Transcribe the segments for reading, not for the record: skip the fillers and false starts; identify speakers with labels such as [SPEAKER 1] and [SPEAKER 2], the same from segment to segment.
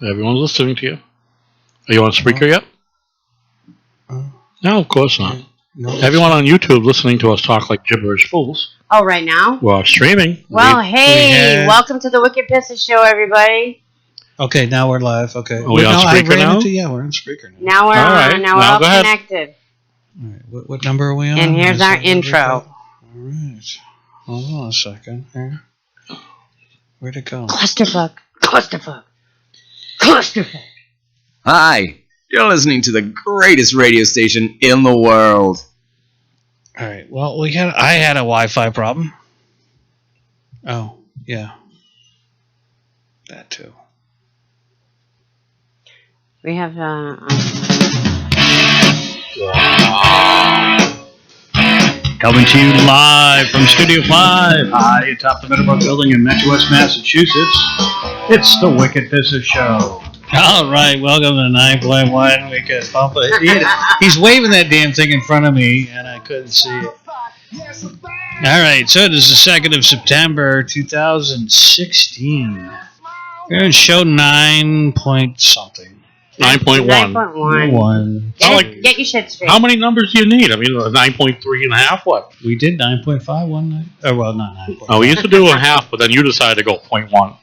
[SPEAKER 1] Everyone's listening to you. Are you on speaker yet? No, of course not. No, everyone on YouTube listening to us talk like gibberish fools.
[SPEAKER 2] Oh, right now?
[SPEAKER 1] We're streaming.
[SPEAKER 2] Well, hey, welcome to the Wicked Pissah Show, everybody.
[SPEAKER 3] Okay, now we're live. Okay.
[SPEAKER 1] Are we on speaker now?
[SPEAKER 3] We're on speaker now.
[SPEAKER 2] Now we're on. Now we're all connected.
[SPEAKER 3] All right. What number are we on?
[SPEAKER 2] And here's our intro.
[SPEAKER 3] All right. Hold on a second here. Where'd it go?
[SPEAKER 2] Clusterfuck. Clusterfuck. Clusterfuck.
[SPEAKER 4] Hi. You're listening to the greatest radio station in the world.
[SPEAKER 3] All right. Well, I had a Wi-Fi problem. Oh, yeah. That too.
[SPEAKER 2] We have
[SPEAKER 5] coming to you live from Studio 5, high atop the Meadowbrook Building in Metro West, Massachusetts. It's the Wicked Pissah Show.
[SPEAKER 3] All right, welcome to 9.1 Wicked Bumpa. He's waving that damn thing in front of me, and I couldn't see it. All right, so it is the 2nd of September, 2016. We're in show 9 point something.
[SPEAKER 1] 9.1.
[SPEAKER 2] 9.1. Get your shit straight.
[SPEAKER 1] How many numbers do you need? I mean, 9.3 and a half, what?
[SPEAKER 3] We did 9.5 one night. Oh, well, not 9.5.
[SPEAKER 1] Oh, we used to do a half, but then you decided to go 0.1.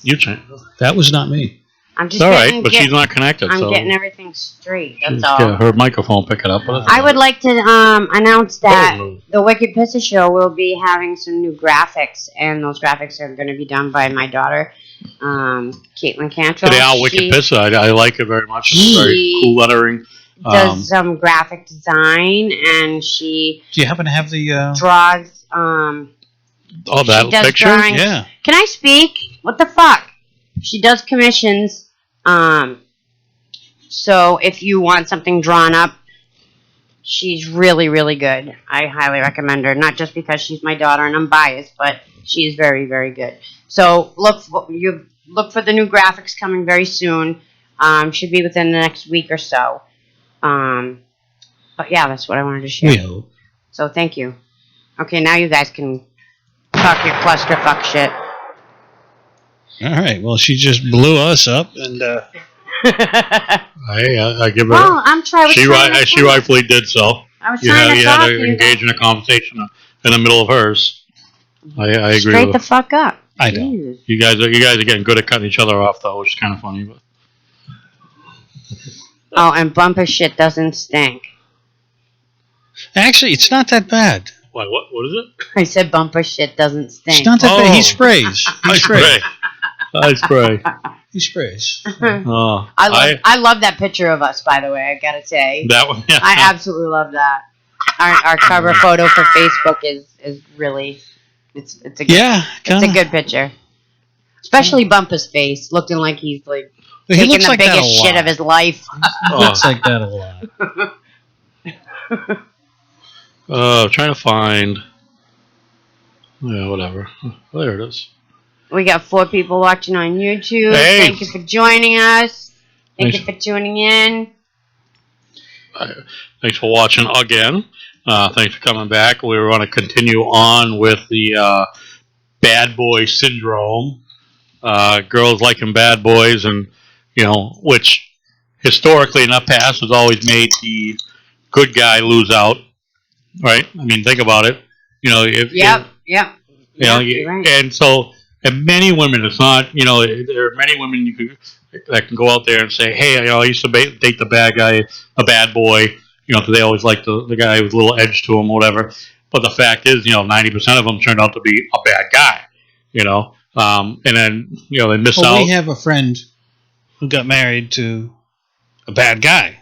[SPEAKER 1] You changed.
[SPEAKER 3] That was not me.
[SPEAKER 2] I'm just
[SPEAKER 1] all right, but she's not connected.
[SPEAKER 2] I'm
[SPEAKER 1] so
[SPEAKER 2] getting everything straight. That's all.
[SPEAKER 1] Yeah, her microphone pick it up.
[SPEAKER 2] I would like to announce that the Wicked Pissah Show will be having some new graphics, and those graphics are going to be done by my daughter, Caitlin Cantrell.
[SPEAKER 1] They are Wicked Pissah. I like it very much. It's very cool lettering.
[SPEAKER 2] Does some graphic design, and she.
[SPEAKER 3] Do you happen to have the
[SPEAKER 2] draws?
[SPEAKER 1] Oh, that picture?
[SPEAKER 2] Drawings.
[SPEAKER 3] Yeah.
[SPEAKER 2] Can I speak? What the fuck? She does commissions. So if you want something drawn up, she's really, really good. I highly recommend her. Not just because she's my daughter and I'm biased, but she is very, very good. So look for the new graphics coming very soon. Should be within the next week or so. But yeah, that's what I wanted to share.
[SPEAKER 3] Yeah.
[SPEAKER 2] So thank you. Okay, now you guys can talk your clusterfuck shit.
[SPEAKER 3] All right. Well, she just blew us up, and
[SPEAKER 1] I give her.
[SPEAKER 2] Well, I'm trying.
[SPEAKER 1] She rightfully did so.
[SPEAKER 2] I was trying to
[SPEAKER 1] you
[SPEAKER 2] talk
[SPEAKER 1] had
[SPEAKER 2] to
[SPEAKER 1] to
[SPEAKER 2] you.
[SPEAKER 1] engage in a conversation in the middle of hers. I agree.
[SPEAKER 2] Straight the fuck up.
[SPEAKER 3] I don't.
[SPEAKER 1] You guys are getting good at cutting each other off, though, which is kind of funny. But
[SPEAKER 2] oh, and Bumpa shit doesn't stink.
[SPEAKER 3] Actually, it's not that bad.
[SPEAKER 1] what is it?
[SPEAKER 2] I said Bumpa shit doesn't stink.
[SPEAKER 3] It's not that bad. He sprays.
[SPEAKER 1] I spray.
[SPEAKER 3] He sprays.
[SPEAKER 1] Oh,
[SPEAKER 2] I love that picture of us, by the way. I gotta say
[SPEAKER 1] that one. Yeah.
[SPEAKER 2] I absolutely love that. Our cover photo for Facebook is really it's a good, it's a good picture. Especially Bumpa's face, looking like he's like taking the biggest shit of his life.
[SPEAKER 3] He looks like that a lot.
[SPEAKER 1] Trying to find. Yeah, whatever. There it is.
[SPEAKER 2] We got 4 people watching on YouTube.
[SPEAKER 1] Hey.
[SPEAKER 2] Thank you for joining us. Thank you for tuning in.
[SPEAKER 1] Thanks for watching again. Thanks for coming back. We want to continue on with the bad boy syndrome. Girls liking bad boys, and which historically in the past has always made the good guy lose out. Right? I mean, think about it.
[SPEAKER 2] Yep.
[SPEAKER 1] Right. And so. And many women, it's not, there are many women that can go out there and say, hey, I used to date the bad guy, a bad boy, because they always like the guy with a little edge to him or whatever. But the fact is, 90% of them turned out to be a bad guy, and then, they miss out.
[SPEAKER 3] We have a friend who got married to a bad guy.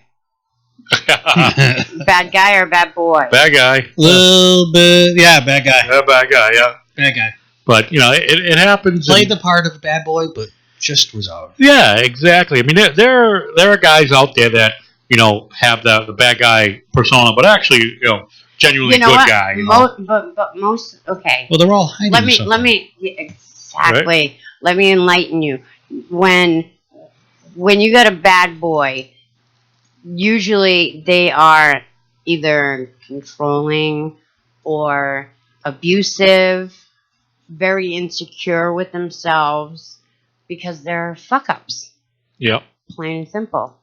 [SPEAKER 2] Bad guy or bad boy?
[SPEAKER 1] Bad guy.
[SPEAKER 3] Little bit, yeah, bad guy.
[SPEAKER 1] Bad guy, yeah.
[SPEAKER 3] Bad guy.
[SPEAKER 1] But, it happens.
[SPEAKER 3] Played the part of a bad boy, but just was out.
[SPEAKER 1] Yeah, exactly. I mean, there are guys out there that, have the bad guy persona, but actually, genuinely good guy.
[SPEAKER 2] But most, okay.
[SPEAKER 3] Well, they're all hiding something.
[SPEAKER 2] Exactly.
[SPEAKER 1] Right?
[SPEAKER 2] Let me enlighten you. When you got a bad boy, usually they are either controlling or abusive, very insecure with themselves, because they're fuck ups.
[SPEAKER 1] Yep.
[SPEAKER 2] Plain and simple.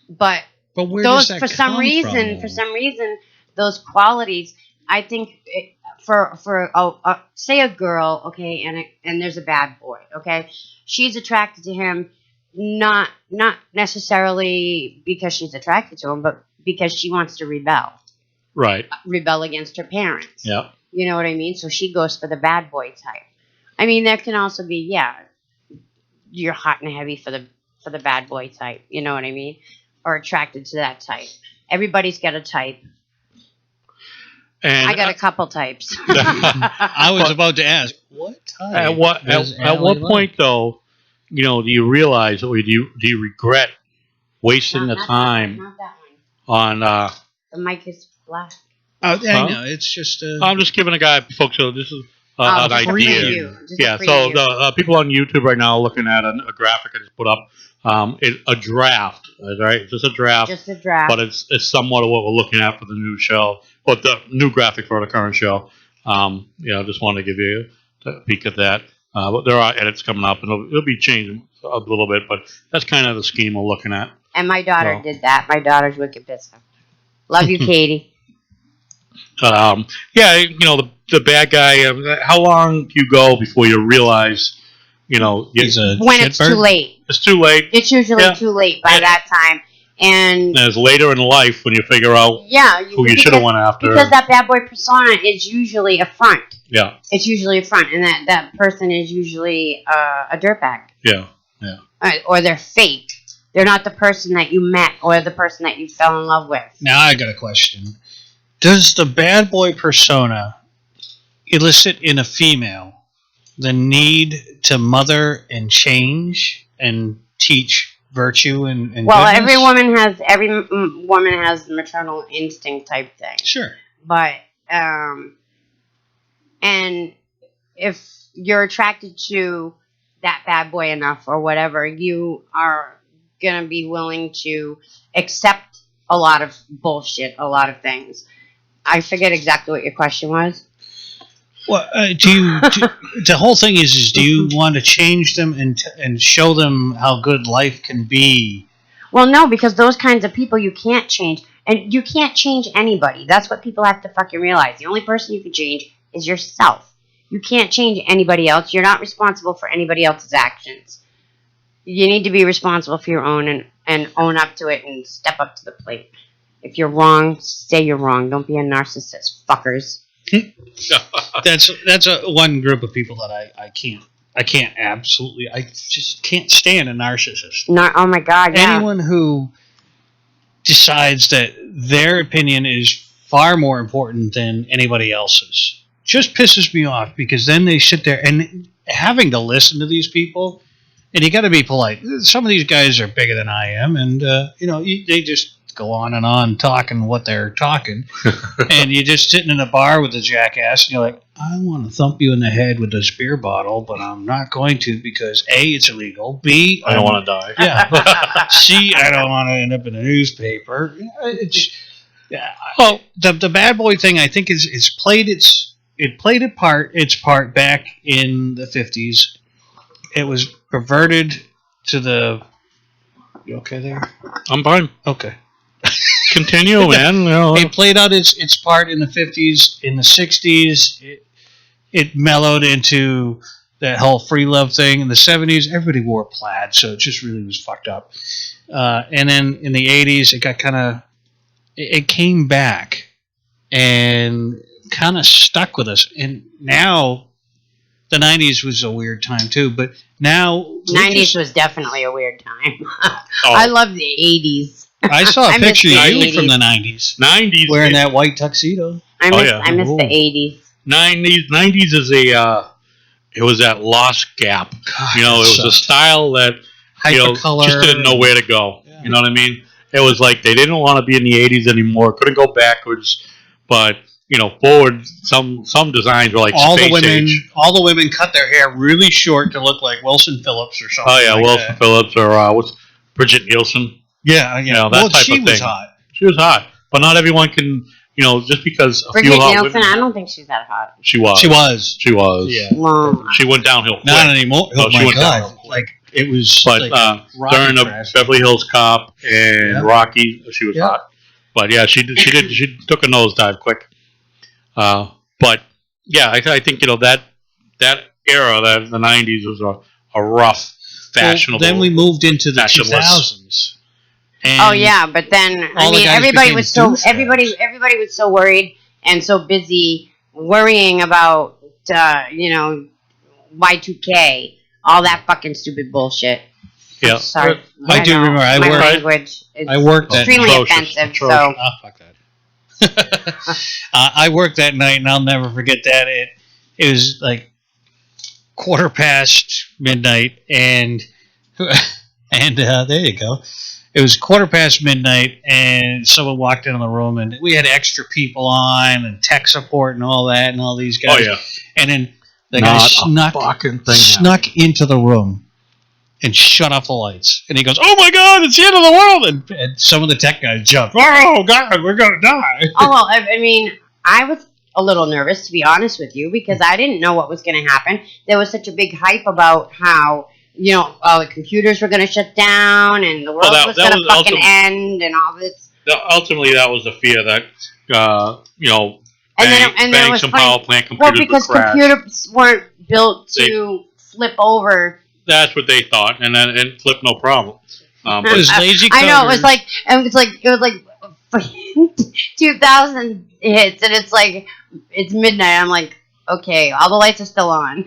[SPEAKER 2] But
[SPEAKER 3] where
[SPEAKER 2] those,
[SPEAKER 3] does that
[SPEAKER 2] for some reason, those qualities, I think, say a girl, okay, and there's a bad boy, okay, she's attracted to him, not necessarily because she's attracted to him, but because she wants to rebel against her parents.
[SPEAKER 1] Yeah.
[SPEAKER 2] You know what I mean? So she goes for the bad boy type. I mean, there can also be, you're hot and heavy for the bad boy type. You know what I mean? Or attracted to that type. Everybody's got a type. And I got a couple types.
[SPEAKER 3] I was about to ask, what type?
[SPEAKER 1] At what point, though, do you realize, or do you regret wasting the time
[SPEAKER 2] not that one.
[SPEAKER 1] on?
[SPEAKER 2] The mic is black.
[SPEAKER 3] Oh, I know. It's just.
[SPEAKER 1] I'm just giving a guy folks. So this is an idea. Yeah. So the people on YouTube right now are looking at a graphic I just put up. A draft, right? Just a draft.
[SPEAKER 2] Just a draft.
[SPEAKER 1] But it's somewhat of what we're looking at for the new show, or the new graphic for the current show. Just wanted to give you a peek at that. But there are edits coming up, and it'll be changing a little bit. But that's kind of the scheme we're looking at.
[SPEAKER 2] And my daughter did that. My daughter's wicked Pissah. Love you, Katie.
[SPEAKER 1] The bad guy. How long do you go before you realize,
[SPEAKER 3] he's a
[SPEAKER 2] when it's too late?
[SPEAKER 1] It's too late.
[SPEAKER 2] It's usually too late by that time, and
[SPEAKER 1] it's later in life when you figure out who you should have went after.
[SPEAKER 2] Because that bad boy persona is usually a front.
[SPEAKER 1] Yeah,
[SPEAKER 2] it's usually a front, and that person is usually a dirtbag.
[SPEAKER 1] Yeah.
[SPEAKER 2] Or they're fake. They're not the person that you met or the person that you fell in love with.
[SPEAKER 3] Now I got a question. Does the bad boy persona elicit in a female the need to mother and change and teach virtue and goodness?
[SPEAKER 2] Every woman has the maternal instinct type thing.
[SPEAKER 3] Sure.
[SPEAKER 2] But and if you're attracted to that bad boy enough or whatever, you are gonna be willing to accept a lot of bullshit, a lot of things. I forget exactly what your question was.
[SPEAKER 3] Well, the whole thing is do you want to change them and show them how good life can be?
[SPEAKER 2] Well, no, because those kinds of people you can't change. And you can't change anybody. That's what people have to fucking realize. The only person you can change is yourself. You can't change anybody else. You're not responsible for anybody else's actions. You need to be responsible for your own and own up to it and step up to the plate. If you're wrong, say you're wrong. Don't be a narcissist, fuckers.
[SPEAKER 3] That's one group of people that I just can't stand a narcissist.
[SPEAKER 2] Oh my God, yeah.
[SPEAKER 3] Anyone who decides that their opinion is far more important than anybody else's just pisses me off, because then they sit there and having to listen to these people, and you got to be polite. Some of these guys are bigger than I am, and they just go on talking what they're talking, and you're just sitting in a bar with a jackass, and you're like, I want to thump you in the head with this beer bottle, but I'm not going to, because A, it's illegal, B,
[SPEAKER 1] I don't want to die.
[SPEAKER 3] Yeah. C, I don't want to end up in the newspaper. The bad boy thing, I think, is played its part back in the 50s. It was perverted to the. You okay there?
[SPEAKER 1] I'm fine.
[SPEAKER 3] Okay.
[SPEAKER 1] Continue, man.
[SPEAKER 3] It played out its part in the 50s. In the 60s, it mellowed into that whole free love thing. In the 70s, everybody wore plaid, so it just really was fucked up. And then in the 80s, it got it came back and kind of stuck with us. And now, the 90s was a weird time too, but now...
[SPEAKER 2] 90s was definitely a weird time. I love the 80s.
[SPEAKER 3] I saw a picture of you from the 90s.
[SPEAKER 1] 90s.
[SPEAKER 3] Wearing that white tuxedo.
[SPEAKER 2] I miss the 80s.
[SPEAKER 1] 90s is it was that lost gap. God, it was a style that, just didn't know where to go. Yeah. You know what I mean? It was like they didn't want to be in the 80s anymore. Couldn't go backwards, but... forward, some designs were like
[SPEAKER 3] all
[SPEAKER 1] space
[SPEAKER 3] the women.
[SPEAKER 1] age.
[SPEAKER 3] All the women cut their hair really short to look like Wilson Phillips or something.
[SPEAKER 1] Oh yeah,
[SPEAKER 3] like
[SPEAKER 1] Wilson Phillips or what's Bridget Nielsen?
[SPEAKER 3] Yeah,
[SPEAKER 1] that type of thing.
[SPEAKER 3] She was hot.
[SPEAKER 1] She was hot, but not everyone can just because a
[SPEAKER 2] Bridget
[SPEAKER 1] few hot
[SPEAKER 2] Nielsen,
[SPEAKER 1] women.
[SPEAKER 2] I don't think she's that hot.
[SPEAKER 1] She was.
[SPEAKER 3] She was.
[SPEAKER 1] She was.
[SPEAKER 3] Yeah.
[SPEAKER 2] Long.
[SPEAKER 1] She went downhill quick.
[SPEAKER 3] Not anymore.
[SPEAKER 1] No,
[SPEAKER 3] Oh
[SPEAKER 1] she
[SPEAKER 3] my
[SPEAKER 1] went
[SPEAKER 3] God!
[SPEAKER 1] downhill quick.
[SPEAKER 3] Like it was.
[SPEAKER 1] But
[SPEAKER 3] like a rocket
[SPEAKER 1] during the
[SPEAKER 3] crash.
[SPEAKER 1] Beverly Hills Cop and Rocky, she was hot. But yeah, she took a nosedive quick. But yeah, I think that era, the '90s, was a rough, fashionable.
[SPEAKER 3] Well, then we moved into the
[SPEAKER 1] fashionless.
[SPEAKER 3] 2000s.
[SPEAKER 2] Oh yeah, but then everybody was so worried and so busy worrying about Y2K, all that fucking stupid bullshit.
[SPEAKER 1] Yeah,
[SPEAKER 2] sorry.
[SPEAKER 3] I do remember. I worked that
[SPEAKER 2] extremely
[SPEAKER 1] atrocious,
[SPEAKER 2] offensive.
[SPEAKER 1] atrocious.
[SPEAKER 2] So
[SPEAKER 3] oh, fuck that. I worked that night, and I'll never forget that. It was like midnight, and there you go. It was midnight, and someone walked into the room, and we had extra people on, and tech support, and all that, and all these guys.
[SPEAKER 1] Oh yeah.
[SPEAKER 3] And then the guy snuck into the room and shut off the lights. And he goes, "Oh my God, it's the end of the world!" And some of the tech guys jumped. Oh God, we're gonna die.
[SPEAKER 2] Oh well, I mean, I was a little nervous, to be honest with you, because I didn't know what was going to happen. There was such a big hype about how all the computers were going to shut down and the world was going to fucking end and all this.
[SPEAKER 1] Ultimately, that was the fear that
[SPEAKER 2] And then it was
[SPEAKER 1] banks and
[SPEAKER 2] funny.
[SPEAKER 1] power plant computers
[SPEAKER 2] because
[SPEAKER 1] would crash.
[SPEAKER 2] computers weren't built to flip over.
[SPEAKER 1] That's what they thought, and flip no problem.
[SPEAKER 3] It was lazy coders.
[SPEAKER 2] I know it was like 2000 hits, and it's midnight. I'm like, okay, all the lights are still on.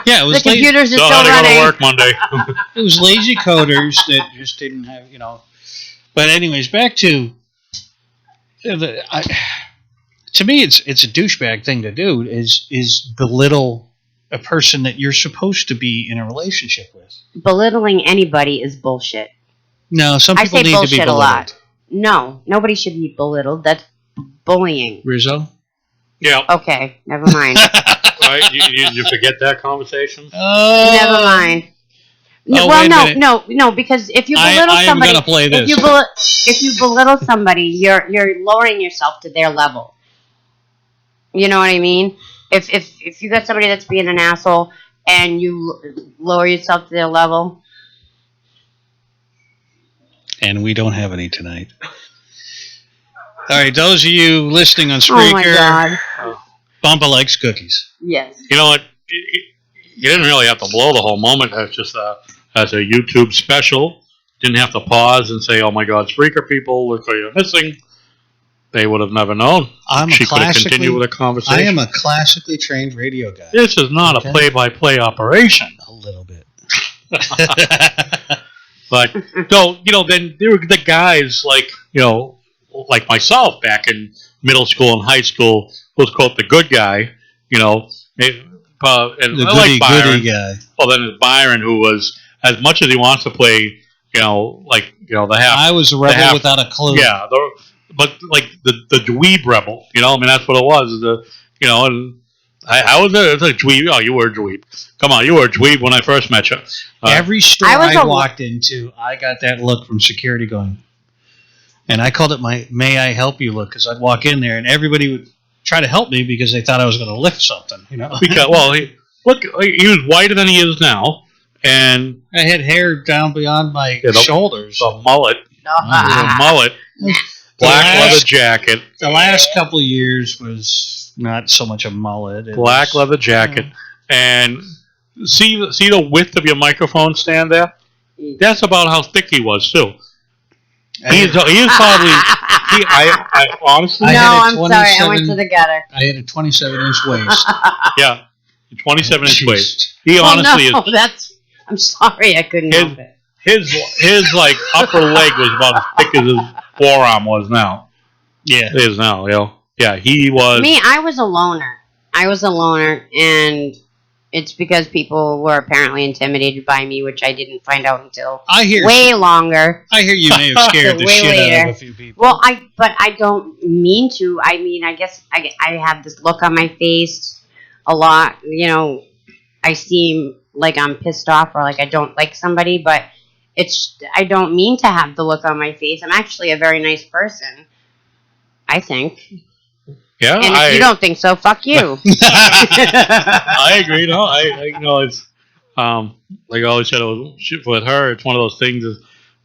[SPEAKER 3] Yeah, it was
[SPEAKER 2] the computers are
[SPEAKER 1] still
[SPEAKER 2] still running.
[SPEAKER 1] Go to work Monday.
[SPEAKER 3] It was lazy coders that just didn't have, But anyways, back to to me, it's a douchebag thing to do. Is belittle a person that you're supposed to be in a relationship with.
[SPEAKER 2] Belittling anybody is bullshit.
[SPEAKER 3] No, some people need to be belittled.
[SPEAKER 2] A lot. No, nobody should be belittled. That's bullying.
[SPEAKER 3] Rizzo?
[SPEAKER 1] Yeah.
[SPEAKER 2] Okay, never mind.
[SPEAKER 1] Right? You forget that conversation?
[SPEAKER 2] Never mind. No, because if you belittle somebody,
[SPEAKER 3] I'm gonna play this.
[SPEAKER 2] If you belittle somebody, you're lowering yourself to their level. You know what I mean? If you got somebody that's being an asshole and you lower yourself to their level.
[SPEAKER 3] And we don't have any tonight. All right, those of you listening on Spreaker,
[SPEAKER 2] oh my God.
[SPEAKER 3] Bumpa likes cookies.
[SPEAKER 2] Yes.
[SPEAKER 1] You know what? You didn't really have to blow the whole moment. That's just as a YouTube special. Didn't have to pause and say, "Oh my God, Spreaker people, look what you're missing." They would have never known. She could have continued with a conversation.
[SPEAKER 3] I am a classically trained radio guy.
[SPEAKER 1] This is not a play-by-play operation.
[SPEAKER 3] A little bit.
[SPEAKER 1] But then there were the guys like myself back in middle school and high school who was quote the good guy, and
[SPEAKER 3] the goody guy.
[SPEAKER 1] Well, then there's Byron, who was, as much as he wants to play, the half.
[SPEAKER 3] I was a rebel without a clue.
[SPEAKER 1] Yeah, but like the dweeb rebel, that's what it was. And I was a dweeb. Oh, you were a dweeb. Come on, you were a dweeb when I first met you.
[SPEAKER 3] Every store I walked into, I got that look from security going. And I called it my "May I help you" look, because I'd walk in there and everybody would try to help me because they thought I was going to lift something, Because
[SPEAKER 1] he was whiter than he is now, and
[SPEAKER 3] I had hair down beyond my shoulders.
[SPEAKER 1] A mullet, black leather jacket.
[SPEAKER 3] The last couple of years was not so much a mullet.
[SPEAKER 1] Black leather jacket, and see the width of your microphone stand there. That's about how thick he was too. He is probably. I honestly.
[SPEAKER 2] No, I'm sorry. I went to the gutter.
[SPEAKER 3] I had a 27-inch waist.
[SPEAKER 1] Yeah, 27-inch waist. He honestly is.
[SPEAKER 2] I'm sorry, I couldn't help it.
[SPEAKER 1] His upper leg was about as thick as his forearm was now. Yeah, it is now. Yeah, he was.
[SPEAKER 2] Me, I was a loner, and it's because people were apparently intimidated by me, which I didn't find out until way longer.
[SPEAKER 3] I hear you may have scared the shit out of a few people.
[SPEAKER 2] Well, but I don't mean to. I mean, I guess I have this look on my face a lot. I seem like I'm pissed off or like I don't like somebody, but I don't mean to have the look on my face. I'm actually a very nice person, I think.
[SPEAKER 1] Yeah,
[SPEAKER 2] And if you don't think so, fuck you.
[SPEAKER 1] I agree. No, I it's like I always said, with her, it's one of those things. Is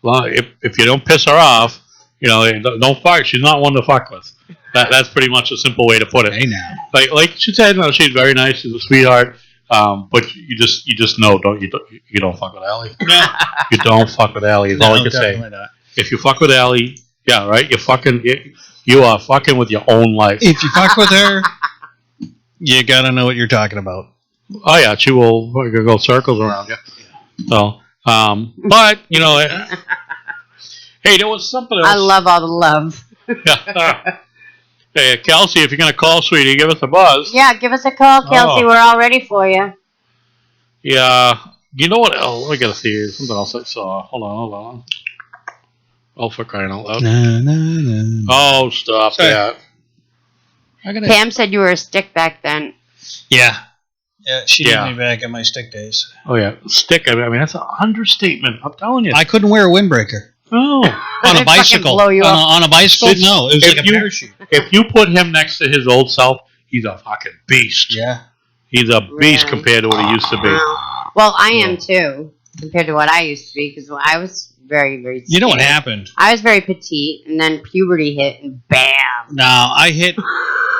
[SPEAKER 1] if you don't piss her off, don't fuck. She's not one to fuck with. That's pretty much a simple way to put it.
[SPEAKER 3] Hey now.
[SPEAKER 1] Like she said, she's very nice. She's a sweetheart. But you just know, you don't fuck with Allie. You don't fuck with Allie. Is all I can say.
[SPEAKER 3] Not.
[SPEAKER 1] If you fuck with Allie, yeah, right. You are fucking with your own life.
[SPEAKER 3] If you fuck with her, you gotta know what you're talking about.
[SPEAKER 1] Oh yeah, she will go circles around you. So, but hey, there was something else.
[SPEAKER 2] I love all the love.
[SPEAKER 1] Hey, Kelsey, if you're gonna call, sweetie, give us a buzz.
[SPEAKER 2] Yeah, give us a call, Kelsey. We're all ready for you.
[SPEAKER 1] Yeah, you know what? Oh, I gotta see something else I saw. Hold on. Oh, for crying out loud!
[SPEAKER 3] No.
[SPEAKER 1] Oh, stop that!
[SPEAKER 2] Pam said you were a stick back then.
[SPEAKER 3] Yeah, she did me back in my stick days.
[SPEAKER 1] Oh yeah, stick. I mean, that's an understatement. I'm telling you.
[SPEAKER 3] I couldn't wear a windbreaker.
[SPEAKER 1] Oh,
[SPEAKER 3] on a bicycle. On a bicycle? No, it was like a parachute.
[SPEAKER 1] If you put him next to his old self, he's a fucking beast.
[SPEAKER 3] Yeah,
[SPEAKER 1] he's a beast compared to what he used to be.
[SPEAKER 2] Well, I am too, compared to what I used to be, because I was very, very skinny.
[SPEAKER 3] You know what happened?
[SPEAKER 2] I was very petite, and then puberty hit, and bam!
[SPEAKER 3] No, I hit...
[SPEAKER 2] It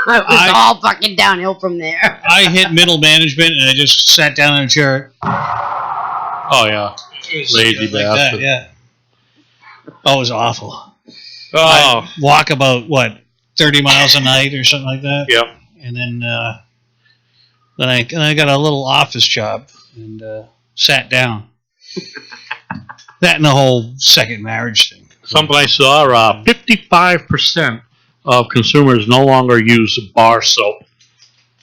[SPEAKER 2] was all fucking downhill from there.
[SPEAKER 3] I hit middle management, and I just sat down in a chair.
[SPEAKER 1] Oh, yeah. Lazy bastard.
[SPEAKER 3] Yeah. Oh, it was awful.
[SPEAKER 1] Oh.
[SPEAKER 3] I'd walk about, 30 miles a night or something like that?
[SPEAKER 1] Yep.
[SPEAKER 3] And then I got a little office job and sat down. That and the whole second marriage thing.
[SPEAKER 1] Something I saw, 55% of consumers no longer use bar soap.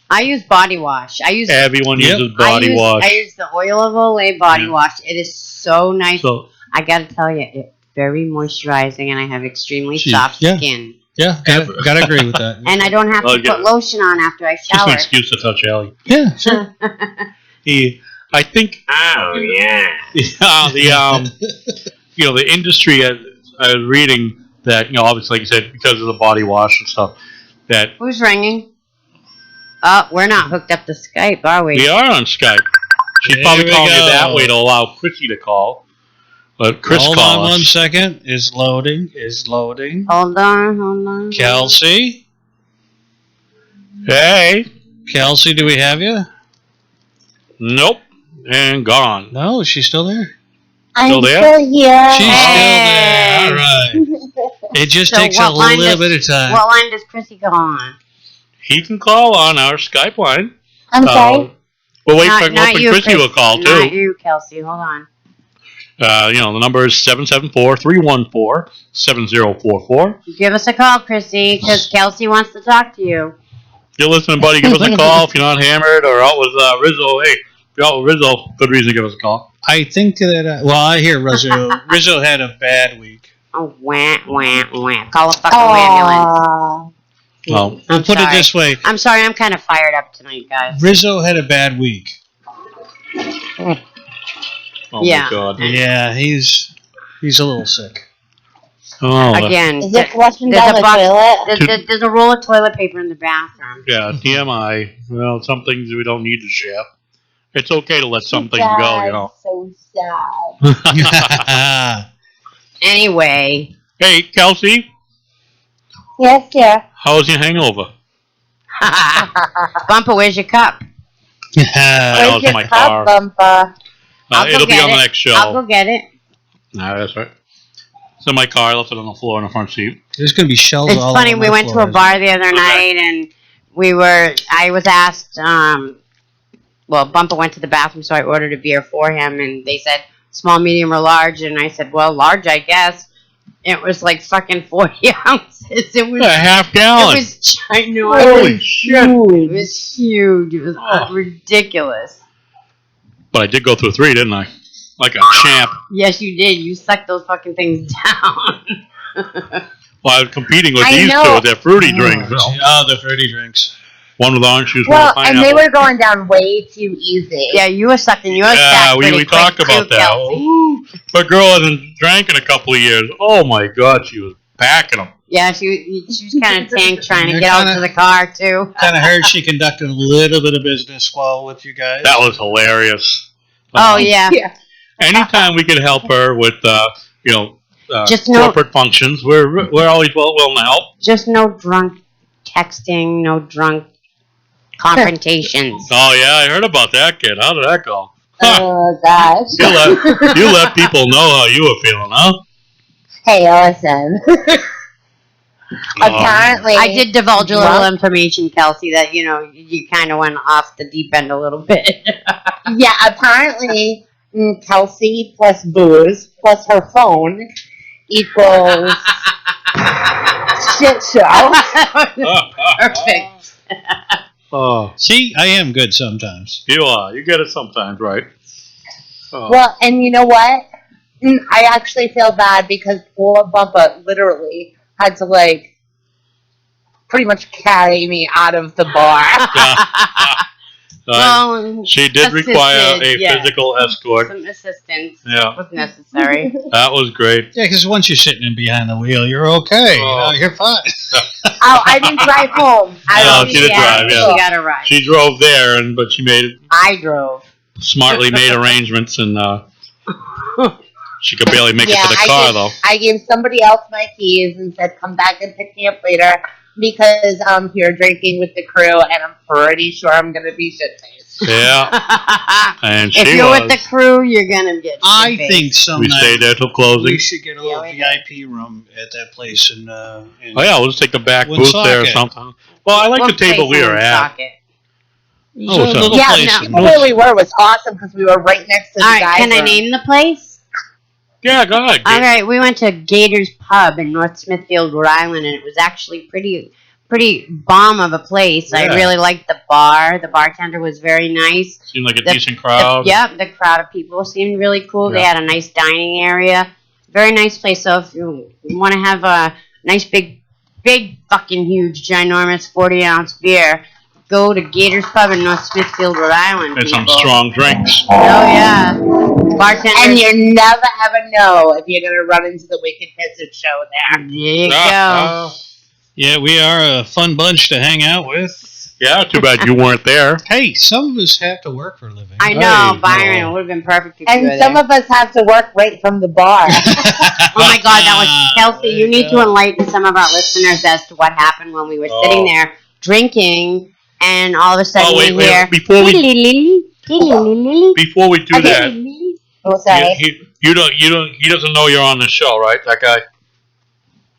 [SPEAKER 2] I use body wash.
[SPEAKER 1] Everyone uses body wash.
[SPEAKER 2] I use the oil of Olay body wash. It is so nice.
[SPEAKER 1] So,
[SPEAKER 2] I got to tell you, it's very moisturizing, and I have extremely soft skin.
[SPEAKER 3] Yeah, gotta agree with that.
[SPEAKER 2] And I don't have to put lotion on after I shower.
[SPEAKER 1] Just an excuse to touch Allie.
[SPEAKER 3] Yeah, sure.
[SPEAKER 1] I think. Oh yeah. The industry. I was reading that obviously, like you said, because of the body wash and stuff. That
[SPEAKER 2] who's ringing? Oh, we're not hooked up to Skype, are we?
[SPEAKER 1] We are on Skype. She's probably calling you that way to allow Chrissy to call. But Chris,
[SPEAKER 3] hold on 1 second. Is loading.
[SPEAKER 2] Hold on.
[SPEAKER 3] Kelsey.
[SPEAKER 1] Hey.
[SPEAKER 3] Kelsey, do we have you?
[SPEAKER 1] Nope. And gone.
[SPEAKER 3] No, she's still there.
[SPEAKER 6] I'm still here.
[SPEAKER 3] She's still there. All right. It just takes a little bit of time.
[SPEAKER 2] What line does Chrissy go on?
[SPEAKER 1] He can call on our Skype line.
[SPEAKER 6] I'm sorry.
[SPEAKER 1] We'll wait for Chrissy will call too.
[SPEAKER 2] Not you, Kelsey. Hold on.
[SPEAKER 1] The number is 774-314-7044.
[SPEAKER 2] Give us a call, Chrissy, because Kelsey wants to talk to you.
[SPEAKER 1] If you're listening, buddy, give us a call. If you're not hammered or out with Rizzo, hey, if you're out with Rizzo, good reason to give us a call.
[SPEAKER 3] I think that, I hear Rizzo. Rizzo had a bad week.
[SPEAKER 2] Oh, wah. Call a fucking ambulance.
[SPEAKER 1] Well,
[SPEAKER 3] I'll put it this way.
[SPEAKER 2] I'm sorry, I'm kind of fired up tonight, guys.
[SPEAKER 3] Rizzo had a bad week.
[SPEAKER 1] Oh my God.
[SPEAKER 3] Yeah, he's a little sick.
[SPEAKER 1] Oh,
[SPEAKER 2] again,
[SPEAKER 6] is it flushing down the toilet?
[SPEAKER 2] There's a roll of toilet paper in the bathroom.
[SPEAKER 1] Yeah, TMI. Well, some things we don't need to share. It's okay to let some things go,
[SPEAKER 6] So sad.
[SPEAKER 2] Anyway.
[SPEAKER 1] Hey, Kelsey.
[SPEAKER 6] Yes, dear.
[SPEAKER 1] How's your hangover?
[SPEAKER 2] Bumpa, where's your cup?
[SPEAKER 6] Where's your cup, Bumpa?
[SPEAKER 1] It'll be on the next show.
[SPEAKER 2] I'll go get it.
[SPEAKER 1] Nah, that's right. It's in my car. I left it on the floor in the front seat.
[SPEAKER 3] There's going to be shells all over.
[SPEAKER 2] It's funny. We went to a bar the other night, and I was asked, Bumpa went to the bathroom, so I ordered a beer for him, and they said small, medium, or large, and I said, well, large, I guess. It was like fucking 40 ounces. It was
[SPEAKER 1] a half gallon.
[SPEAKER 2] It was ginormous.
[SPEAKER 1] Holy shit.
[SPEAKER 2] It was huge. It was ridiculous.
[SPEAKER 1] But I did go through 3, didn't I? Like a champ.
[SPEAKER 2] Yes, you did. You sucked those fucking things down.
[SPEAKER 1] Well, I was competing with these two with their fruity drinks.
[SPEAKER 3] Oh, the fruity drinks.
[SPEAKER 1] One with orange juice,
[SPEAKER 6] well,
[SPEAKER 1] one with
[SPEAKER 6] pineapple. And they were going down way too easy.
[SPEAKER 2] Yeah, you were sucking yours
[SPEAKER 1] back we talked about
[SPEAKER 2] too,
[SPEAKER 1] that. Ooh, my girl hasn't drank in a couple of years. Oh, my God, she was packing them.
[SPEAKER 2] Yeah, she was kind of tank trying to get out to the car, too.
[SPEAKER 3] Kind of heard she conducted a little bit of business while with you guys.
[SPEAKER 1] That was hilarious.
[SPEAKER 2] Oh, yeah.
[SPEAKER 1] Anytime we could help her with,
[SPEAKER 2] Just
[SPEAKER 1] corporate functions, we're always willing to help.
[SPEAKER 2] Just no drunk texting, no drunk confrontations.
[SPEAKER 1] Oh, yeah, I heard about that kid. How did that go?
[SPEAKER 6] Oh, gosh.
[SPEAKER 1] You let people know how you were feeling, huh?
[SPEAKER 6] Hey, listen. Apparently,
[SPEAKER 2] I did divulge a little information, Kelsey, that you kind of went off the deep end a little bit.
[SPEAKER 6] Yeah, apparently Kelsey plus booze plus her phone equals shit show.
[SPEAKER 2] Perfect.
[SPEAKER 1] Oh,
[SPEAKER 3] See, I am good sometimes.
[SPEAKER 1] you are. You get it sometimes, right? Oh.
[SPEAKER 6] Well, and you know what? I actually feel bad because poor Bumpa literally had to pretty much carry me out of the bar.
[SPEAKER 2] Well,
[SPEAKER 1] she did require a physical escort.
[SPEAKER 2] Some assistance
[SPEAKER 1] was
[SPEAKER 2] necessary.
[SPEAKER 1] That was great.
[SPEAKER 3] Yeah, because once you're sitting in behind the wheel, you're okay. You're fine.
[SPEAKER 6] Oh, I didn't drive home.
[SPEAKER 1] She did drive. Yeah,
[SPEAKER 2] She got a ride.
[SPEAKER 1] She drove there, but she
[SPEAKER 2] I drove.
[SPEAKER 1] Smartly made arrangements, and she could barely make it to the car, though.
[SPEAKER 6] I gave somebody else my keys and said, "Come back and pick me up later." Because I'm here drinking with the crew, and I'm pretty sure I'm going to be shit-faced.
[SPEAKER 1] Yeah. And
[SPEAKER 2] if you're with the crew, you're going to get shit-faced.
[SPEAKER 3] I think some
[SPEAKER 1] we stayed there till closing.
[SPEAKER 3] We should get a little VIP room at that place.
[SPEAKER 1] We'll just take the back booth there or something. Well, I like the table we were at.
[SPEAKER 6] The table where we were was awesome because we were right next to the guys.
[SPEAKER 2] Can I name the place?
[SPEAKER 1] Yeah, go ahead.
[SPEAKER 2] All right, we went to Gator's Pub in North Smithfield, Rhode Island, and it was actually pretty bomb of a place. Yeah. I really liked the bar. The bartender was very nice.
[SPEAKER 1] Seemed like a decent crowd.
[SPEAKER 2] The crowd of people seemed really cool. Yeah. They had a nice dining area. Very nice place. So if you want to have a nice big fucking huge, ginormous 40-ounce beer, go to Gator's Pub in North Smithfield, Rhode Island.
[SPEAKER 1] And some strong drinks.
[SPEAKER 2] Oh, yeah. Bartender.
[SPEAKER 6] And you never ever know if you're going to run into the Wicked Pissah show there.
[SPEAKER 2] There you go.
[SPEAKER 3] Yeah, we are a fun bunch to hang out with.
[SPEAKER 1] Yeah, too bad you weren't there.
[SPEAKER 3] Hey, some of us have to work for a living.
[SPEAKER 2] I know, Byron. It would have been perfect if you were there.
[SPEAKER 6] And some of us have to work right from the bar.
[SPEAKER 2] Oh, my God. That was Kelsey. You need to enlighten some of our listeners as to what happened when we were sitting there drinking, and all of a sudden we hear...
[SPEAKER 1] Before we do that...
[SPEAKER 6] Oh, sorry.
[SPEAKER 1] He doesn't know you're on the show, right? That guy.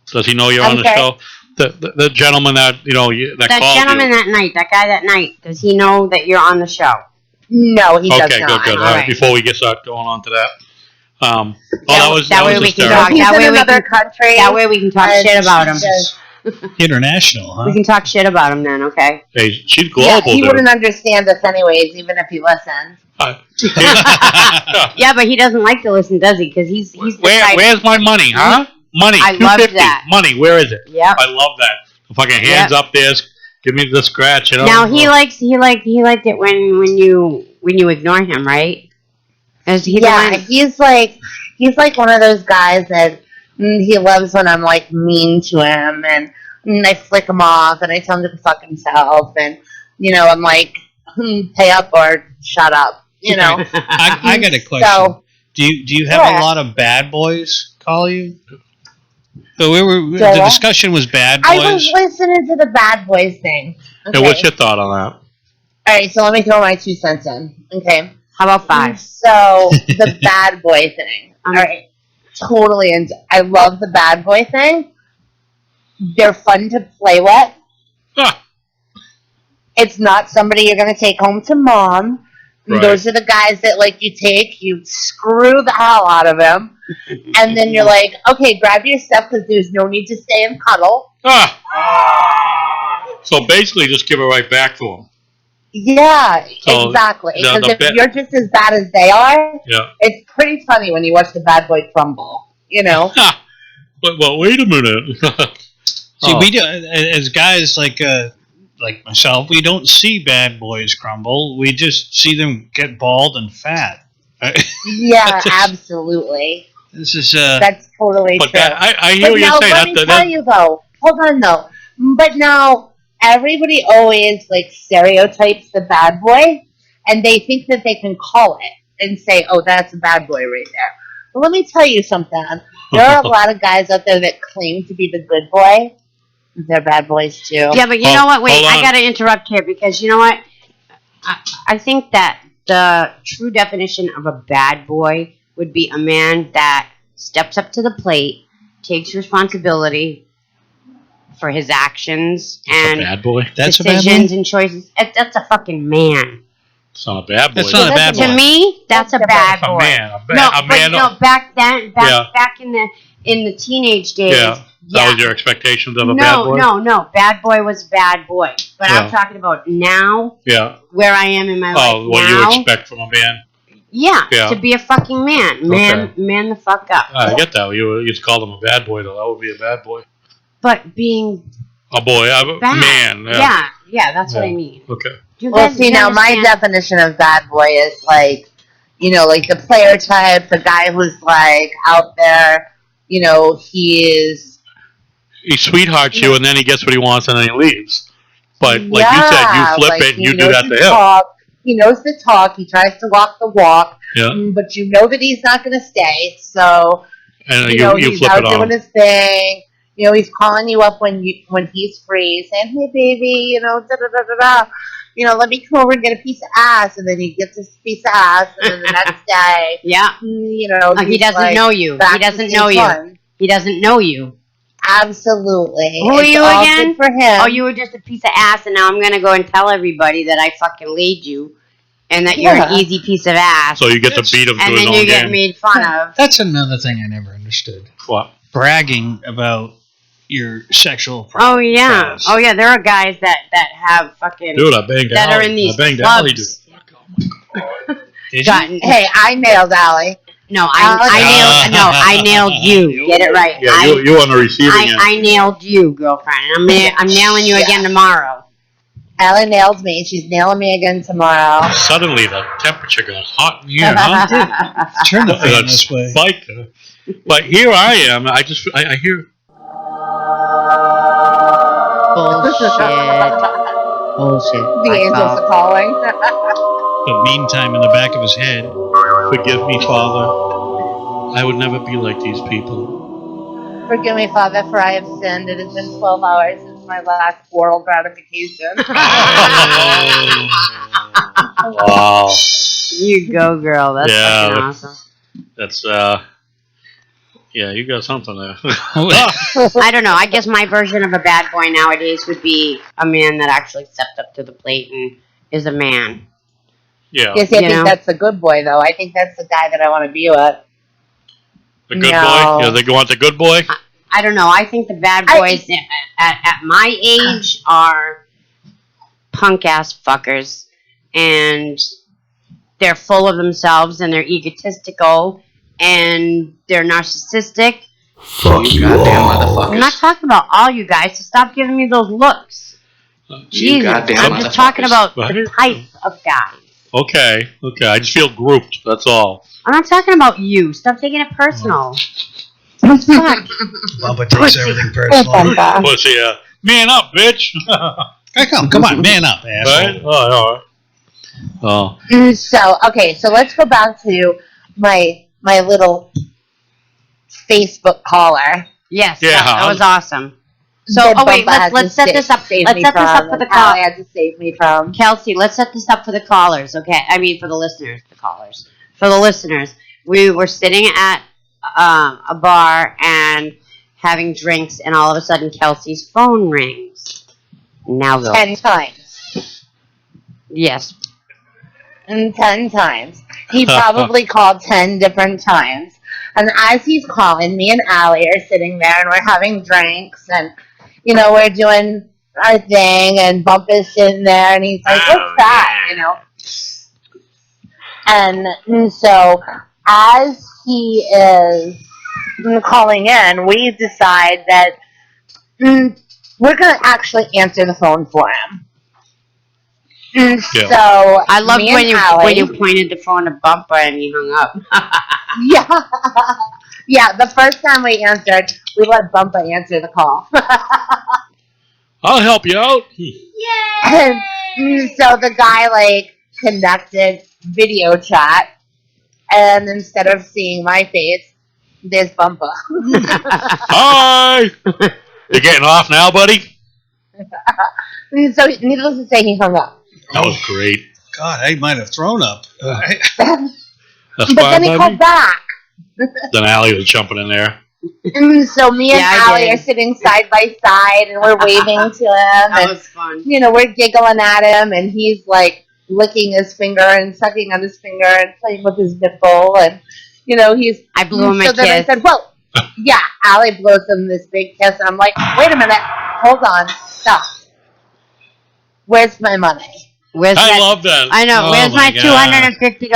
[SPEAKER 1] Does he know you're on the show? The gentleman that that called you.
[SPEAKER 2] That guy that night. Does he know that you're on the show?
[SPEAKER 6] No, he does not.
[SPEAKER 1] Okay, good. All right. Before we start going on to that.
[SPEAKER 2] That way we can talk.
[SPEAKER 6] He's in another country.
[SPEAKER 2] That way we can talk shit about him.
[SPEAKER 3] International, huh?
[SPEAKER 2] We can talk shit about him then, okay?
[SPEAKER 1] Hey, she's global.
[SPEAKER 6] Yeah, he wouldn't understand us anyways, even if he listened.
[SPEAKER 2] Yeah, but he doesn't like to listen, does he? Because he's
[SPEAKER 1] where's my money, huh? Money.
[SPEAKER 2] I love that.
[SPEAKER 1] Money. Where is it?
[SPEAKER 2] Yep.
[SPEAKER 1] I love that. The fucking hands up there. Give me the scratch.
[SPEAKER 2] Now he liked it when you ignore him, right?
[SPEAKER 6] He's like one of those guys that he loves when I'm mean to him and I flick him off and I tell him to fuck himself and I'm like, pay up or shut up.
[SPEAKER 3] I got a question. So, do you have a lot of bad boys call you? So the discussion was bad boys.
[SPEAKER 6] I was listening to the bad boys thing. Okay.
[SPEAKER 1] And what's your thought on that?
[SPEAKER 6] All right, so let me throw my 2 cents in. Okay.
[SPEAKER 2] How about 5?
[SPEAKER 6] So the bad boy thing. All right. Totally. And I love the bad boy thing. They're fun to play with. Huh. It's not somebody you're going to take home to mom. Right. Those are the guys that you screw the hell out of him, and then you're like, okay, grab your stuff because there's no need to stay and cuddle.
[SPEAKER 1] So basically, just give it right back to him.
[SPEAKER 6] Yeah, exactly. Because if you're just as bad as they are, it's pretty funny when you watch the bad boy crumble.
[SPEAKER 1] Well, wait a minute.
[SPEAKER 3] See, we do as guys like myself, we don't see bad boys crumble. We just see them get bald and fat.
[SPEAKER 6] Yeah, absolutely.
[SPEAKER 3] This is
[SPEAKER 6] That's totally
[SPEAKER 1] But
[SPEAKER 6] true.
[SPEAKER 1] I hear what you're saying.
[SPEAKER 6] Let me tell you though. Hold on though. But now everybody always like stereotypes the bad boy, and they think that they can call it and say, "Oh, that's a bad boy right there." But let me tell you something. There are a lot of guys out there that claim to be the good boy. They're bad boys too.
[SPEAKER 2] Yeah, but you know what? Wait, I got to interrupt here because you know what? I think that the true definition of a bad boy would be a man that steps up to the plate, takes responsibility for his actions and
[SPEAKER 1] a bad boy.
[SPEAKER 3] That's a bad
[SPEAKER 2] decisions
[SPEAKER 3] boy?
[SPEAKER 2] and choices. That's a fucking man.
[SPEAKER 1] It's not a bad boy.
[SPEAKER 3] That's not a bad boy.
[SPEAKER 2] To me, that's a bad boy.
[SPEAKER 1] A man.
[SPEAKER 2] Back then, back in the teenage days.
[SPEAKER 1] Yeah. That was your expectations of a bad boy?
[SPEAKER 2] No. Bad boy was bad boy. But
[SPEAKER 1] Yeah.
[SPEAKER 2] I'm talking about now, where I am in my life
[SPEAKER 1] Oh, what
[SPEAKER 2] now.
[SPEAKER 1] you expect from a man?
[SPEAKER 2] Yeah,
[SPEAKER 1] Yeah.
[SPEAKER 2] to be a fucking man. Man the fuck up.
[SPEAKER 1] I get that. You just called him a bad boy, though. That would be a bad boy.
[SPEAKER 2] But being
[SPEAKER 1] A boy. A
[SPEAKER 2] bad.
[SPEAKER 1] man.
[SPEAKER 2] Yeah, that's what I mean.
[SPEAKER 1] Okay.
[SPEAKER 6] Well, see, now my definition of bad boy is like, like the player type, the guy who's like out there,
[SPEAKER 1] He sweethearts you, and then he gets what he wants, and then he leaves. But like you said, you flip it, and you do that to him.
[SPEAKER 6] He knows the talk. He tries to walk the walk.
[SPEAKER 1] Yeah.
[SPEAKER 6] But you know that he's not going to stay. So,
[SPEAKER 1] And
[SPEAKER 6] he's
[SPEAKER 1] flip
[SPEAKER 6] out
[SPEAKER 1] it on
[SPEAKER 6] doing his thing. He's calling you up when he's free, saying, "Hey, baby, da da da da da. Let me come over and get a piece of ass," and then he gets his piece of ass, and then the next day,
[SPEAKER 2] he doesn't know you. He doesn't know you. He doesn't know you.
[SPEAKER 6] Absolutely.
[SPEAKER 2] Who are you again?
[SPEAKER 6] Good for him.
[SPEAKER 2] Oh, you were just a piece of ass, and now I'm gonna go and tell everybody that I fucking laid you, and that you're an easy piece of ass.
[SPEAKER 1] So you get to beat him to
[SPEAKER 2] and
[SPEAKER 1] his
[SPEAKER 2] then
[SPEAKER 1] own
[SPEAKER 2] you get
[SPEAKER 1] game.
[SPEAKER 2] made fun of.
[SPEAKER 3] That's another thing I never understood.
[SPEAKER 1] What?
[SPEAKER 3] Bragging about your sexual
[SPEAKER 2] Oh yeah. Oh yeah. There are guys that have fucking
[SPEAKER 1] Dude, I banged
[SPEAKER 2] that
[SPEAKER 1] Allie.
[SPEAKER 2] are in these
[SPEAKER 1] I banged
[SPEAKER 2] clubs.
[SPEAKER 1] Allie, dude.
[SPEAKER 3] Did
[SPEAKER 2] Gotten,
[SPEAKER 6] Hey, I nailed Allie.
[SPEAKER 2] No, I nailed you. Get it right.
[SPEAKER 1] Yeah, you on the receiving end.
[SPEAKER 2] I nailed you, girlfriend. I'm nailing you again tomorrow.
[SPEAKER 6] Allie nailed me. She's nailing me again tomorrow.
[SPEAKER 1] Suddenly the temperature got hot in here, huh?
[SPEAKER 3] Turn the fan this way.
[SPEAKER 1] Spiked. But here I am. I hear.
[SPEAKER 2] Bullshit.
[SPEAKER 6] The angels are calling.
[SPEAKER 3] But meantime, in the back of his head,
[SPEAKER 1] Forgive me, Father. I would never be like these people.
[SPEAKER 6] Forgive me, Father, for I have sinned. It has been 12 hours since my last oral gratification.
[SPEAKER 1] Wow.
[SPEAKER 2] You go, girl. That's fucking awesome.
[SPEAKER 1] That's yeah, you got something there.
[SPEAKER 2] I don't know. I guess my version of a bad boy nowadays would be a man that actually stepped up to the plate and is a man.
[SPEAKER 1] Yeah.
[SPEAKER 6] Yes, I think that's the good boy, though. I think that's the guy that I want to be with.
[SPEAKER 1] The good boy? Yeah, they want the good boy?
[SPEAKER 2] I don't know. I think the bad boys at my age are punk-ass fuckers. And they're full of themselves, and they're egotistical, and they're narcissistic.
[SPEAKER 4] Fuck you goddamn motherfuckers.
[SPEAKER 2] I'm not talking about all you guys, so stop giving me those looks. Jesus, I'm just talking about the type of guy.
[SPEAKER 1] Okay. I just feel grouped, that's all.
[SPEAKER 2] I'm not talking about you. Stop taking it personal.
[SPEAKER 3] Bumpa takes everything personal.
[SPEAKER 1] Pussy, man up, bitch.
[SPEAKER 3] Come on, man up, asshole.
[SPEAKER 1] Right? Oh.
[SPEAKER 6] So let's go back to my little Facebook caller.
[SPEAKER 2] Yes,
[SPEAKER 1] Yeah,
[SPEAKER 2] that was awesome. So,
[SPEAKER 6] That
[SPEAKER 2] let's set this up. Let's set this up for the
[SPEAKER 6] call. had to save me from.
[SPEAKER 2] Kelsey, let's set this up for the callers, okay? I mean, for the listeners, For the listeners, we were sitting at a bar and having drinks, and all of a sudden, Kelsey's phone rings. Now go.
[SPEAKER 6] 10 times.
[SPEAKER 2] Yes.
[SPEAKER 6] 10 times. He probably called 10 different times. And as he's calling, me and Allie are sitting there, and we're having drinks, and we're doing our thing, and Bumpa's sitting there, and he's like, "What's that?" And so, as he is calling in, we decide that we're going to actually answer the phone for him. So
[SPEAKER 2] I loved when you pointed the phone to Bumpa and he hung up.
[SPEAKER 6] Yeah, the first time we answered, we let Bumpa answer the call.
[SPEAKER 1] I'll help you out.
[SPEAKER 6] And so the guy conducted video chat, and instead of seeing my face, there's Bumpa.
[SPEAKER 1] Hi. You're getting off now, buddy?
[SPEAKER 6] So needless to say, he hung up.
[SPEAKER 1] That was great.
[SPEAKER 3] God, I might have thrown up.
[SPEAKER 1] That's
[SPEAKER 6] But then he called back.
[SPEAKER 1] Then Allie was jumping in there.
[SPEAKER 6] And so me and Allie are sitting side by side, and we're waving to him.
[SPEAKER 2] That was fun.
[SPEAKER 6] We're giggling at him, and he's licking his finger and sucking on his finger and playing with his nipple, and
[SPEAKER 2] I blew him a
[SPEAKER 6] so then I
[SPEAKER 2] kiss.
[SPEAKER 6] said, well, yeah, Allie blows him this big kiss, and I'm like, wait a minute, hold on, stop. Where's my money?
[SPEAKER 1] I love that.
[SPEAKER 2] I know.
[SPEAKER 3] Oh
[SPEAKER 2] where's my
[SPEAKER 3] my God.
[SPEAKER 2] $250?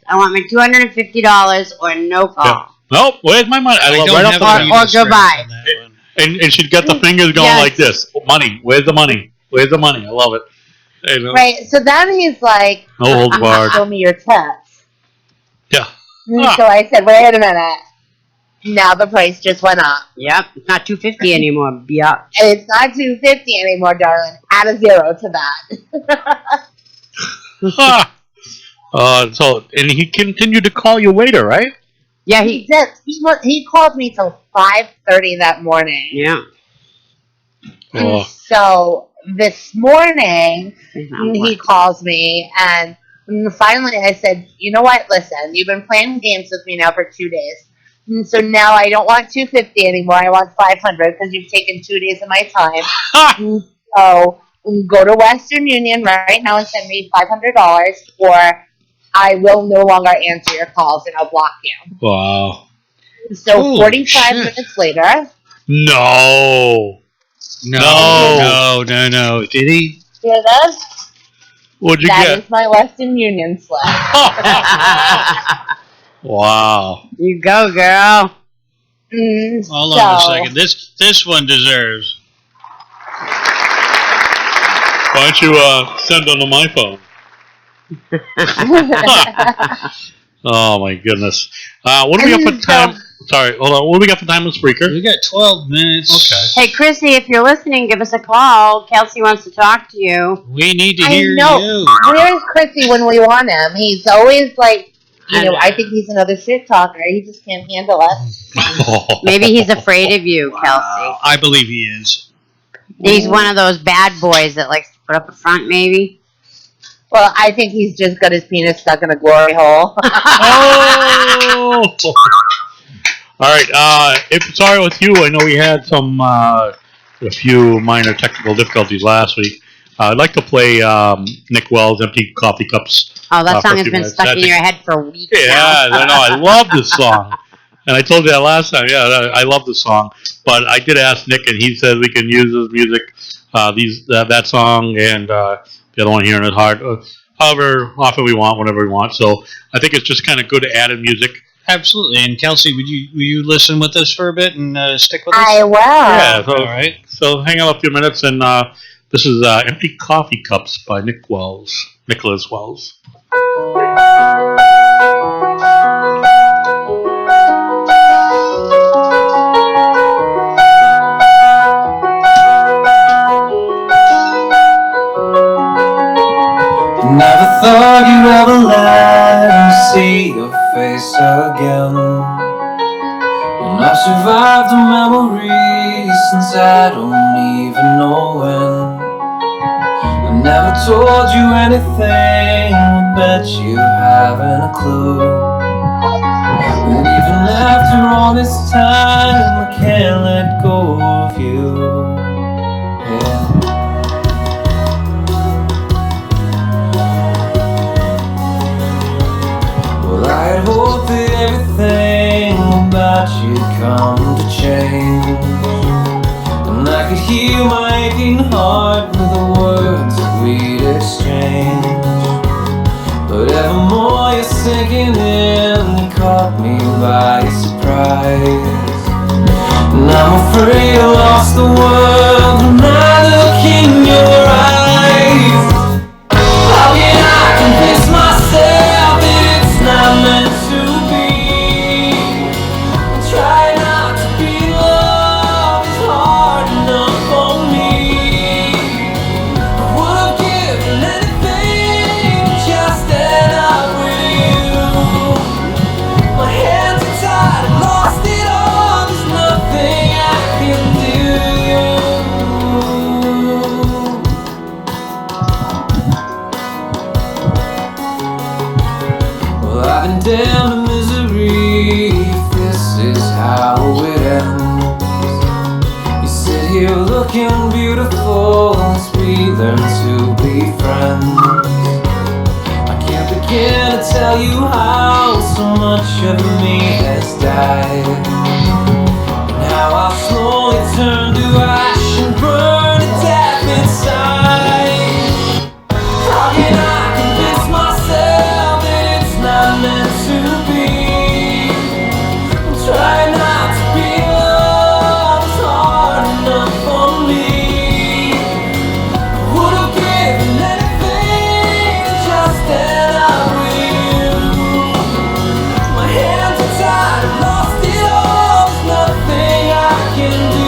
[SPEAKER 2] I want my $250 or no call.
[SPEAKER 1] Yeah. Nope, where's my money? I love
[SPEAKER 3] don't
[SPEAKER 1] right
[SPEAKER 3] have
[SPEAKER 1] up
[SPEAKER 3] a
[SPEAKER 1] the
[SPEAKER 2] or
[SPEAKER 3] penis string
[SPEAKER 2] goodbye.
[SPEAKER 3] on that one.
[SPEAKER 1] and she's got the fingers going
[SPEAKER 2] Yes.
[SPEAKER 1] like this. Money. Where's the money? Where's the money? I love it.
[SPEAKER 6] Right, so then he's like,
[SPEAKER 1] No holds barred.
[SPEAKER 6] show me your tits.
[SPEAKER 1] Yeah.
[SPEAKER 6] And so I said, wait a minute. Now the price just went up.
[SPEAKER 2] Yep. It's not $250 anymore. Yeah.
[SPEAKER 6] It's not $250 anymore, darling. Add a zero to that.
[SPEAKER 1] And he continued to call you later, right?
[SPEAKER 2] Yeah.
[SPEAKER 6] He did. He called me till 5:30 that morning.
[SPEAKER 2] Yeah.
[SPEAKER 1] Oh.
[SPEAKER 6] So this morning, he calls me, and finally I said, you know what? Listen, you've been playing games with me now for 2 days. And so now I don't want $250 anymore. I want $500 because you've taken 2 days of my time. So go to Western Union right now and send me $500, or I will no longer answer your calls and I'll block you.
[SPEAKER 1] Wow.
[SPEAKER 6] So
[SPEAKER 3] Holy
[SPEAKER 6] 45
[SPEAKER 3] shit.
[SPEAKER 6] minutes later.
[SPEAKER 1] No.
[SPEAKER 3] No. Did he?
[SPEAKER 6] Hear this?
[SPEAKER 1] What'd you
[SPEAKER 6] That
[SPEAKER 1] get?
[SPEAKER 6] is my Western Union slip.
[SPEAKER 1] Wow.
[SPEAKER 2] You go, girl.
[SPEAKER 3] Hold on a second. This one deserves.
[SPEAKER 1] Why don't you send them to my phone? Oh my goodness. What do we got for time? Sorry, hold on. What do we got for time with Spreaker?
[SPEAKER 3] We got 12 minutes.
[SPEAKER 1] Okay.
[SPEAKER 2] Hey, Chrissy, if you're listening, give us a call. Kelsey wants to talk to you.
[SPEAKER 3] We need to
[SPEAKER 6] I
[SPEAKER 3] hear
[SPEAKER 6] know.
[SPEAKER 3] you.
[SPEAKER 6] Where's Chrissy when we want him? He's always like,
[SPEAKER 2] I know.
[SPEAKER 6] I think he's another shit talker. He just can't handle it.
[SPEAKER 2] Maybe he's afraid of you, Kelsey.
[SPEAKER 3] I believe he is.
[SPEAKER 2] He's one of those bad boys that likes to put up a front, maybe.
[SPEAKER 6] Well, I think he's just got his penis stuck in a glory hole.
[SPEAKER 1] Oh! All right. Sorry with you. I know we had a few minor technical difficulties last week. I'd like to play Nick Wells' "Empty Coffee Cups."
[SPEAKER 2] Oh, that
[SPEAKER 1] for
[SPEAKER 2] song
[SPEAKER 1] a
[SPEAKER 2] has
[SPEAKER 1] few
[SPEAKER 2] been
[SPEAKER 1] minutes.
[SPEAKER 2] stuck in your head for weeks
[SPEAKER 1] Yeah,
[SPEAKER 2] now.
[SPEAKER 1] I know. I love this song, and I told you that last time. Yeah, I love the song. But I did ask Nick, and he said we can use his music, that song, and the other one, "Hearing It Hard," however often we want, whenever we want. So I think it's just kind of good added music.
[SPEAKER 3] Absolutely. And Kelsey, will you listen with us for a bit and stick with us?
[SPEAKER 6] I will.
[SPEAKER 1] Yeah. So,
[SPEAKER 3] All right.
[SPEAKER 1] So hang on a few minutes, and this is "Empty Coffee Cups" by Nicholas Wells.
[SPEAKER 7] Never thought you'd ever let me see your face again. And I've survived the memories since I don't even know when. I never told you anything, bet you haven't a clue. And even after all this time, I can't let go of you. Yeah. Well, I had hoped that everything about you'd come to change, and I could heal my aching heart with the words that we'd exchange. But evermore you're sinking in, you caught me by surprise. And I'm afraid I lost the world when I look in your eyes. How can I convince myself that it's not meant to be? I try damn to misery if this is how it ends. You sit here looking beautiful as we learn to be friends. I can't begin to tell you how so much of me has died, and how I'll slowly turn to ash and burn to death inside. How can I convince myself that it's not meant to be? I'm trying not to be loved, it's hard enough for me. Would have given anything to just stand up with you. My hands are tied, I've lost it all, there's nothing I can do.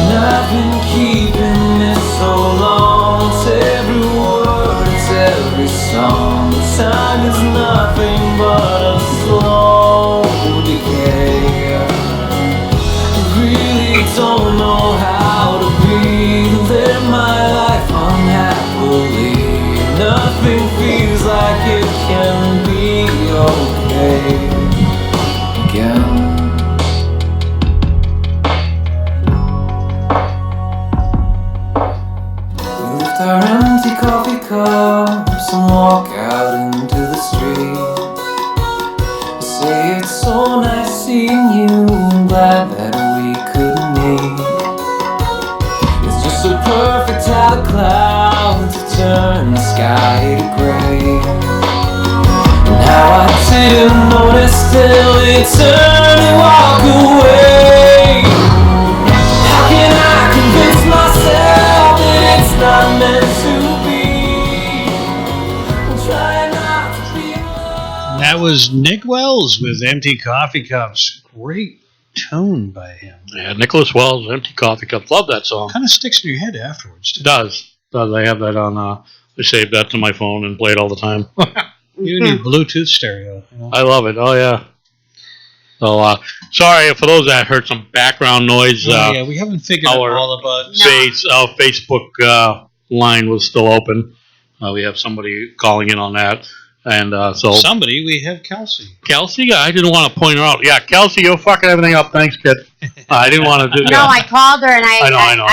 [SPEAKER 7] And I've been keeping this so long. It's every word, it's every song. Time is nothing but a slow decay. I really don't know how to be, live my life unhappily. Nothing feels like it can be okay again. We lift our empty coffee cups and walk out into the street. We say it's so nice seeing you, I'm glad that we could meet. It's just so perfect how the clouds have turned the sky to gray, and how I didn't notice till they turned and walk away. How can I convince myself that it's not meant to be? I'm trying not to be alone.
[SPEAKER 3] That was Nick Wells with Empty Coffee Cups. Great tune by him.
[SPEAKER 1] Yeah, Nicholas Wells, Empty Coffee Cup. Love that song.
[SPEAKER 3] Kind of sticks in your head afterwards.
[SPEAKER 1] It does. I have that on, I save that to my phone and play it all the time.
[SPEAKER 3] You and your Bluetooth stereo. You know?
[SPEAKER 1] I love it. Oh, yeah. So, sorry for those that heard some background noise.
[SPEAKER 3] Yeah, we haven't figured out
[SPEAKER 1] our
[SPEAKER 3] all about
[SPEAKER 1] our Facebook line was still open. We have somebody calling in on that. And so
[SPEAKER 3] somebody. We have Kelsey.
[SPEAKER 1] Kelsey, I didn't want to point her out. Yeah, Kelsey, you're fucking everything up. Thanks, kid. I didn't want to do that.
[SPEAKER 2] No, I called her and I
[SPEAKER 1] know.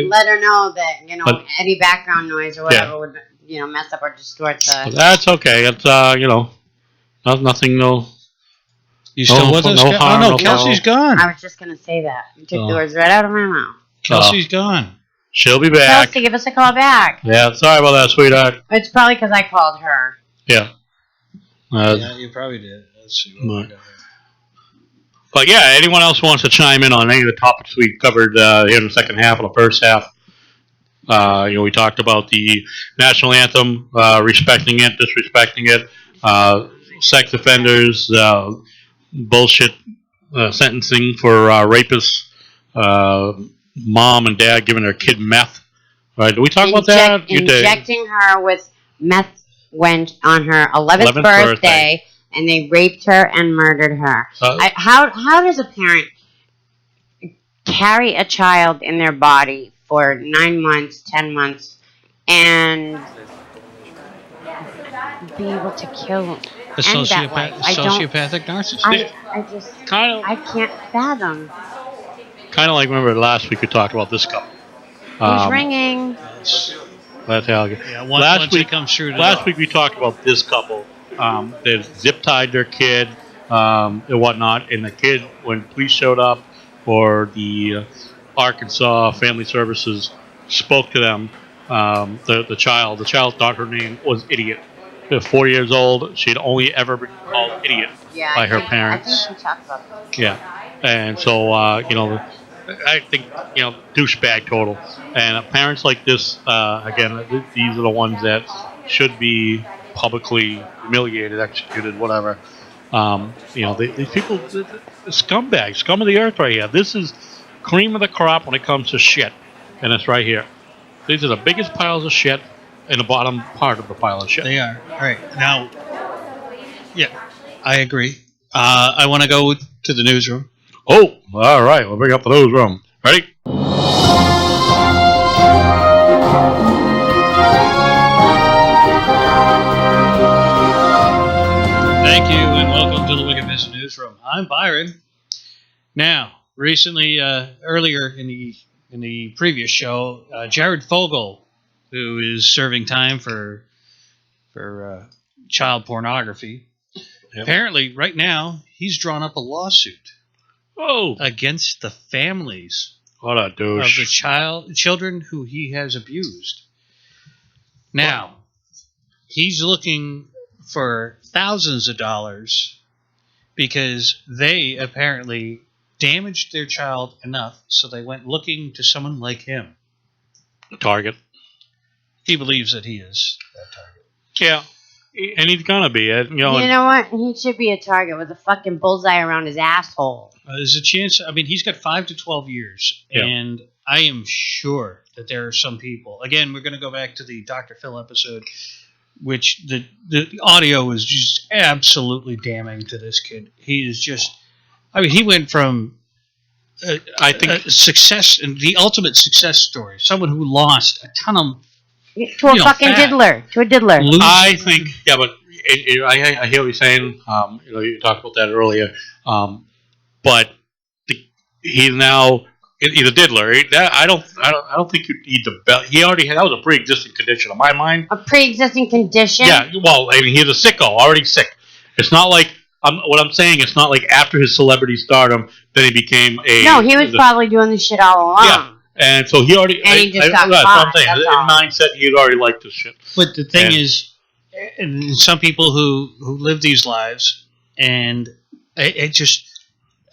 [SPEAKER 2] let her know that, you know,
[SPEAKER 1] But-
[SPEAKER 2] any background noise or whatever would, you know, mess up or distort the.
[SPEAKER 1] That's okay. It's you know, nothing. No.
[SPEAKER 3] You still with us?
[SPEAKER 1] No harm,
[SPEAKER 3] oh, no,
[SPEAKER 1] no
[SPEAKER 3] Kelsey's
[SPEAKER 1] foul.
[SPEAKER 3] gone.
[SPEAKER 2] I was just going to say that. You took the words right out of my mouth.
[SPEAKER 3] Kelsey's gone.
[SPEAKER 1] She'll be back.
[SPEAKER 2] Kelsey, give us a call back.
[SPEAKER 1] Yeah, sorry about that, sweetheart.
[SPEAKER 2] It's probably because I called her.
[SPEAKER 1] Yeah.
[SPEAKER 3] Yeah, you probably did. Let's see what we got here.
[SPEAKER 1] But yeah, anyone else wants to chime in on any of the topics we covered here in the second half and the first half? You know, we talked about the national anthem, respecting it, disrespecting it, sex offenders, bullshit sentencing for rapists, mom and dad giving their kid meth. Right? Did we talk about that? You did.
[SPEAKER 2] Injecting her with meth went on her 11th birthday, and they raped her and murdered her. How does a parent carry a child in their body for 9 months, 10 months, and be able to kill
[SPEAKER 3] A sociopathic narcissist?
[SPEAKER 2] I just I can't fathom.
[SPEAKER 1] Kind of like, remember last week we talked about this couple.
[SPEAKER 2] Who's ringing?
[SPEAKER 1] That's how.
[SPEAKER 3] Yeah, once it comes through.
[SPEAKER 1] Last week we talked about this couple. They zip tied their kid and whatnot, and the kid, when police showed up, or the Arkansas Family Services spoke to them, the child thought her name was Idiot. They were 4 years old. She'd only ever been called Idiot by her parents.
[SPEAKER 2] I think we talked about that.
[SPEAKER 1] Yeah, and so you know, I think, you know, douchebag total. And parents like this, again, these are the ones that should be publicly humiliated, executed, whatever. You know, these people, the scumbags, scum of the earth right here. This is cream of the crop when it comes to shit, and it's right here. These are the biggest piles of shit in the bottom part of the pile of shit.
[SPEAKER 3] They are. All right. Now, yeah. I agree. I want to go to the newsroom.
[SPEAKER 1] Oh, all right. We'll bring up the newsroom. Ready?
[SPEAKER 3] Thank you, and welcome to the Wicked Pissah Newsroom. I'm Byron. Now, recently, earlier in the previous show, Jared Fogle, who is serving time for child pornography, apparently right now he's drawn up a lawsuit against the families
[SPEAKER 1] What a
[SPEAKER 3] of
[SPEAKER 1] douche.
[SPEAKER 3] the children who he has abused. Now, he's looking for thousands of dollars because they apparently damaged their child enough so they went looking to someone like him.
[SPEAKER 1] Target.
[SPEAKER 3] He believes that he is that target.
[SPEAKER 1] Yeah. And he's going to be.
[SPEAKER 2] You know what? He should be a target with a fucking bullseye around his asshole.
[SPEAKER 3] There's a chance. I mean, he's got 5 to 12 years.
[SPEAKER 1] Yeah.
[SPEAKER 3] And I am sure that there are some people. Again, we're going to go back to the Dr. Phil episode, which the audio was just absolutely damning to this kid. He is just, I mean, he went from
[SPEAKER 1] I think
[SPEAKER 3] success and the ultimate success story. Someone who lost a ton of
[SPEAKER 2] To a fucking diddler. To a diddler.
[SPEAKER 1] I think, yeah, but I hear what you're saying. You talked about that earlier. But he's now he's a diddler. I don't think you need the belt. He already had, that was a pre-existing condition in my mind.
[SPEAKER 2] A pre-existing condition?
[SPEAKER 1] Yeah. Well, I mean, he's a sicko, already sick. It's not like what I'm saying. It's not like after his celebrity stardom, then he became a.
[SPEAKER 2] No, he was probably doing this shit all along.
[SPEAKER 1] Yeah. And so he already.
[SPEAKER 2] And he just got
[SPEAKER 1] that's what I'm
[SPEAKER 2] caught,
[SPEAKER 1] saying.
[SPEAKER 2] that's
[SPEAKER 1] In
[SPEAKER 2] all.
[SPEAKER 1] mindset, he had already liked this shit.
[SPEAKER 3] But the thing is, and some people who live these lives, and it just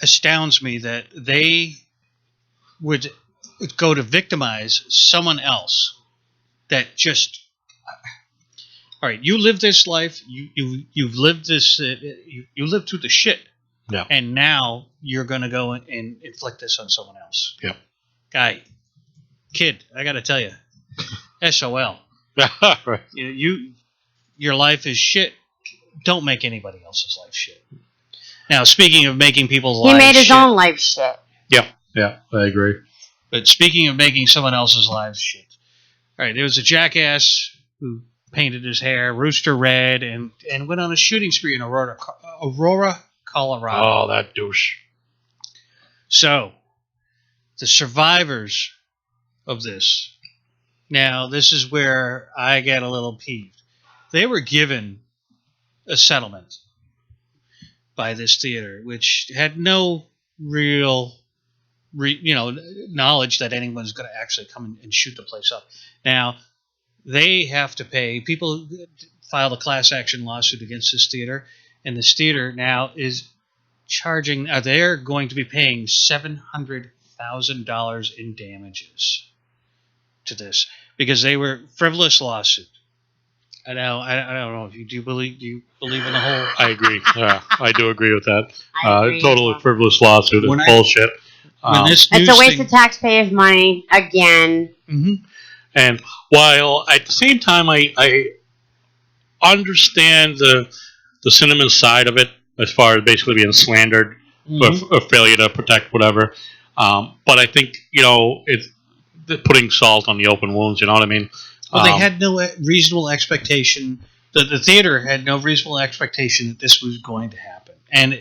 [SPEAKER 3] astounds me that they would go to victimize someone else that just. All right, you live this life. You've lived this. You lived through the shit.
[SPEAKER 1] Yeah.
[SPEAKER 3] And now you're going to go and inflict this on someone else.
[SPEAKER 1] Yeah.
[SPEAKER 3] Guy, kid, I got to tell you, SOL.
[SPEAKER 1] Right.
[SPEAKER 3] Your life is shit. Don't make anybody else's life shit. Now, speaking of making people's lives
[SPEAKER 2] He made his
[SPEAKER 3] shit,
[SPEAKER 2] own life shit.
[SPEAKER 1] Yeah, I agree.
[SPEAKER 3] but speaking of making someone else's lives shit. All right, there was a jackass who painted his hair rooster red and went on a shooting spree in Aurora, Colorado.
[SPEAKER 1] Oh, that douche.
[SPEAKER 3] So, the survivors of this. Now, this is where I get a little peeved. They were given a settlement by this theater, which had no real, knowledge that anyone's going to actually come and shoot the place up. Now, they have to pay. People filed a class action lawsuit against this theater, and this theater now is charging. They're going to be paying $700,000 in damages to this because they were frivolous lawsuit. I don't know if you believe in the whole.
[SPEAKER 1] I agree. Yeah, I do agree with that.
[SPEAKER 2] I agree.
[SPEAKER 1] Totally frivolous lawsuit. It's bullshit.
[SPEAKER 2] It's a waste of taxpayers' money again.
[SPEAKER 3] Mm-hmm.
[SPEAKER 1] And while at the same time I understand the cinnamon side of it as far as basically being slandered for failure to protect whatever, but I think it's putting salt on the open wounds. You know what I mean?
[SPEAKER 3] Well, they had no reasonable expectation. The theater had no reasonable expectation that this was going to happen. And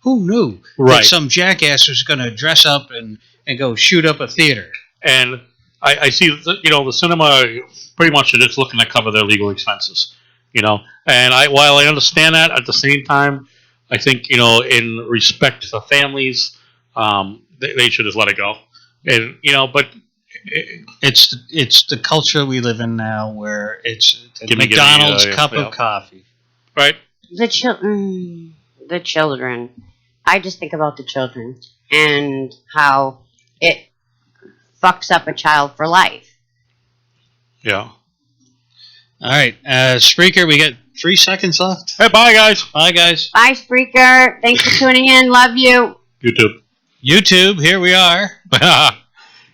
[SPEAKER 3] who knew that some jackass was going to dress up and go shoot up a theater?
[SPEAKER 1] And I see, the cinema pretty much is just looking to cover their legal expenses, And while I understand that, at the same time, I think, in respect to the families, they should just let it go. And, but
[SPEAKER 3] it's the culture we live in now where it's McDonald's cup of coffee.
[SPEAKER 1] Right.
[SPEAKER 2] The children. I just think about the children and how it fucks up a child for life.
[SPEAKER 1] Yeah.
[SPEAKER 3] All right. Spreaker, we got 3 seconds left.
[SPEAKER 1] Hey, bye, guys.
[SPEAKER 3] Bye, guys.
[SPEAKER 2] Bye, Spreaker. Thanks for tuning in. Love you.
[SPEAKER 1] YouTube,
[SPEAKER 3] here we are.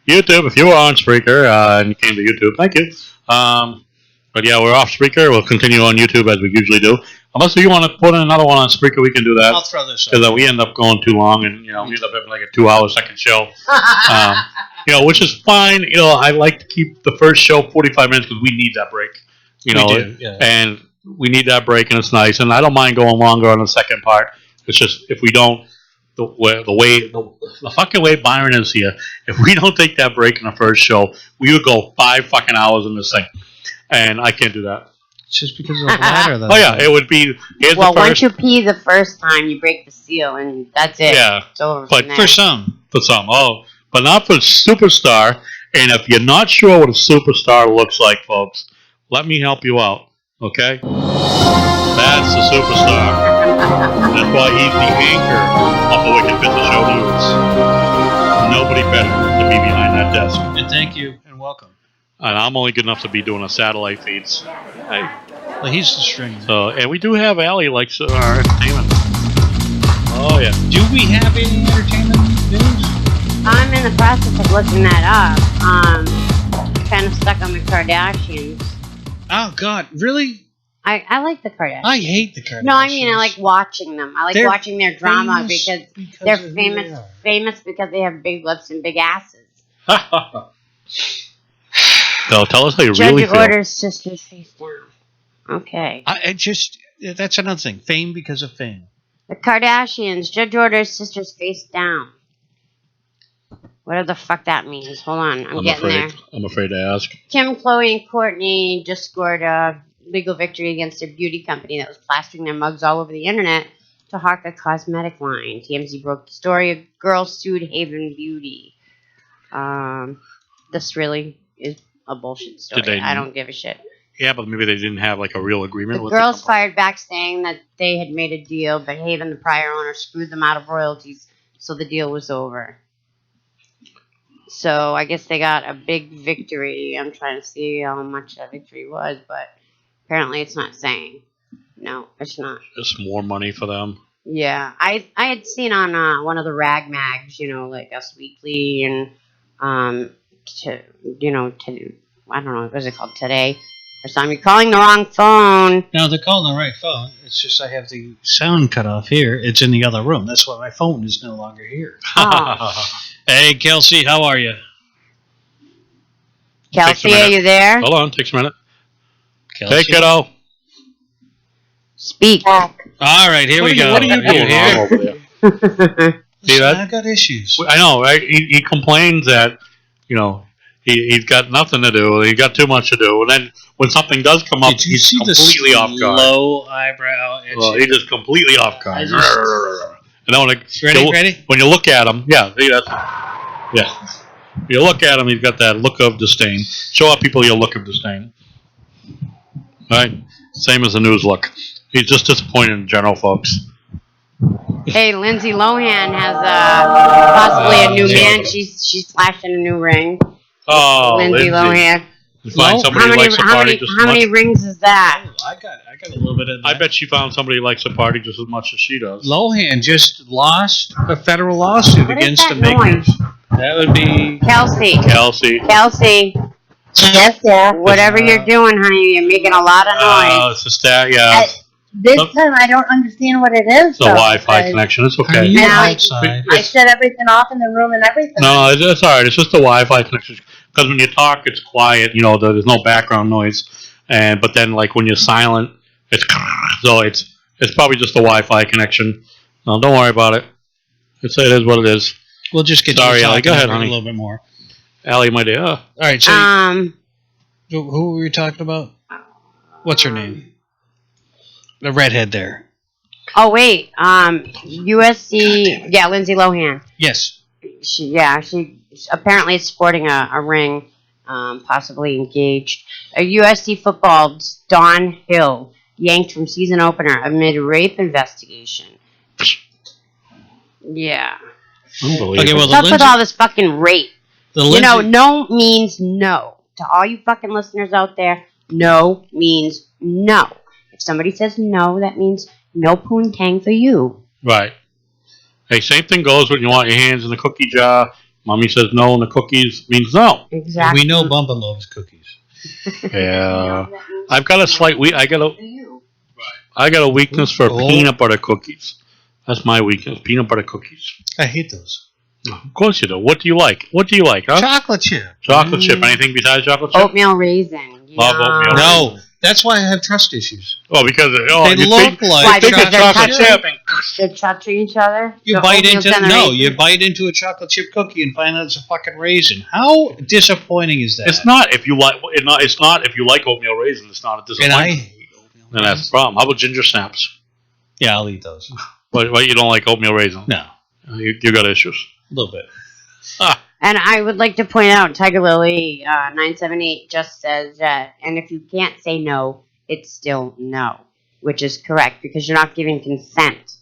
[SPEAKER 1] YouTube, if you were on Spreaker and you came to YouTube, thank you. But yeah, we're off Spreaker. We'll continue on YouTube as we usually do. Unless you want to put in another one on Spreaker, we can do that.
[SPEAKER 3] I'll throw this up.
[SPEAKER 1] Because we end up going too long, and we end up having like a 2-hour second show. Which is fine. I like to keep the first show 45 minutes because we need that break.
[SPEAKER 3] We do, yeah.
[SPEAKER 1] And we need that break, and it's nice. And I don't mind going longer on the second part. It's just if we don't, the fucking way Byron is here, if we don't take that break in the first show, we would go 5 fucking hours in this thing, and I can't do that.
[SPEAKER 3] It's just because of the ladder.
[SPEAKER 1] Oh yeah, it would be.
[SPEAKER 2] Once you pee the first time, you break the seal, and that's it.
[SPEAKER 1] Yeah,
[SPEAKER 2] it's over.
[SPEAKER 1] But
[SPEAKER 3] for some,
[SPEAKER 1] but not for Superstar. And if you're not sure what a superstar looks like, folks, let me help you out. Okay, that's the superstar. That's why he's the anchor of the Wicked Pissah Show News. Nobody better to be behind that desk.
[SPEAKER 3] And thank you and welcome.
[SPEAKER 1] And I'm only good enough to be doing the satellite feeds. Hey.
[SPEAKER 3] Well, he's the stringer.
[SPEAKER 1] So, and we do have Allie likes our entertainment. Oh yeah.
[SPEAKER 3] Do we have any entertainment news?
[SPEAKER 2] I'm in the process of looking that up. Kind of stuck on the Kardashians.
[SPEAKER 3] Oh God, really?
[SPEAKER 2] I like the Kardashians.
[SPEAKER 3] I hate the Kardashians.
[SPEAKER 2] No, I mean I like watching them. I like watching their drama because they're famous because they have big lips and big asses.
[SPEAKER 1] So tell us how you
[SPEAKER 2] Judge
[SPEAKER 1] really feel.
[SPEAKER 2] orders sisters face down. Okay.
[SPEAKER 3] That's another thing. Fame because of fame.
[SPEAKER 2] The Kardashians. Judge orders sisters face down. Whatever the fuck that means. Hold on, I'm getting there.
[SPEAKER 1] I'm afraid to ask.
[SPEAKER 2] Kim, Khloe, and Kourtney just scored a legal victory against their beauty company that was plastering their mugs all over the internet to hawk a cosmetic line. TMZ broke the story. A girl sued Haven Beauty. This really is a bullshit story. I don't give a shit.
[SPEAKER 1] Yeah, but maybe they didn't have like a real agreement with
[SPEAKER 2] the girls fired back saying that they had made a deal, but Haven, the prior owner, screwed them out of royalties, so the deal was over. So I guess they got a big victory. I'm trying to see how much that victory was, but apparently it's not saying. No, it's not.
[SPEAKER 1] Just more money for them.
[SPEAKER 2] Yeah, I had seen on one of the rag mags, like Us Weekly and I don't know, what was it called, Today or something. You're calling the wrong phone.
[SPEAKER 3] No, they're calling the right phone. It's just I have the sound cut off here. It's in the other room. That's why my phone is no longer here.
[SPEAKER 2] Oh.
[SPEAKER 3] Hey, Kelsey, how are you?
[SPEAKER 2] Kelsey, are you there?
[SPEAKER 1] Hold on, takes a minute.
[SPEAKER 3] Kelsey?
[SPEAKER 1] Hey, kiddo.
[SPEAKER 2] Speak.
[SPEAKER 3] All right, here we go.
[SPEAKER 1] What are you doing over there? See that?
[SPEAKER 3] I've got issues.
[SPEAKER 1] I know, right? He complains that, he's got nothing to do. He's got too much to do. And then when something does come up, he's completely off guard.
[SPEAKER 3] Low eyebrow.
[SPEAKER 1] Well, he's just completely off guard. And then
[SPEAKER 3] ready?
[SPEAKER 1] When you look at him, yeah. You look at him, he's got that look of disdain. Show up people your look of disdain. Right? Same as the news look. He's just disappointed in general, folks.
[SPEAKER 2] Hey, Lindsay Lohan has possibly a new man. She's flashing a new ring.
[SPEAKER 1] Oh,
[SPEAKER 2] Lindsay Lohan.
[SPEAKER 1] You find somebody who likes a party just as much?
[SPEAKER 2] How many rings is that?
[SPEAKER 3] I got a little bit of that.
[SPEAKER 1] I bet she found somebody who likes a party just as much as she does.
[SPEAKER 3] Lohan just lost a federal lawsuit against the makers. That would be
[SPEAKER 2] Kelsey.
[SPEAKER 6] Yes, yeah.
[SPEAKER 2] Whatever you're doing, honey, you're making a lot of noise.
[SPEAKER 1] It's just that, yeah.
[SPEAKER 6] This time I don't understand what it is.
[SPEAKER 1] It's a Wi-Fi connection. It's okay.
[SPEAKER 6] I shut everything off in the room and everything.
[SPEAKER 1] No, it's all right. It's just a Wi-Fi connection. Because when you talk, it's quiet. There's no background noise. But then, like when you're silent, it's so it's probably just a Wi-Fi connection. No, don't worry about it. It is what it is.
[SPEAKER 3] We'll just get.
[SPEAKER 1] Sorry, Allie. Go ahead, honey.
[SPEAKER 3] A little bit more.
[SPEAKER 1] Allie, my dear.
[SPEAKER 3] All right. So, who were we talking about? What's her name? The redhead there.
[SPEAKER 2] Oh wait, USC. Yeah, Lindsay Lohan.
[SPEAKER 3] Yes.
[SPEAKER 2] She apparently is sporting a ring, possibly engaged. A USC football Dawn Hill yanked from season opener amid rape investigation. Yeah.
[SPEAKER 1] Unbelievable.
[SPEAKER 3] Okay, well,
[SPEAKER 2] What's up with all this fucking rape? No means no. To all you fucking listeners out there, no means no. If somebody says no, that means no poontang for you.
[SPEAKER 1] Right. Hey, same thing goes when you want your hands in the cookie jar. Mommy says no, and the cookies means no.
[SPEAKER 2] Exactly.
[SPEAKER 3] We know Bumpa loves cookies.
[SPEAKER 1] Yeah. I've got a slight I got a weakness for
[SPEAKER 3] Oh.
[SPEAKER 1] peanut butter cookies. That's my weakness. Peanut butter cookies.
[SPEAKER 3] I hate those.
[SPEAKER 1] Of course you do. What do you like? What do you like, huh?
[SPEAKER 3] Chocolate chip.
[SPEAKER 1] Chocolate chip. Anything besides chocolate chip?
[SPEAKER 2] Oatmeal raisin.
[SPEAKER 1] Love oatmeal.
[SPEAKER 3] No, that's why I have trust issues.
[SPEAKER 1] Oh, because
[SPEAKER 3] They
[SPEAKER 1] you
[SPEAKER 3] look
[SPEAKER 1] think,
[SPEAKER 3] like
[SPEAKER 2] Why,
[SPEAKER 1] think
[SPEAKER 2] because
[SPEAKER 1] it's
[SPEAKER 2] they're
[SPEAKER 1] chocolate chip.
[SPEAKER 2] They're touching each other.
[SPEAKER 3] You
[SPEAKER 2] The
[SPEAKER 3] bite
[SPEAKER 2] oatmeal's
[SPEAKER 3] into
[SPEAKER 2] and the
[SPEAKER 3] no,
[SPEAKER 2] raisin?
[SPEAKER 3] you bite into a chocolate chip cookie and find out it's a fucking raisin. How disappointing is that?
[SPEAKER 1] It's not if you like. It's not if you like oatmeal raisin. It's not a
[SPEAKER 3] And I
[SPEAKER 1] disappointment.
[SPEAKER 3] hate oatmeal
[SPEAKER 1] And that's the problem. How about ginger snaps?
[SPEAKER 3] Yeah, I'll eat those.
[SPEAKER 1] What you don't like oatmeal raisin?
[SPEAKER 3] No,
[SPEAKER 1] You got issues.
[SPEAKER 3] a little bit.
[SPEAKER 2] And I would like to point out, Tiger Lily 978 just says that, and if you can't say no, it's still no, which is correct because you're not giving consent.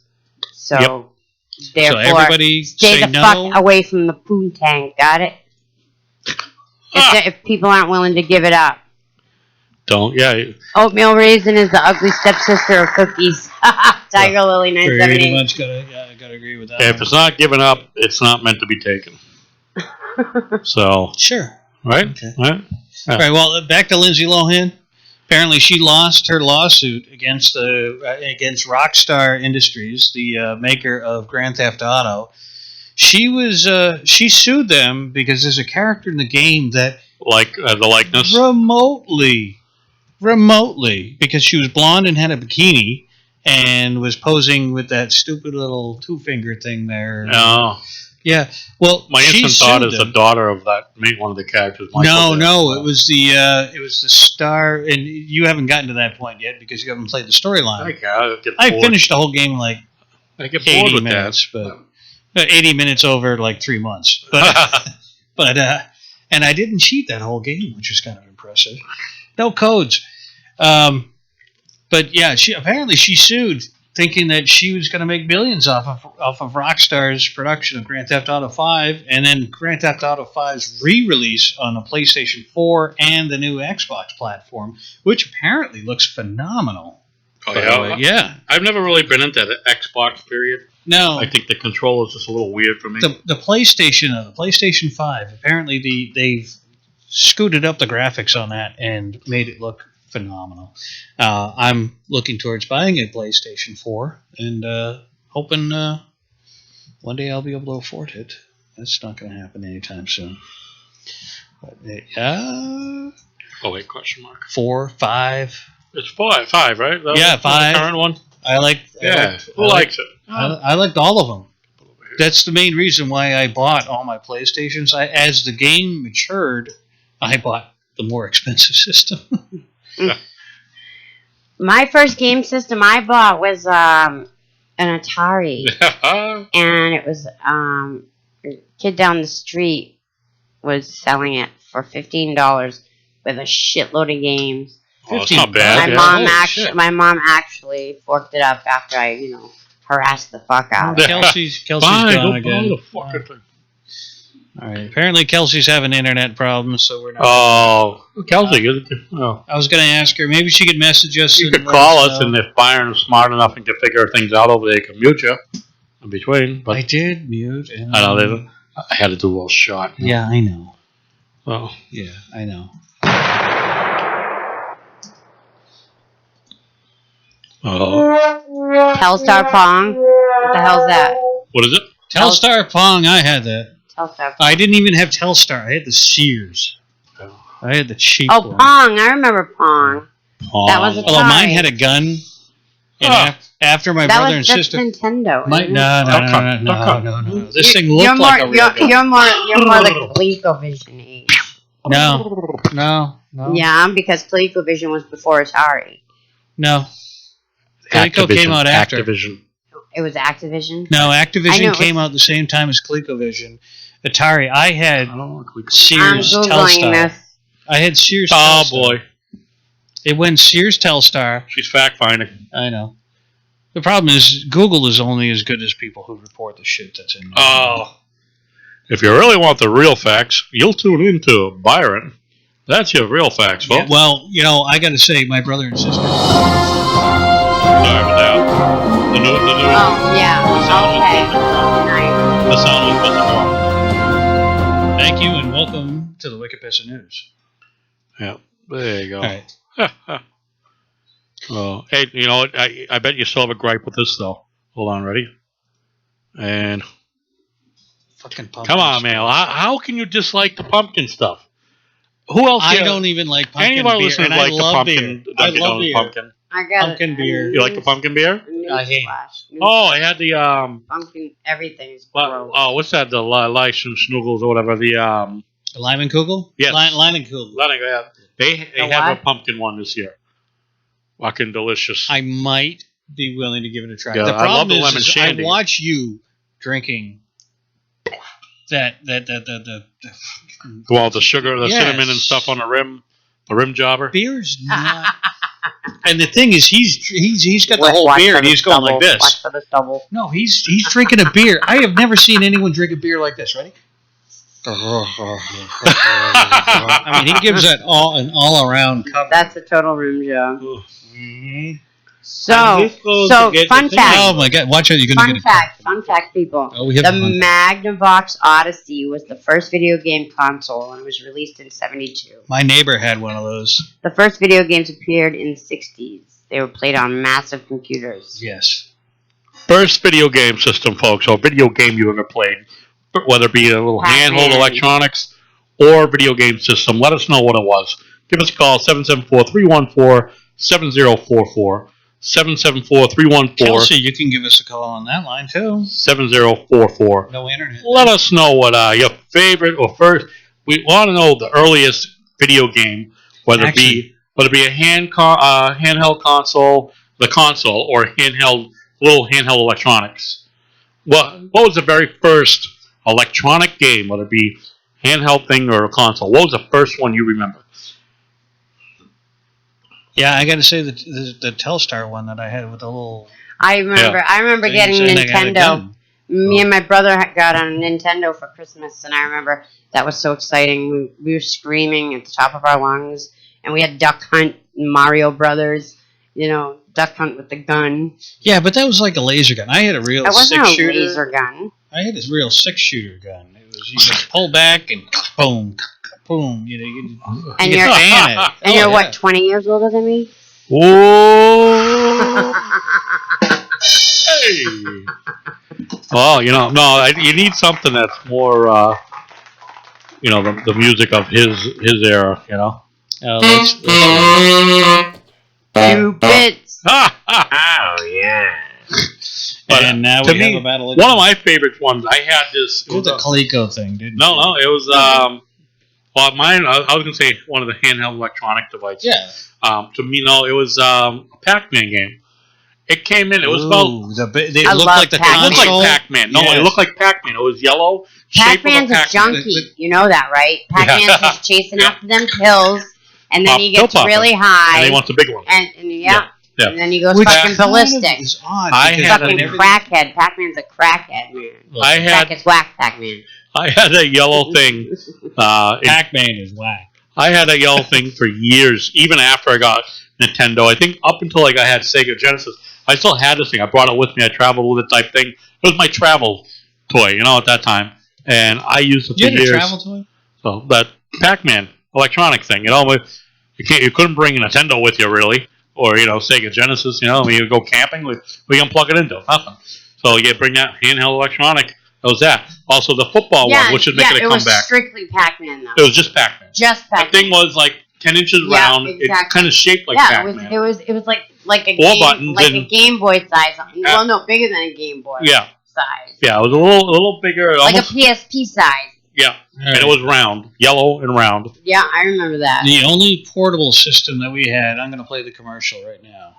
[SPEAKER 2] So,
[SPEAKER 3] So
[SPEAKER 2] therefore,
[SPEAKER 3] everybody
[SPEAKER 2] stay
[SPEAKER 3] say
[SPEAKER 2] the
[SPEAKER 3] no.
[SPEAKER 2] fuck away from the poontang. Got it? If people aren't willing to give it up.
[SPEAKER 1] Don't. Yeah.
[SPEAKER 2] Oatmeal raisin is the ugly stepsister of cookies. Tiger Lily
[SPEAKER 3] Pretty
[SPEAKER 2] 978.
[SPEAKER 3] much gotta agree with that.
[SPEAKER 1] If
[SPEAKER 3] one.
[SPEAKER 1] it's not given up, it's not meant to be taken. So,
[SPEAKER 3] Sure.
[SPEAKER 1] right?
[SPEAKER 3] Okay.
[SPEAKER 1] Right?
[SPEAKER 3] All right. Well, back to Lindsay Lohan. Apparently, she lost her lawsuit against Rockstar Industries, the maker of Grand Theft Auto. She sued them because there's a character in the game that
[SPEAKER 1] Like the likeness.
[SPEAKER 3] remotely, because she was blonde and had a bikini and was posing with that stupid little two-finger thing there.
[SPEAKER 1] No.
[SPEAKER 3] Yeah. Well,
[SPEAKER 1] My
[SPEAKER 3] she
[SPEAKER 1] instant thought
[SPEAKER 3] sued
[SPEAKER 1] is
[SPEAKER 3] them.
[SPEAKER 1] the daughter of that, one of the characters.
[SPEAKER 3] No,
[SPEAKER 1] Michael did.
[SPEAKER 3] it was the star, and you haven't gotten to that point yet because you haven't played the storyline. I finished the whole game in like
[SPEAKER 1] I get bored
[SPEAKER 3] 80
[SPEAKER 1] with
[SPEAKER 3] minutes, but 80 minutes over like 3 months. But and I didn't cheat that whole game, which was kind of impressive. No codes. But yeah, she sued, thinking that she was going to make millions off of Rockstar's production of Grand Theft Auto 5, and then Grand Theft Auto 5's re-release on the PlayStation 4 and the new Xbox platform, which apparently looks phenomenal.
[SPEAKER 1] Oh,
[SPEAKER 3] by the
[SPEAKER 1] yeah?
[SPEAKER 3] way. Yeah.
[SPEAKER 1] I've never really been into the Xbox period.
[SPEAKER 3] No.
[SPEAKER 1] I think the control is just a little weird for me.
[SPEAKER 3] The PlayStation 5, apparently they've scooted up the graphics on that and made it look phenomenal. I'm looking towards buying a PlayStation 4 and hoping one day I'll be able to afford it. That's not going to happen anytime soon. But
[SPEAKER 1] Oh, wait, question mark.
[SPEAKER 3] 4, 5.
[SPEAKER 1] It's 5, right?
[SPEAKER 3] Yeah, 5.
[SPEAKER 1] The current one?
[SPEAKER 3] I like.
[SPEAKER 1] Yeah. Who likes it?
[SPEAKER 3] I liked all of them. That's the main reason why I bought all my PlayStations. As the game matured, I bought the more expensive system.
[SPEAKER 2] My first game system I bought was an Atari, and it was a kid down the street was selling it for $15 with a shitload of games.
[SPEAKER 1] Oh, it's not bad.
[SPEAKER 2] My mom actually forked it up after I, harassed the fuck out of it.
[SPEAKER 3] Kelsey's
[SPEAKER 1] Fine,
[SPEAKER 3] gone
[SPEAKER 1] don't
[SPEAKER 3] again.
[SPEAKER 1] buy the fucking thing.
[SPEAKER 3] All right. Apparently, Kelsey's having internet problems, so we're not.
[SPEAKER 1] Oh, Kelsey. Oh.
[SPEAKER 3] I was going to ask her. Maybe she could message us.
[SPEAKER 1] You
[SPEAKER 3] and
[SPEAKER 1] could
[SPEAKER 3] let
[SPEAKER 1] call
[SPEAKER 3] us
[SPEAKER 1] us,
[SPEAKER 3] know.
[SPEAKER 1] and if Byron is smart enough and can figure things out over there, he can mute you in between. But
[SPEAKER 3] I did mute. And,
[SPEAKER 1] I know I had to do a little shot.
[SPEAKER 3] Yeah, I know.
[SPEAKER 1] Oh.
[SPEAKER 3] Yeah, I know.
[SPEAKER 1] Oh.
[SPEAKER 2] Telstar Pong. What the hell's that?
[SPEAKER 1] What is it?
[SPEAKER 3] Telstar Pong, I had that.
[SPEAKER 2] Telstar Pong.
[SPEAKER 3] I didn't even have Telstar. I had the Sears. I had the cheap
[SPEAKER 2] Oh,
[SPEAKER 3] one.
[SPEAKER 2] Pong. I remember Pong.
[SPEAKER 1] Pong.
[SPEAKER 2] That was a
[SPEAKER 3] Although mine
[SPEAKER 2] Atari.
[SPEAKER 3] had a gun. And
[SPEAKER 1] Ah.
[SPEAKER 3] After my
[SPEAKER 2] That
[SPEAKER 3] brother
[SPEAKER 2] was
[SPEAKER 3] and
[SPEAKER 2] just
[SPEAKER 3] sister.
[SPEAKER 2] Nintendo.
[SPEAKER 3] No. This thing looked like a real gun.
[SPEAKER 2] You're more like ColecoVision age.
[SPEAKER 3] No.
[SPEAKER 2] Yeah, because ColecoVision was before Atari.
[SPEAKER 3] No. Coleco came out after.
[SPEAKER 1] Activision.
[SPEAKER 2] It was Activision.
[SPEAKER 3] No,
[SPEAKER 2] I know
[SPEAKER 3] Activision
[SPEAKER 2] it
[SPEAKER 3] came out the same time as ColecoVision. Atari. I had
[SPEAKER 1] I don't know.
[SPEAKER 2] I'm
[SPEAKER 3] Sears
[SPEAKER 2] Googling
[SPEAKER 3] Telstar.
[SPEAKER 2] this.
[SPEAKER 3] I had Sears
[SPEAKER 1] Oh,
[SPEAKER 3] Telstar.
[SPEAKER 1] boy.
[SPEAKER 3] It went Sears Telstar.
[SPEAKER 1] She's fact finding.
[SPEAKER 3] I know. The problem is Google is only as good as people who report the shit that's in there.
[SPEAKER 1] Oh. If you really want the real facts, you'll tune into Byron. That's your real facts,
[SPEAKER 3] Yeah,
[SPEAKER 1] folks.
[SPEAKER 3] well, I got to say, my brother and sister.
[SPEAKER 1] Sorry about that. The news.
[SPEAKER 2] Oh, yeah. Okay. Nice.
[SPEAKER 1] The sound was supposed to go on.
[SPEAKER 3] Thank you, and welcome to the Wicked Pissah News.
[SPEAKER 1] Yeah. There you go.
[SPEAKER 3] All right.
[SPEAKER 1] Hey, you know what? I bet you still have a gripe with this though. Hold on, ready? And
[SPEAKER 3] Fucking pumpkin.
[SPEAKER 1] come on, man. How can you dislike the pumpkin stuff? Who else?
[SPEAKER 3] I don't even like pumpkin
[SPEAKER 1] any of our
[SPEAKER 3] beer,
[SPEAKER 1] listeners
[SPEAKER 3] and I
[SPEAKER 1] like the
[SPEAKER 3] love
[SPEAKER 1] pumpkin?
[SPEAKER 3] beer. I
[SPEAKER 1] Dunkin'
[SPEAKER 3] love
[SPEAKER 1] Donuts
[SPEAKER 3] beer.
[SPEAKER 1] pumpkin.
[SPEAKER 2] I got
[SPEAKER 3] Pumpkin beer.
[SPEAKER 1] You like the pumpkin beer?
[SPEAKER 3] I hate it.
[SPEAKER 1] Oh, I had the
[SPEAKER 2] pumpkin. Everything's gross.
[SPEAKER 1] oh, what's that? The Leischen or whatever. The
[SPEAKER 3] Leinenkugel?
[SPEAKER 1] yes,
[SPEAKER 3] Leinenkugel.
[SPEAKER 1] yeah. They
[SPEAKER 2] The
[SPEAKER 1] had a
[SPEAKER 2] what?
[SPEAKER 1] pumpkin one this year. Fucking delicious.
[SPEAKER 3] I might be willing to give it a try.
[SPEAKER 1] Yeah,
[SPEAKER 3] the
[SPEAKER 1] I love
[SPEAKER 3] problem
[SPEAKER 1] the
[SPEAKER 3] is,
[SPEAKER 1] lemon
[SPEAKER 3] is
[SPEAKER 1] shandy.
[SPEAKER 3] I watch you drinking the
[SPEAKER 1] Well, the sugar, the
[SPEAKER 3] Yes.
[SPEAKER 1] cinnamon and stuff on the rim jobber.
[SPEAKER 3] beer's not. And the thing is, he's got the whole
[SPEAKER 2] Watch
[SPEAKER 3] beer,
[SPEAKER 2] for
[SPEAKER 3] and
[SPEAKER 2] the
[SPEAKER 3] he's going
[SPEAKER 2] stubble.
[SPEAKER 3] like this.
[SPEAKER 2] Watch for the stubble.
[SPEAKER 3] No, he's drinking a beer. I have never seen anyone drink a beer like this. Ready? I mean, he gives that an all around cover.
[SPEAKER 2] That's a total rim job.
[SPEAKER 3] Mhm.
[SPEAKER 2] So fun fact.
[SPEAKER 3] Oh my God! Watch out! You're gonna
[SPEAKER 2] Fun fact, people.
[SPEAKER 3] Oh, we have
[SPEAKER 2] The
[SPEAKER 3] fun
[SPEAKER 2] Magnavox Odyssey was the first video game console, and it was released in '72.
[SPEAKER 3] My neighbor had one of those.
[SPEAKER 2] The first video games appeared in the '60s. They were played on massive computers.
[SPEAKER 3] Yes.
[SPEAKER 1] First video game system, folks, or video game you ever played, whether it be a little
[SPEAKER 2] Pac-Man.
[SPEAKER 1] handheld electronics or video game system, let us know what it was. Give us a call, 774-314-7044. 774-314-7044.
[SPEAKER 3] Kelsey, you can give us a call on that line too.
[SPEAKER 1] 7044.
[SPEAKER 3] No internet.
[SPEAKER 1] Let us know what your favorite or first. We want to know the earliest video game, whether it be a handheld console, the console, or little handheld electronics. What was the very first electronic game, whether it be handheld thing or a console? What was the first one you remember?
[SPEAKER 3] Yeah, I got to say the Telstar one that I had with the little.
[SPEAKER 2] I remember getting
[SPEAKER 3] And I got a
[SPEAKER 2] Nintendo.
[SPEAKER 3] gun.
[SPEAKER 2] Me and my brother got on a Nintendo for Christmas, and I remember that was so exciting. We were screaming at the top of our lungs, and we had Duck Hunt, Mario Brothers. You know, Duck Hunt with the gun.
[SPEAKER 3] Yeah, but that was like a laser gun. I had a real
[SPEAKER 2] It wasn't a
[SPEAKER 3] 6-shooter.
[SPEAKER 2] laser gun.
[SPEAKER 3] I had this real 6-shooter gun. It was you just pull back and boom, boom. You
[SPEAKER 2] And
[SPEAKER 3] you
[SPEAKER 2] you're
[SPEAKER 3] fan it.
[SPEAKER 2] and you're what, 20 years older than me?
[SPEAKER 1] Whoa! Hey! Well, you need something that's more, the music of his era,
[SPEAKER 3] Let's
[SPEAKER 2] 2 bits.
[SPEAKER 1] Oh
[SPEAKER 6] yeah.
[SPEAKER 1] But
[SPEAKER 3] and now
[SPEAKER 1] to
[SPEAKER 3] we
[SPEAKER 1] me,
[SPEAKER 3] have a battle.
[SPEAKER 1] one of my favorite ones. I had this.
[SPEAKER 3] It was the Coleco thing, didn't
[SPEAKER 1] No, it was. Well, mine. I was gonna say one of the handheld electronic devices.
[SPEAKER 3] Yeah.
[SPEAKER 1] To me, no, it was a Pac-Man game. It came in. It was about.
[SPEAKER 3] They
[SPEAKER 2] I
[SPEAKER 3] looked
[SPEAKER 2] love
[SPEAKER 3] like the
[SPEAKER 2] Pac-Man.
[SPEAKER 1] It looked
[SPEAKER 3] console.
[SPEAKER 1] like Pac-Man. No,
[SPEAKER 3] Yes.
[SPEAKER 1] it looked like Pac-Man. It was yellow.
[SPEAKER 2] Pac-Man's a junkie. You know that, right? Pac-Man's just chasing after them pills, and then he gets
[SPEAKER 1] pill
[SPEAKER 2] really
[SPEAKER 1] popper.
[SPEAKER 2] high.
[SPEAKER 1] And he wants a big one.
[SPEAKER 2] And
[SPEAKER 1] Yeah.
[SPEAKER 2] and then he goes
[SPEAKER 3] Which
[SPEAKER 2] fucking ballistic.
[SPEAKER 3] is odd.
[SPEAKER 1] I
[SPEAKER 3] because
[SPEAKER 1] had
[SPEAKER 2] Fucking
[SPEAKER 3] everything-
[SPEAKER 2] crackhead. Pac-Man's a crackhead, man.
[SPEAKER 1] I had
[SPEAKER 2] It's whack, Pac-Man.
[SPEAKER 1] I had a yellow thing.
[SPEAKER 3] Pac-Man is whack.
[SPEAKER 1] I had a yellow thing for years, even after I got Nintendo. I think up until I had Sega Genesis, I still had this thing. I brought it with me. I traveled with it type thing. It was my travel toy, at that time. And I used it
[SPEAKER 3] You
[SPEAKER 1] for
[SPEAKER 3] had a
[SPEAKER 1] years.
[SPEAKER 3] travel toy?
[SPEAKER 1] So that Pac-Man electronic thing, you couldn't bring a Nintendo with you really, or Sega Genesis. You go camping, we can plug it into nothing. So you bring that handheld electronic. That was that. Also the football one, which is making a
[SPEAKER 2] it was
[SPEAKER 1] comeback.
[SPEAKER 2] strictly Pac-Man though.
[SPEAKER 1] It was just Pac-Man.
[SPEAKER 2] Just
[SPEAKER 1] That
[SPEAKER 2] Pac-Man.
[SPEAKER 1] thing was like 10 inches
[SPEAKER 2] Yeah,
[SPEAKER 1] round.
[SPEAKER 2] exactly.
[SPEAKER 1] It kind of shaped like
[SPEAKER 2] Yeah,
[SPEAKER 1] Pac-Man.
[SPEAKER 2] it was like a
[SPEAKER 1] 4
[SPEAKER 2] game,
[SPEAKER 1] buttons
[SPEAKER 2] like
[SPEAKER 1] and-
[SPEAKER 2] a Game Boy size. Well, no, bigger than a Game Boy.
[SPEAKER 1] Yeah.
[SPEAKER 2] Size.
[SPEAKER 1] Yeah, it was a little bigger.
[SPEAKER 2] Like
[SPEAKER 1] Almost,
[SPEAKER 2] a PSP size.
[SPEAKER 1] yeah. And it was round, yellow and round.
[SPEAKER 2] Yeah, I remember that.
[SPEAKER 3] The only portable system that we had, I'm going to play the commercial right now.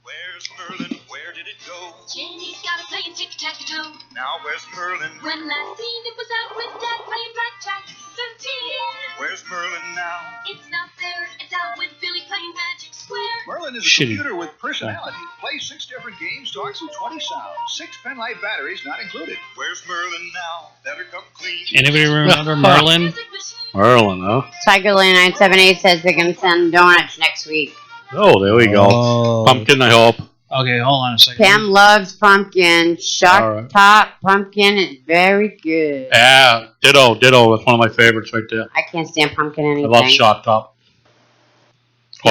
[SPEAKER 8] Where's Merlin? Where did it go?
[SPEAKER 9] Jenny's got a playing tic-tac-toe.
[SPEAKER 8] Now where's Merlin?
[SPEAKER 9] When last seen it was out with Dad playing blackjack. 13.
[SPEAKER 8] Where's Merlin now?
[SPEAKER 9] It's not there. It's out with Billy playing Magic Square.
[SPEAKER 8] Merlin is a
[SPEAKER 3] Shitty.
[SPEAKER 8] computer with personality. Play 6 different games, talks with 20 sounds. 6 pen-light batteries not included. Where's Merlin now? Better come clean.
[SPEAKER 3] Anybody remember Merlin?
[SPEAKER 9] Music machine.
[SPEAKER 1] Merlin, huh?
[SPEAKER 2] Tigerland978 says they're going to send donuts next week.
[SPEAKER 1] Oh, there we go.
[SPEAKER 3] Oh.
[SPEAKER 1] Pumpkin, I hope.
[SPEAKER 3] Okay, hold on a second.
[SPEAKER 2] Pam loves pumpkin. Shock
[SPEAKER 1] All right.
[SPEAKER 2] top pumpkin is very good.
[SPEAKER 1] Yeah, ditto. That's one of my favorites right there.
[SPEAKER 2] I can't stand pumpkin
[SPEAKER 1] I
[SPEAKER 2] anything.
[SPEAKER 1] love Shock Top.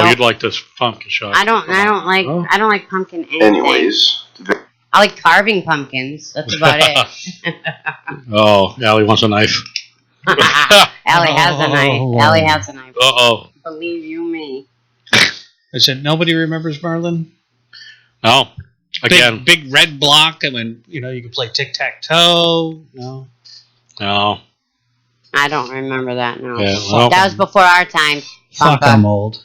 [SPEAKER 1] Oh, you'd like this pumpkin shot.
[SPEAKER 2] I don't like.
[SPEAKER 1] Oh.
[SPEAKER 2] I don't like pumpkin anything.
[SPEAKER 8] Anyways,
[SPEAKER 2] I like carving pumpkins. That's about it.
[SPEAKER 1] Oh, Allie wants a knife.
[SPEAKER 2] Allie has a knife.
[SPEAKER 3] Oh.
[SPEAKER 2] Allie has a knife.
[SPEAKER 1] Uh-oh.
[SPEAKER 2] Believe you me.
[SPEAKER 3] I said nobody remembers Merlin.
[SPEAKER 1] No. Again.
[SPEAKER 3] Big red block, and then you can play tic tac toe. No.
[SPEAKER 1] No.
[SPEAKER 2] I don't remember that. No.
[SPEAKER 1] Yeah, well,
[SPEAKER 2] That was before our time.
[SPEAKER 3] Fuck,
[SPEAKER 2] Bumpa.
[SPEAKER 3] I'm old.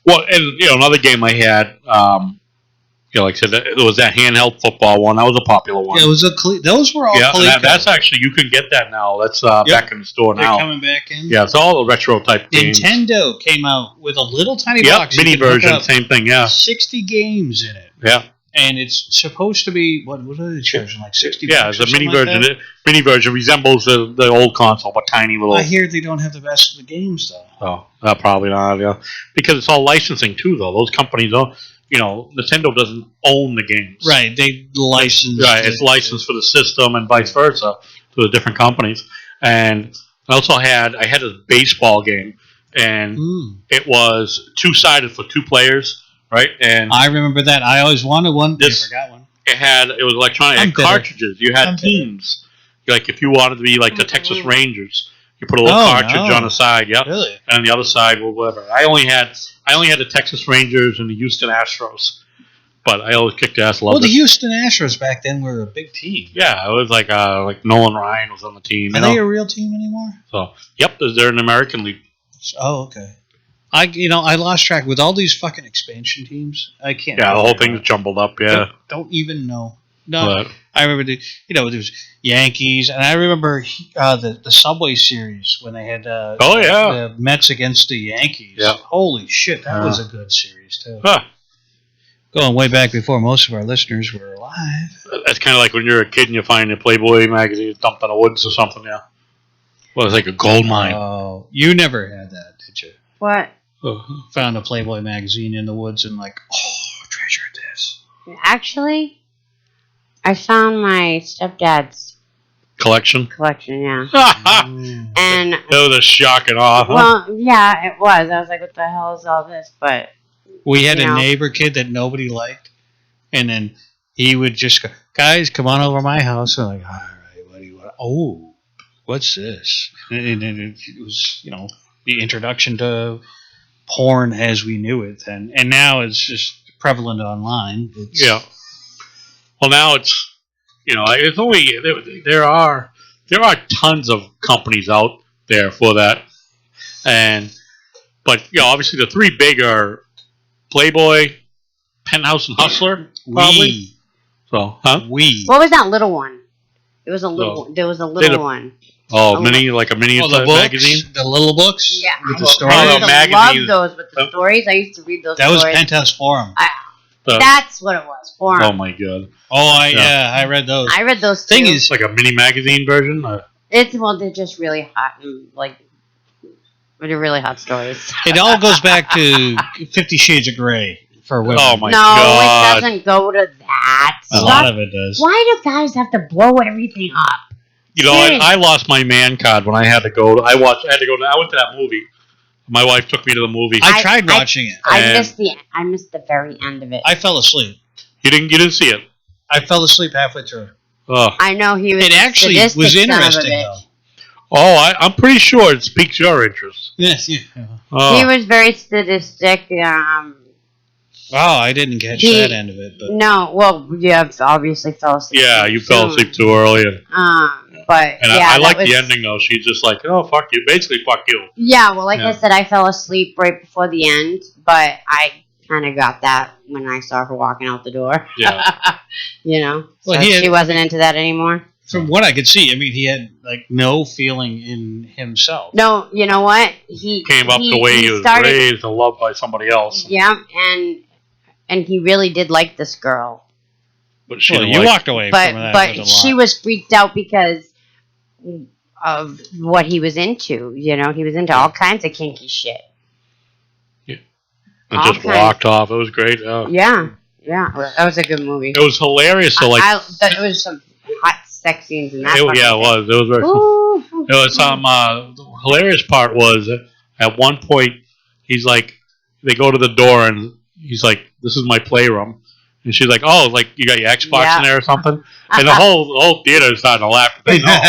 [SPEAKER 1] Well, and another game I had, like I said, it was that handheld football one. That was a popular one.
[SPEAKER 3] Yeah, it was those were all Coleco.
[SPEAKER 1] That's actually, you can get that now. That's back in the store
[SPEAKER 3] They're
[SPEAKER 1] now.
[SPEAKER 3] coming back in.
[SPEAKER 1] Yeah, it's all the retro type games.
[SPEAKER 3] Nintendo came out with a little tiny
[SPEAKER 1] Yep,
[SPEAKER 3] box. You
[SPEAKER 1] mini
[SPEAKER 3] could hook
[SPEAKER 1] version,
[SPEAKER 3] up
[SPEAKER 1] same thing. Yeah,
[SPEAKER 3] 60 games in it.
[SPEAKER 1] yeah,
[SPEAKER 3] And it's supposed to be what are they charging, like 60
[SPEAKER 1] yeah.
[SPEAKER 3] bucks
[SPEAKER 1] It's
[SPEAKER 3] or
[SPEAKER 1] a mini
[SPEAKER 3] something like
[SPEAKER 1] version.
[SPEAKER 3] that?
[SPEAKER 1] Mini version resembles the old console, but tiny little.
[SPEAKER 3] I hear they don't have the best of the games though.
[SPEAKER 1] Oh, probably not. Yeah, because it's all licensing too, though. Those companies don't. Nintendo doesn't own the games.
[SPEAKER 3] Right, they license.
[SPEAKER 1] Right, it's licensed for the system and vice versa to the different companies. And I also had a baseball game, and it was 2-sided for 2 players, right? And
[SPEAKER 3] I remember that. I always wanted one.
[SPEAKER 1] This-
[SPEAKER 3] Never got one.
[SPEAKER 1] it was electronic. It
[SPEAKER 3] I'm
[SPEAKER 1] had
[SPEAKER 3] bitter.
[SPEAKER 1] cartridges. You had
[SPEAKER 3] I'm bitter.
[SPEAKER 1] teams. Like if you wanted to be like the Texas Rangers, you put a little cartridge on the side. Yep.
[SPEAKER 3] Really?
[SPEAKER 1] And on the other side, well, whatever. I only had the Texas Rangers and the Houston Astros, but I always kicked ass.
[SPEAKER 3] Well, the Houston Astros back then were a big team.
[SPEAKER 1] Yeah, it was like Nolan Ryan was on the team.
[SPEAKER 3] Are they a real team anymore?
[SPEAKER 1] So yep, they're an American league.
[SPEAKER 3] Oh, okay. I lost track with all these fucking expansion teams. I can't.
[SPEAKER 1] Yeah, the whole thing's jumbled up. Yeah,
[SPEAKER 3] Don't even know. No,
[SPEAKER 1] but,
[SPEAKER 3] I remember there was Yankees, and I remember the Subway series when they had the Mets against the Yankees.
[SPEAKER 1] Yeah.
[SPEAKER 3] Holy shit, that was a good series too.
[SPEAKER 1] huh.
[SPEAKER 3] Going way back before most of our listeners were alive.
[SPEAKER 1] That's kind of like when you're a kid and you find a Playboy magazine dumped in the woods or something. Yeah, well, it's like a gold mine.
[SPEAKER 3] Oh, you never had that, did you?
[SPEAKER 2] What?
[SPEAKER 3] Found a Playboy magazine in the woods and treasured this.
[SPEAKER 2] Actually, I found my stepdad's
[SPEAKER 1] Collection.
[SPEAKER 2] yeah.
[SPEAKER 1] It
[SPEAKER 2] And
[SPEAKER 1] was a shock and awe. Huh?
[SPEAKER 2] well, yeah, it was. I was like, "What the hell is all this?" But
[SPEAKER 3] We had a neighbor kid that nobody liked, and then he would just go, "Guys, come on over to my house." And I'm like, "All right, what do you want?" "Oh, what's this?" And it was, the introduction to porn as we knew it, and now it's just prevalent online.
[SPEAKER 1] Yeah. Well, now it's it's only there are tons of companies out there for that, but obviously the 3 big are Playboy, Penthouse, and Hustler. Probably. So, huh?
[SPEAKER 2] what was that little one? It was a little. There was a little one.
[SPEAKER 1] Oh, a mini magazine.
[SPEAKER 3] The little books,
[SPEAKER 2] Yeah,
[SPEAKER 3] with the
[SPEAKER 2] I
[SPEAKER 3] stories.
[SPEAKER 2] used to
[SPEAKER 1] magazines.
[SPEAKER 2] love those with the stories. I used to read those.
[SPEAKER 3] That was
[SPEAKER 2] stories.
[SPEAKER 3] Penthouse Forum.
[SPEAKER 2] That's what it was. Forum.
[SPEAKER 1] Oh my god!
[SPEAKER 3] I read those.
[SPEAKER 2] I read those.
[SPEAKER 3] Thing
[SPEAKER 2] too.
[SPEAKER 3] is,
[SPEAKER 1] Like a mini magazine version.
[SPEAKER 2] They're just really hot and they're really hot stories.
[SPEAKER 3] it all goes back to 50 Shades of Grey for women.
[SPEAKER 1] Oh my
[SPEAKER 2] no,
[SPEAKER 1] god!
[SPEAKER 2] it doesn't go to that.
[SPEAKER 3] A lot of it does.
[SPEAKER 2] Why do guys have to blow everything up?
[SPEAKER 1] I lost my man card when I had to go. I went to that movie. My wife took me to the movie.
[SPEAKER 3] I tried watching it.
[SPEAKER 2] I missed the very end of it.
[SPEAKER 3] I fell asleep.
[SPEAKER 1] You didn't see it.
[SPEAKER 3] I fell asleep halfway through.
[SPEAKER 1] Oh,
[SPEAKER 2] I know he was.
[SPEAKER 3] It actually
[SPEAKER 2] sadistic
[SPEAKER 3] was
[SPEAKER 2] son of a
[SPEAKER 3] interesting,
[SPEAKER 2] bitch.
[SPEAKER 3] though.
[SPEAKER 1] I'm pretty sure it piques your interest.
[SPEAKER 3] Yes, yeah.
[SPEAKER 1] Oh.
[SPEAKER 2] He was very sadistic.
[SPEAKER 3] I didn't catch that end of it. But
[SPEAKER 2] No, well, yeah, obviously fell asleep.
[SPEAKER 1] Yeah, you fell asleep too early.
[SPEAKER 2] But
[SPEAKER 1] And
[SPEAKER 2] yeah,
[SPEAKER 1] I like
[SPEAKER 2] was,
[SPEAKER 1] the ending though. She's just like, oh fuck you, basically fuck you.
[SPEAKER 2] Yeah, well, like
[SPEAKER 1] Yeah.
[SPEAKER 2] I said, I fell asleep right before the end, but I kind of got that when I saw her walking out the door.
[SPEAKER 1] Yeah.
[SPEAKER 2] So she wasn't into that anymore.
[SPEAKER 3] from what I could see, I mean, he had no feeling in himself.
[SPEAKER 2] No, you know what? He
[SPEAKER 1] Came up the way he was
[SPEAKER 2] started,
[SPEAKER 1] raised and loved by somebody else.
[SPEAKER 2] Yeah, and he really did like this girl.
[SPEAKER 1] But she
[SPEAKER 3] Well,
[SPEAKER 1] didn't
[SPEAKER 3] you
[SPEAKER 1] like
[SPEAKER 3] walked away from that.
[SPEAKER 2] But
[SPEAKER 3] with a
[SPEAKER 2] she
[SPEAKER 3] lot.
[SPEAKER 2] was freaked out because of what he was into. He was into all kinds of kinky shit.
[SPEAKER 1] and just walked off. It was great.
[SPEAKER 2] Yeah, that was a good movie.
[SPEAKER 1] It was hilarious. So
[SPEAKER 2] But it was some hot sex scenes in that.
[SPEAKER 1] it was. It was very.
[SPEAKER 2] Ooh.
[SPEAKER 1] It was the hilarious part was at one point, he's like, they go to the door and he's like, "This is my playroom," and she's like, "Oh, like you got your Xbox in there or something?" And the whole theater is starting to laugh. Like, no.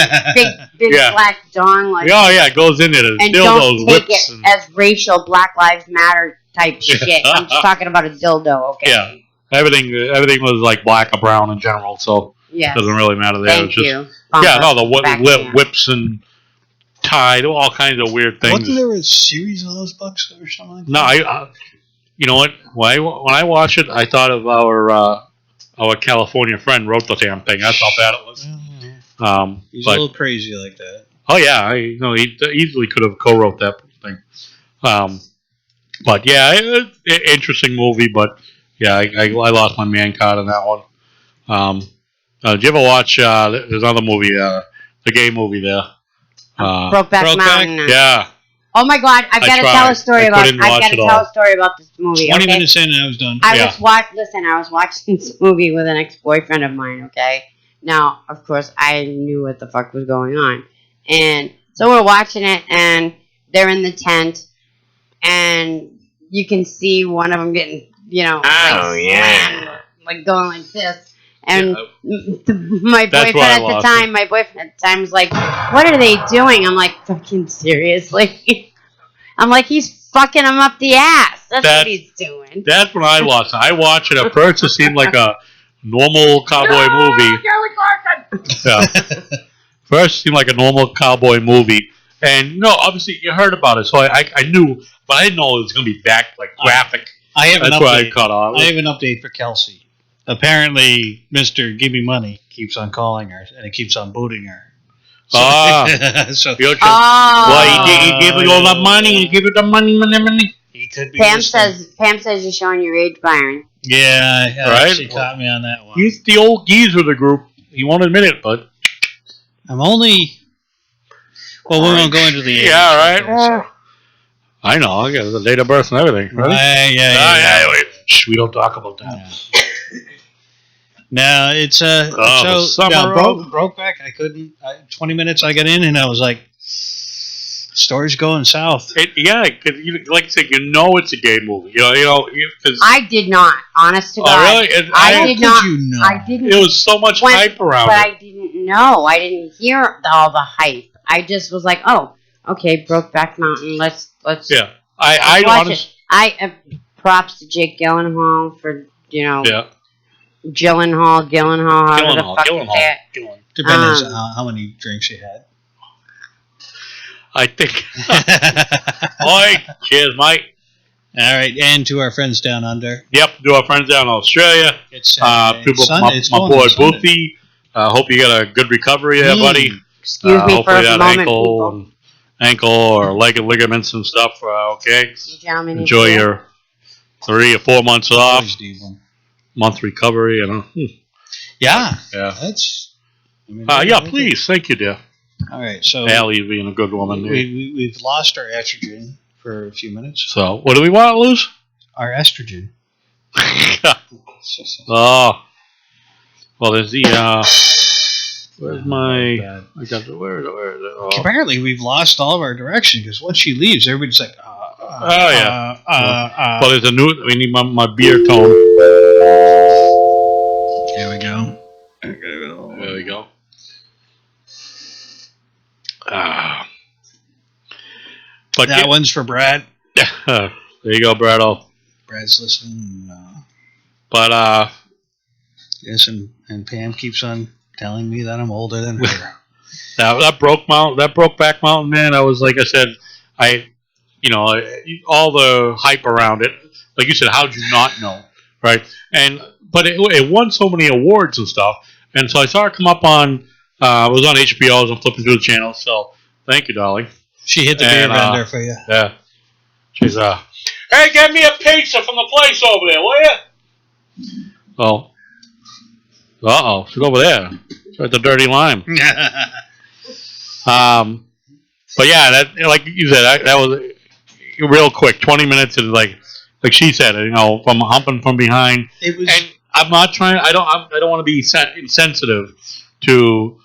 [SPEAKER 2] Big black dong like.
[SPEAKER 1] Oh yeah, it goes into the
[SPEAKER 2] and
[SPEAKER 1] dildos,
[SPEAKER 2] don't take
[SPEAKER 1] whips,
[SPEAKER 2] it as racial Black Lives Matter type shit. I'm just talking about a dildo, okay?
[SPEAKER 1] Yeah, everything was like black or brown in general, so
[SPEAKER 2] yes.
[SPEAKER 1] it doesn't really matter there.
[SPEAKER 2] Thank you.
[SPEAKER 1] Yeah, no, the whips and tied, all kinds of weird things.
[SPEAKER 3] Wasn't there a series of those books or something like that?
[SPEAKER 1] No, you know what? When I watch it, I thought of our California friend wrote the damn thing. That's how bad it was.
[SPEAKER 3] He's a little crazy like that.
[SPEAKER 1] Oh yeah, he easily could have co-wrote that thing. But yeah, interesting movie. But yeah, I lost my man card on that one. Did you ever watch? There's another movie, the gay movie there.
[SPEAKER 2] Brokeback Mountain.
[SPEAKER 1] Yeah.
[SPEAKER 2] Oh my God! I've got to tell a story about. I've got to tell a story about this movie.
[SPEAKER 3] 20 minutes in, and I was done.
[SPEAKER 2] I was watching this movie with an ex-boyfriend of mine. Okay. Now, of course, I knew what the fuck was going on, and so we're watching it, and they're in the tent, and you can see one of them getting, slammed, like going like this. And my boyfriend at the time was like, "What are they doing?" I'm like, "Fucking seriously?" I'm like, "He's fucking him up the ass. That's what he's doing." That's
[SPEAKER 1] when I watched it. I watched it. At first, it seemed like a normal cowboy movie. Yeah. First, it seemed like a normal cowboy movie. And, obviously, you heard about it. So I knew, but I didn't know it was going to be that, graphic.
[SPEAKER 3] I have an
[SPEAKER 1] update. Where I caught on.
[SPEAKER 3] I have an update for Kelsey. Apparently, Mr. Give Me Money keeps on calling her, and he keeps on booting her. So,
[SPEAKER 1] he gave you all the money. He gave you the money.
[SPEAKER 3] He could be.
[SPEAKER 2] Pam says you're showing your age, Byron.
[SPEAKER 3] Yeah, right? She caught me on that one.
[SPEAKER 1] He's the old geezer of the group. He won't admit it, but
[SPEAKER 3] I'm only. Well, we won't go into the age.
[SPEAKER 1] Yeah, right. So. I know. I got the date of birth and everything. Right?
[SPEAKER 3] Yeah.
[SPEAKER 1] Wait. Shh, we don't talk about that.
[SPEAKER 3] Yeah. No, it's Brokeback. I couldn't. 20 minutes I got in, and I was like, story's going south.
[SPEAKER 1] Cause like I said, it's a gay movie. Cause
[SPEAKER 2] I did not. Honest to God.
[SPEAKER 1] Oh really?
[SPEAKER 2] I did not.
[SPEAKER 3] You know?
[SPEAKER 2] I didn't.
[SPEAKER 1] It was so much hype around
[SPEAKER 2] but
[SPEAKER 1] it.
[SPEAKER 2] I didn't know. I didn't hear all the hype. I just was like, oh, okay, Brokeback Mountain. Let's.
[SPEAKER 1] Yeah, I
[SPEAKER 2] watch it. I props to Jake Gyllenhaal for Gyllenhaal, however the fuck you say it.
[SPEAKER 3] Depends on how many drinks you had.
[SPEAKER 1] I think. Oi, cheers, Mike.
[SPEAKER 3] All right, and to our friends down under.
[SPEAKER 1] Yep, to our friends down in Australia.
[SPEAKER 3] It's
[SPEAKER 1] my boy Boofy. Hope you got a good recovery there, buddy.
[SPEAKER 2] Excuse me for a moment,
[SPEAKER 1] ankle or leg ligaments and stuff. Okay. Enjoy your 3 or 4 months off. Month recovery,
[SPEAKER 3] Yeah.
[SPEAKER 1] That's. Yeah, please. Thank you, dear.
[SPEAKER 3] All right, so
[SPEAKER 1] Allie being a good woman.
[SPEAKER 3] We've lost our estrogen for a few minutes.
[SPEAKER 1] So, what do we want to lose?
[SPEAKER 3] Our estrogen.
[SPEAKER 1] Oh. Well, there's the. Where's my? I got the where? Oh.
[SPEAKER 3] Apparently, we've lost all of our direction because once she leaves, everybody's like,
[SPEAKER 1] well, there's a new. We need my beer tone.
[SPEAKER 3] There we go.
[SPEAKER 1] There we go. But
[SPEAKER 3] that one's for Brad.
[SPEAKER 1] There you go, Brad.
[SPEAKER 3] Brad's listening.
[SPEAKER 1] But
[SPEAKER 3] yes, and Pam keeps on telling me that I'm older than her.
[SPEAKER 1] that Brokeback Mountain, man. I was like I said, all the hype around it. Like you said, how'd you not know, right? But it won so many awards and stuff, and so I saw it come up on. It was on HBO. As I'm flipping through the channel. So thank you, darling.
[SPEAKER 3] She hit the beer vendor for you.
[SPEAKER 1] Yeah. She's hey, get me a pizza from the place over there, will you? Oh. She's over there. She's at the Dirty Lime. But yeah, that like you said, that was real quick. 20 minutes is like she said, from humping from behind.
[SPEAKER 3] It was.
[SPEAKER 1] And I'm not trying. I don't want to be insensitive to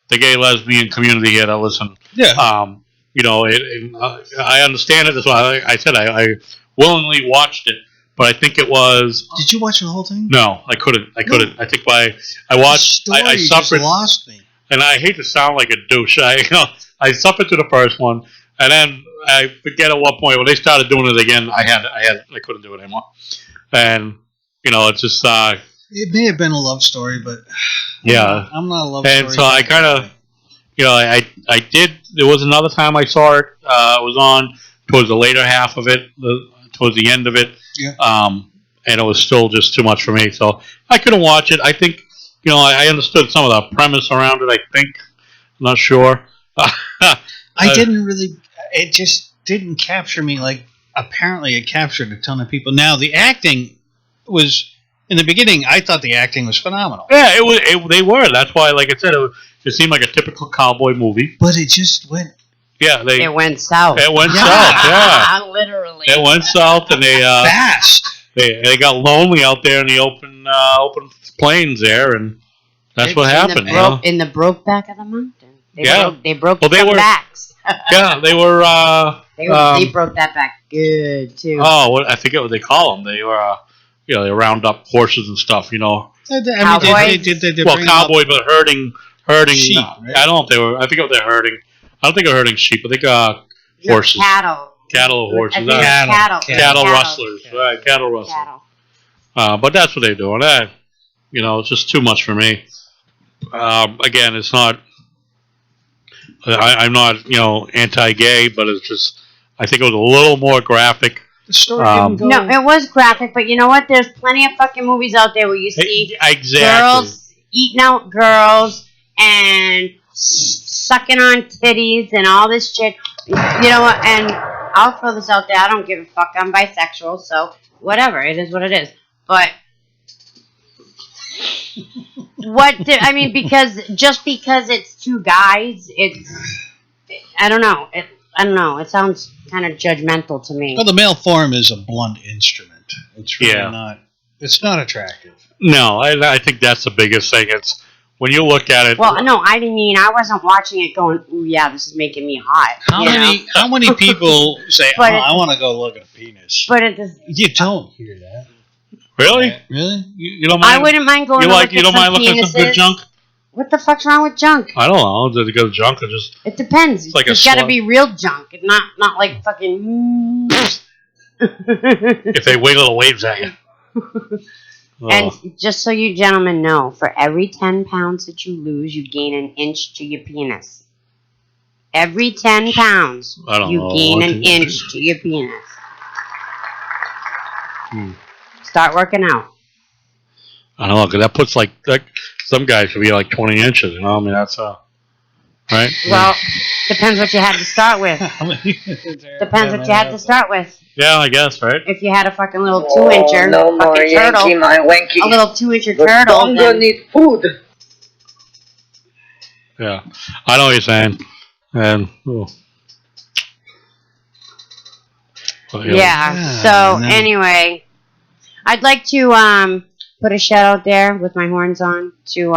[SPEAKER 1] the gay lesbian community here that listen.
[SPEAKER 3] Yeah.
[SPEAKER 1] I understand it. That's why I said I willingly watched it, but I think it was.
[SPEAKER 3] Did you watch the whole thing?
[SPEAKER 1] No, I couldn't. I couldn't. I think I
[SPEAKER 3] The
[SPEAKER 1] watched.
[SPEAKER 3] story
[SPEAKER 1] I
[SPEAKER 3] just
[SPEAKER 1] suffered,
[SPEAKER 3] lost me.
[SPEAKER 1] and I hate to sound like a douche. I suffered through the first one, and then I forget at what point when they started doing it again. I couldn't do it anymore, and it's just.
[SPEAKER 3] It may have been a love story, but
[SPEAKER 1] Yeah,
[SPEAKER 3] I'm not a love
[SPEAKER 1] and
[SPEAKER 3] story.
[SPEAKER 1] so I kind of. I did. There was another time I saw it. It was on towards the later half of it, towards the end of it.
[SPEAKER 3] Yeah.
[SPEAKER 1] And it was still just too much for me, so I couldn't watch it. I think, I understood some of the premise around it. I think, I'm not sure.
[SPEAKER 3] I didn't really. It just didn't capture me. Like apparently, it captured a ton of people. Now the acting was. In the beginning, I thought the acting was phenomenal.
[SPEAKER 1] Yeah, it was. They were. That's why, like I said, it seemed like a typical cowboy movie.
[SPEAKER 3] But it just went.
[SPEAKER 1] Yeah,
[SPEAKER 2] it went south.
[SPEAKER 1] It went south. Yeah,
[SPEAKER 2] literally.
[SPEAKER 1] it went south, and they
[SPEAKER 3] fast.
[SPEAKER 1] They got lonely out there in the open plains there, and that's what happened.
[SPEAKER 2] In the broke back of the mountain. They broke backs.
[SPEAKER 1] Yeah, they were.
[SPEAKER 2] They broke that back good too.
[SPEAKER 1] Oh, I forget what they call them. They were. They round up horses and stuff.
[SPEAKER 2] Cowboys.
[SPEAKER 1] Cowboys, but herding
[SPEAKER 3] sheep. Right?
[SPEAKER 1] I don't know if they were. I think it was they're herding. I don't think they're herding sheep. I think horses.
[SPEAKER 2] Cattle.
[SPEAKER 1] Cattle horses.
[SPEAKER 2] Cattle
[SPEAKER 1] rustlers. Right, cattle rustlers. But that's what they're doing. It's just too much for me. Again, it's not. I'm not anti-gay, but it's just. I think it was a little more graphic.
[SPEAKER 3] The story didn't go.
[SPEAKER 2] No, it was graphic, but you know what? There's plenty of fucking movies out there where you see girls eating out girls and sucking on titties and all this shit. You know what? And I'll throw this out there. I don't give a fuck. I'm bisexual, so whatever. It is what it is. But because it's two guys, I don't know. It sounds kind of judgmental to me.
[SPEAKER 3] Well, the male form is a blunt instrument. It's really not. It's not attractive.
[SPEAKER 1] No, I think that's the biggest thing. It's when you look at it.
[SPEAKER 2] Well, no, I wasn't watching it going, "Ooh, yeah, this is making me hot."
[SPEAKER 3] How many people say, "I want to go look at a penis"?
[SPEAKER 2] But it does.
[SPEAKER 3] You don't hear that.
[SPEAKER 1] Really?
[SPEAKER 3] Really?
[SPEAKER 1] You don't mind?
[SPEAKER 2] I wouldn't mind going.
[SPEAKER 1] You don't mind looking at some good junk?
[SPEAKER 2] What the fuck's wrong with junk?
[SPEAKER 1] I don't know. Does it go to junk or just?
[SPEAKER 2] It depends. It's got to be real junk, not like fucking.
[SPEAKER 1] If they wiggle the waves at you.
[SPEAKER 2] And just so you gentlemen know, for every 10 pounds that you lose, you gain an inch to your penis. Every 10 pounds, you gain an inch to your penis. Start working out.
[SPEAKER 1] I don't know, because that puts like some guys should be like 20 inches. I mean, that's right.
[SPEAKER 2] Well, depends what you had to start with. Depends what you had to start with.
[SPEAKER 1] Yeah, I guess, right.
[SPEAKER 2] If you had a fucking little 2-incher,
[SPEAKER 6] no more
[SPEAKER 2] turtle,
[SPEAKER 6] Yankee, my wanky.
[SPEAKER 2] a little 2-incher
[SPEAKER 6] The
[SPEAKER 2] turtle,
[SPEAKER 6] donga need food.
[SPEAKER 1] Yeah, I know what you're saying, and
[SPEAKER 2] So anyway, I'd like to put a shout out there with my horns on to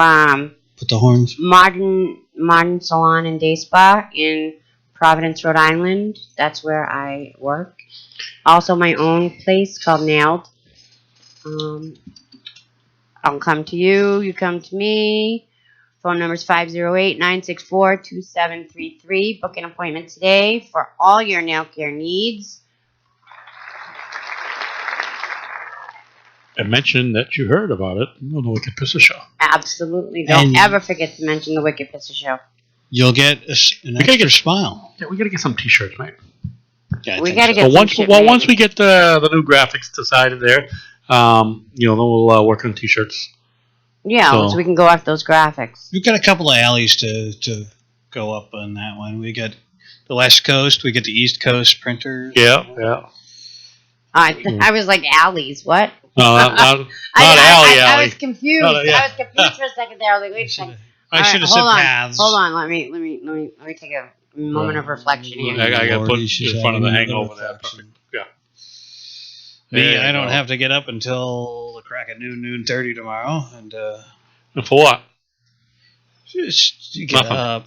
[SPEAKER 3] put the horns.
[SPEAKER 2] Modern Salon and Day Spa in Providence, Rhode Island. That's where I work. Also, my own place called Nailed. I'll come to you. You come to me. Phone number is 508-964-2733. Book an appointment today for all your nail care needs.
[SPEAKER 1] And mention that you heard about it on the Wicked Pissah Show.
[SPEAKER 2] Absolutely. Don't ever forget to mention the Wicked Pissah Show.
[SPEAKER 3] You'll get an extra smile.
[SPEAKER 1] Yeah, we got to get some T-shirts, mate.
[SPEAKER 3] Yeah,
[SPEAKER 2] we got to get some shit made.
[SPEAKER 1] Once we get the new graphics decided there, then we'll work on T-shirts.
[SPEAKER 2] Yeah, so we can go after those graphics.
[SPEAKER 3] We've got a couple of alleys to go up on that one. We got the West Coast. We get the East Coast printers.
[SPEAKER 1] Yeah.
[SPEAKER 2] I was like, alleys, what?
[SPEAKER 1] No, not alley.
[SPEAKER 2] I was confused. I was confused for a second there. I was like, wait a second.
[SPEAKER 3] I should have said paths.
[SPEAKER 2] Hold on. Let me take a moment of reflection here.
[SPEAKER 1] I got to put in front of the hangover there.
[SPEAKER 3] Yeah. I don't have to get up until the crack of noon 30 tomorrow. And
[SPEAKER 1] for what?
[SPEAKER 3] Just to get up.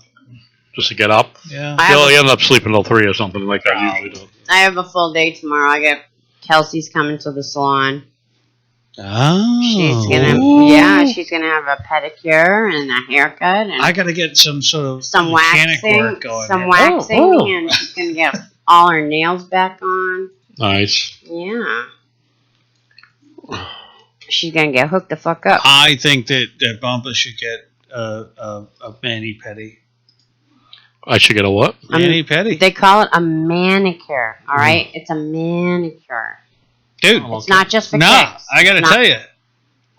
[SPEAKER 1] just to get up.
[SPEAKER 3] Yeah.
[SPEAKER 1] He'll end up sleeping till 3 or something like I usually do.
[SPEAKER 2] I have a full day tomorrow. I get Kelsey's coming to the salon.
[SPEAKER 3] Oh.
[SPEAKER 2] She's gonna have a pedicure and a haircut, and
[SPEAKER 3] I gotta get some sort of
[SPEAKER 2] some
[SPEAKER 3] mechanic
[SPEAKER 2] waxing,
[SPEAKER 3] work going.
[SPEAKER 2] and she's gonna get all her nails back on.
[SPEAKER 1] Nice.
[SPEAKER 2] Yeah. She's gonna get hooked the fuck up.
[SPEAKER 3] I think that Bumpa should get a mani pedi.
[SPEAKER 1] I should get a what?
[SPEAKER 3] Mani pedi.
[SPEAKER 2] They call it a manicure. All right, it's a manicure.
[SPEAKER 3] Dude,
[SPEAKER 2] It's not just for
[SPEAKER 3] nah,
[SPEAKER 2] chicks.
[SPEAKER 3] I gotta tell you,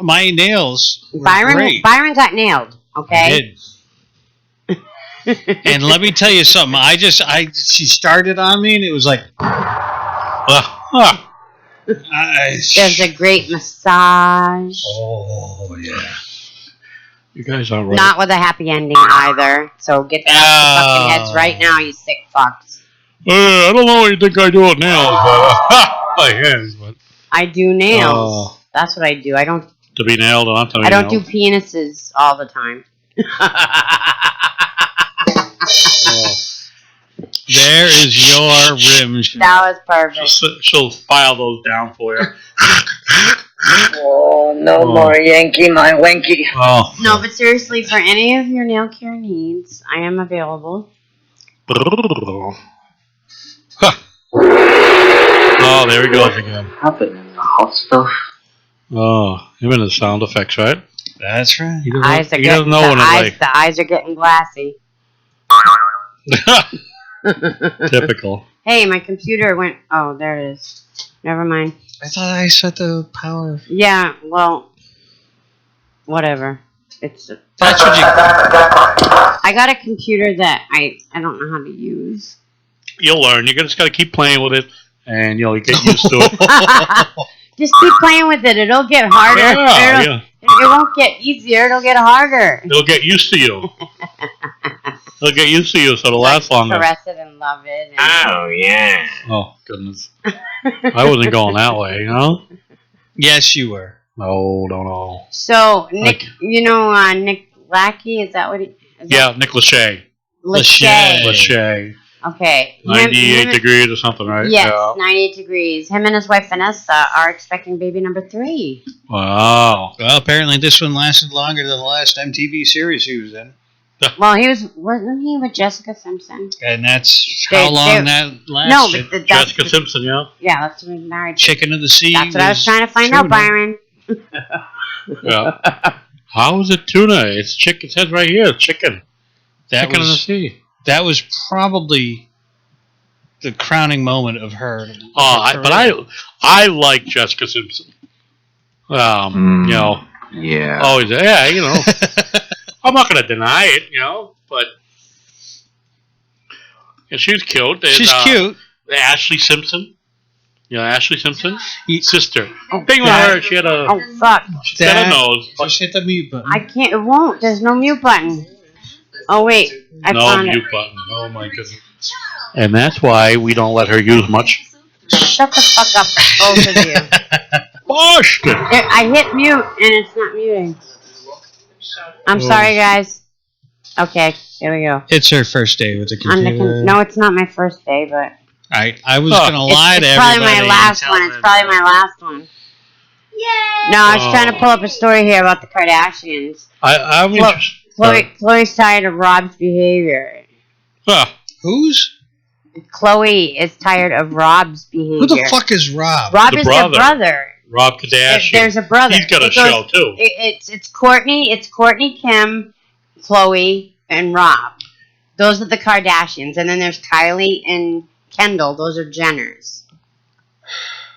[SPEAKER 3] my nails were great.
[SPEAKER 2] Byron got nailed. Okay.
[SPEAKER 3] I did. And let me tell you something. She started on me, and it was like,
[SPEAKER 2] There's a great massage.
[SPEAKER 3] oh yeah.
[SPEAKER 1] You guys aren't right.
[SPEAKER 2] Not with a happy ending either. So get that off your fucking heads right now, you sick fucks.
[SPEAKER 1] I don't know what you think I do with nails, but my hands. But
[SPEAKER 2] I do nails. That's what I do. I don't.
[SPEAKER 1] to be nailed on.
[SPEAKER 2] I don't do penises all the time.
[SPEAKER 3] There is your rim shot.
[SPEAKER 2] That was perfect.
[SPEAKER 1] She'll file those down for you.
[SPEAKER 6] Oh, no more Yankee, my Wanky.
[SPEAKER 1] Oh.
[SPEAKER 2] No, but seriously, for any of your nail care needs, I am available.
[SPEAKER 1] Oh, there he goes again.
[SPEAKER 6] Happening in the hot stuff.
[SPEAKER 1] Oh, him and the sound effects, right?
[SPEAKER 3] That's right.
[SPEAKER 1] He
[SPEAKER 2] The
[SPEAKER 1] doesn't know when
[SPEAKER 2] eyes are getting glassy.
[SPEAKER 1] Typical.
[SPEAKER 2] Hey, my computer went. Oh, there it is. Never mind.
[SPEAKER 3] I thought I set the power.
[SPEAKER 2] Yeah, well, whatever. It's.
[SPEAKER 3] That's what you.
[SPEAKER 2] I got a computer that I don't know how to use.
[SPEAKER 1] You'll learn. You just got to keep playing with it, and you get used to it.
[SPEAKER 2] Just keep playing with it. It'll get harder.
[SPEAKER 1] Yeah.
[SPEAKER 2] It won't get easier. It'll get harder.
[SPEAKER 1] It'll get used to you. It'll get used to you, so it'll last longer.
[SPEAKER 2] Caress it and love it.
[SPEAKER 6] Oh, yeah.
[SPEAKER 1] Oh, goodness. I wasn't going that way, you know?
[SPEAKER 3] Yes, you were.
[SPEAKER 1] No.
[SPEAKER 2] So, Nick, Nick Lackey, is that what he...
[SPEAKER 1] Yeah, Nick Lachey.
[SPEAKER 2] Lachey. Okay.
[SPEAKER 1] 98 degrees or something, right?
[SPEAKER 2] Yes,
[SPEAKER 1] Yeah.
[SPEAKER 2] 98 degrees. Him and his wife Vanessa are expecting baby number 3.
[SPEAKER 1] Wow.
[SPEAKER 3] Well, apparently this one lasted longer than the last MTV series he was in.
[SPEAKER 2] Well, wasn't he with Jessica Simpson?
[SPEAKER 3] And that's how long that lasted.
[SPEAKER 2] No, but
[SPEAKER 1] Jessica Simpson, yeah?
[SPEAKER 2] Yeah, that's when he married.
[SPEAKER 3] Chicken of the Sea.
[SPEAKER 2] That's what I was trying to find out, Byron.
[SPEAKER 1] Yeah. How is it tuna? It's chicken. It says right here, chicken. Chicken of the sea.
[SPEAKER 3] That was probably the crowning moment of her.
[SPEAKER 1] But I like Jessica Simpson.
[SPEAKER 4] Yeah.
[SPEAKER 1] Always, yeah, I'm not going to deny it, but she's cute.
[SPEAKER 3] She's cute.
[SPEAKER 1] Ashley Simpson. Ashley Simpson? Sister.
[SPEAKER 2] Oh,
[SPEAKER 1] Thing with her, she had a...
[SPEAKER 2] Oh, fuck.
[SPEAKER 1] She had a nose.
[SPEAKER 3] Just hit the mute button.
[SPEAKER 2] I can't. It won't. There's no mute button. Oh, wait. I found it.
[SPEAKER 1] No mute button. Oh, my goodness. And that's why we don't let her use much.
[SPEAKER 2] Shut the fuck up, both of you.
[SPEAKER 1] Boston!
[SPEAKER 2] I hit mute, and it's not muting. I'm sorry, guys. Okay, here we go.
[SPEAKER 3] It's her first day with the computer.
[SPEAKER 2] No, it's not my first day, but...
[SPEAKER 3] I was going to lie to everybody.
[SPEAKER 2] It's probably my last one. It's probably my last one. Yay! No, I was trying to pull up a story here about the Kardashians.
[SPEAKER 1] I'm interested.
[SPEAKER 2] Chloe's tired of Rob's behavior.
[SPEAKER 3] Who's?
[SPEAKER 2] Chloe is tired of Rob's behavior.
[SPEAKER 3] Who the fuck is Rob?
[SPEAKER 2] Rob is their brother.
[SPEAKER 1] Rob Kardashian.
[SPEAKER 2] There's a brother.
[SPEAKER 1] He's got a show, too.
[SPEAKER 2] It's Courtney. It's Courtney, Kim, Chloe, and Rob. Those are the Kardashians. And then there's Kylie and Kendall. Those are Jenners.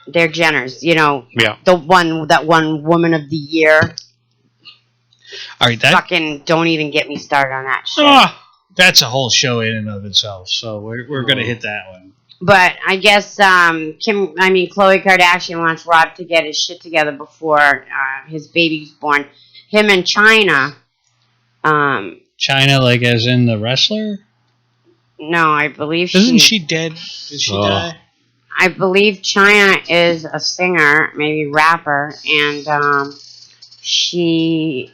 [SPEAKER 2] They're Jenners.
[SPEAKER 1] Yeah.
[SPEAKER 2] That one woman of the year.
[SPEAKER 3] All right,
[SPEAKER 2] fucking don't even get me started on that shit.
[SPEAKER 3] That's a whole show in and of itself. So we're going to hit that one.
[SPEAKER 2] But I guess Khloe Kardashian wants Rob to get his shit together before his baby's born. Him and China.
[SPEAKER 3] China, like as in the wrestler?
[SPEAKER 2] No, I believe
[SPEAKER 3] Isn't she dead? Did she die?
[SPEAKER 2] I believe China is a singer, maybe rapper, and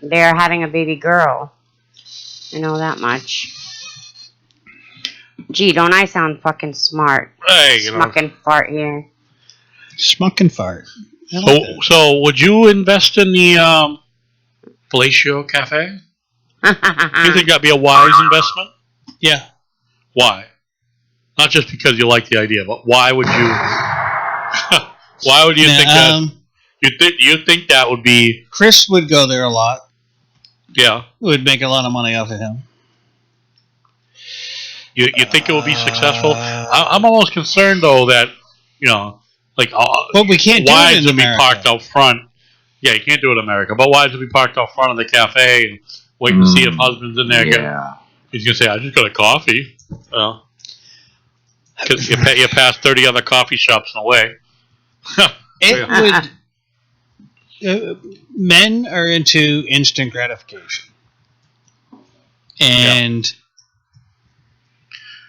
[SPEAKER 2] they're having a baby girl. I know that much. Gee, don't I sound fucking smart?
[SPEAKER 1] Hey,
[SPEAKER 2] Smucking fart here.
[SPEAKER 3] Smuck and fart.
[SPEAKER 1] So would you invest in the Fellatio Cafe? You think that'd be a wise investment?
[SPEAKER 3] Yeah.
[SPEAKER 1] Why? Not just because you like the idea, but why would you? Why would you think that? You think that would be?
[SPEAKER 3] Chris would go there a lot.
[SPEAKER 1] Yeah.
[SPEAKER 3] Would make a lot of money off of him.
[SPEAKER 1] You think it would be successful? I'm almost concerned though that like.
[SPEAKER 3] But we can't do it in America.
[SPEAKER 1] Be parked out front. Yeah, you can't do it in America. But wives would be parked out front of the cafe and waiting to see if husband's in there.
[SPEAKER 2] Yeah.
[SPEAKER 1] He's gonna say, "I just got a coffee." Because you pass 30 other coffee shops in a way.
[SPEAKER 3] It would. Men are into instant gratification, and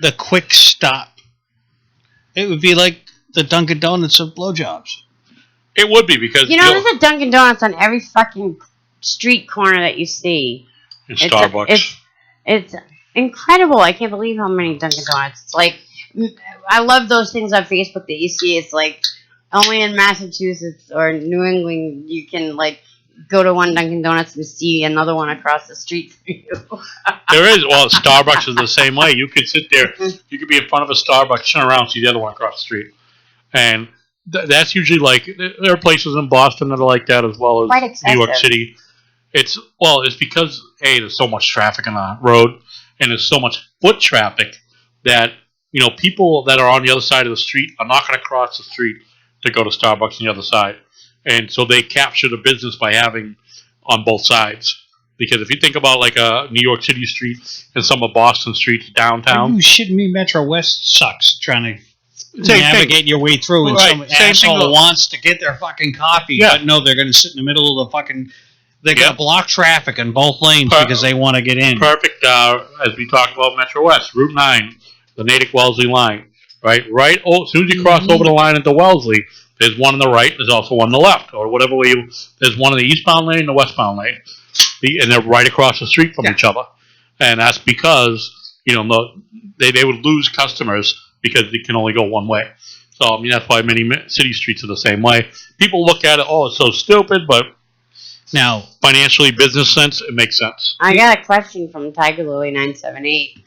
[SPEAKER 3] the quick stop. It would be like the Dunkin' Donuts of blowjobs.
[SPEAKER 1] It would be because
[SPEAKER 2] there's a Dunkin' Donuts on every fucking street corner that you see.
[SPEAKER 1] In Starbucks.
[SPEAKER 2] It's incredible. I can't believe how many Dunkin' Donuts. It's like, I love those things on Facebook that you see. It's like only in Massachusetts or New England you can like go to one Dunkin' Donuts and see another one across the street from you.
[SPEAKER 1] There is. Well, Starbucks is the same way. You could sit there. You could be in front of a Starbucks, turn around, see the other one across the street, and that's usually like there are places in Boston that are like that as well as New York City. It's because there's so much traffic on the road and there's so much foot traffic that people that are on the other side of the street are not going to cross the street to go to Starbucks on the other side, and so they capture the business by having on both sides. Because if you think about like a New York City street and some of Boston streets downtown,
[SPEAKER 3] are you shitting me? Metro West sucks trying to navigate your way through, and some asshole wants to get their fucking coffee, but no, they're going to sit in the middle of the fucking. They're going to block traffic in both lanes because they want to get in.
[SPEAKER 1] Perfect. As we talked about Metro West, Route 9, the Natick-Wellesley line, right? Right. Oh, as soon as you cross over the line into Wellesley, there's one on the right. There's also one on the left, or whatever way you. There's one in the eastbound lane and the westbound lane, and they're right across the street from each other. And that's because they would lose customers because they can only go one way. So I mean that's why many city streets are the same way. People look at it, it's so stupid, but. Now, financially, business sense, it makes sense.
[SPEAKER 2] I got a question from Tiger Lily 978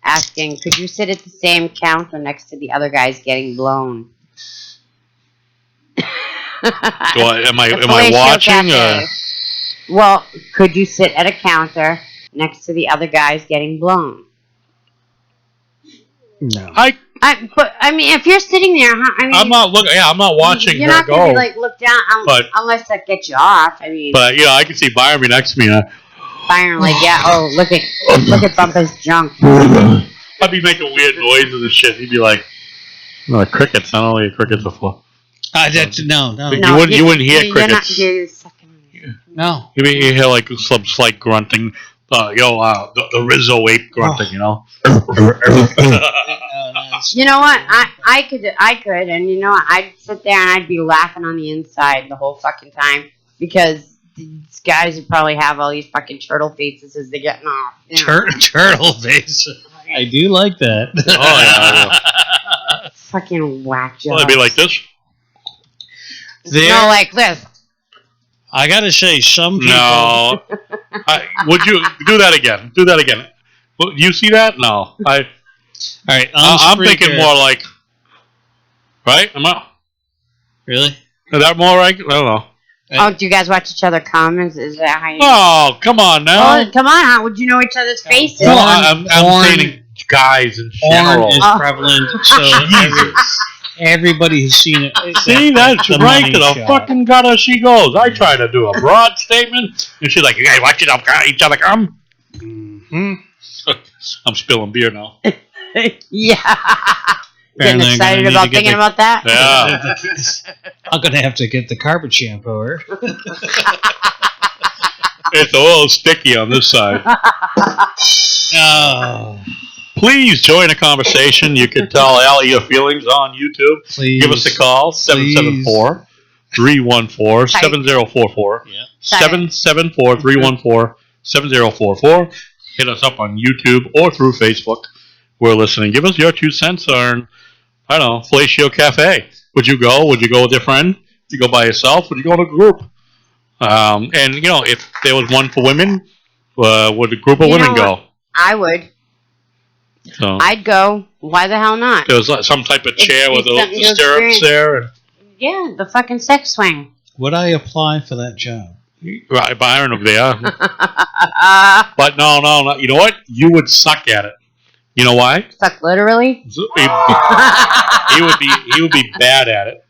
[SPEAKER 2] asking, could you sit at the same counter next to the other guys getting blown?
[SPEAKER 1] Am I watching?
[SPEAKER 2] Well, could you sit at a counter next to the other guys getting blown?
[SPEAKER 3] No.
[SPEAKER 2] I mean, if you're sitting there,
[SPEAKER 1] I'm not looking. Yeah, I'm not watching.
[SPEAKER 2] You're not going to be like look down, unless that gets you off. I mean,
[SPEAKER 1] but I can see Byron next to me.
[SPEAKER 2] Byron, look at Bumpa's junk.
[SPEAKER 1] I'd be making weird noises and shit. He'd be like, crickets. I don't know crickets before.
[SPEAKER 3] No.
[SPEAKER 1] You wouldn't hear crickets.
[SPEAKER 3] No.
[SPEAKER 1] You hear like some slight grunting. The Rizzo ape grunting, You
[SPEAKER 2] know what? I could, and you know what? I'd sit there and I'd be laughing on the inside the whole fucking time because these guys would probably have all these fucking turtle faces as they're getting off.
[SPEAKER 3] Turtle faces. I do like that.
[SPEAKER 1] Oh yeah.
[SPEAKER 2] Fucking whack job.
[SPEAKER 1] Well, it'd be like this.
[SPEAKER 2] No, like this.
[SPEAKER 3] I gotta say, some people.
[SPEAKER 1] No. Would you do that again? Do that again. Do you see that? No. All
[SPEAKER 3] right.
[SPEAKER 1] I'm thinking more like. Right? Am I?
[SPEAKER 3] Really?
[SPEAKER 1] Is that more like? I don't know.
[SPEAKER 2] Oh, do you guys watch each other come? Is that how you?
[SPEAKER 1] Oh, come on now.
[SPEAKER 2] Oh, come on. How would you know each other's faces?
[SPEAKER 1] No, I'm saying guys in general.
[SPEAKER 3] Porn is prevalent, so everybody has seen it.
[SPEAKER 1] See, that's right to the fucking gutter she goes. I try to do a broad statement, and she's like, "Hey, watch each other come." Mm-hmm. I'm spilling beer now.
[SPEAKER 2] Yeah. Getting excited about thinking about that?
[SPEAKER 1] Yeah.
[SPEAKER 3] I'm going to have to get the carpet shampooer.
[SPEAKER 1] It's a little sticky on this side. Please join a conversation. You can tell Allie your feelings on YouTube.
[SPEAKER 3] Please.
[SPEAKER 1] Give us a call, 774-314-7044.
[SPEAKER 3] Yeah.
[SPEAKER 1] 774-314-7044. Hit us up on YouTube or through Facebook. were listening, give us your 2 cents on, I don't know, Fellatio Cafe. Would you go? Would you go with your friend? Would you go by yourself? Would you go in a group? And, if there was one for women, would a group of women go?
[SPEAKER 2] I would.
[SPEAKER 1] So
[SPEAKER 2] I'd go. Why the hell not?
[SPEAKER 1] there was some type of chair with
[SPEAKER 2] it's something
[SPEAKER 1] the
[SPEAKER 2] to
[SPEAKER 1] stirrups
[SPEAKER 2] experience.
[SPEAKER 1] there. And,
[SPEAKER 2] Yeah, the fucking sex swing.
[SPEAKER 3] Would I apply for that job?
[SPEAKER 1] right, Byron over there. But no. You know what? You would suck at it. You know why?
[SPEAKER 2] Suck literally?
[SPEAKER 1] He would be bad at it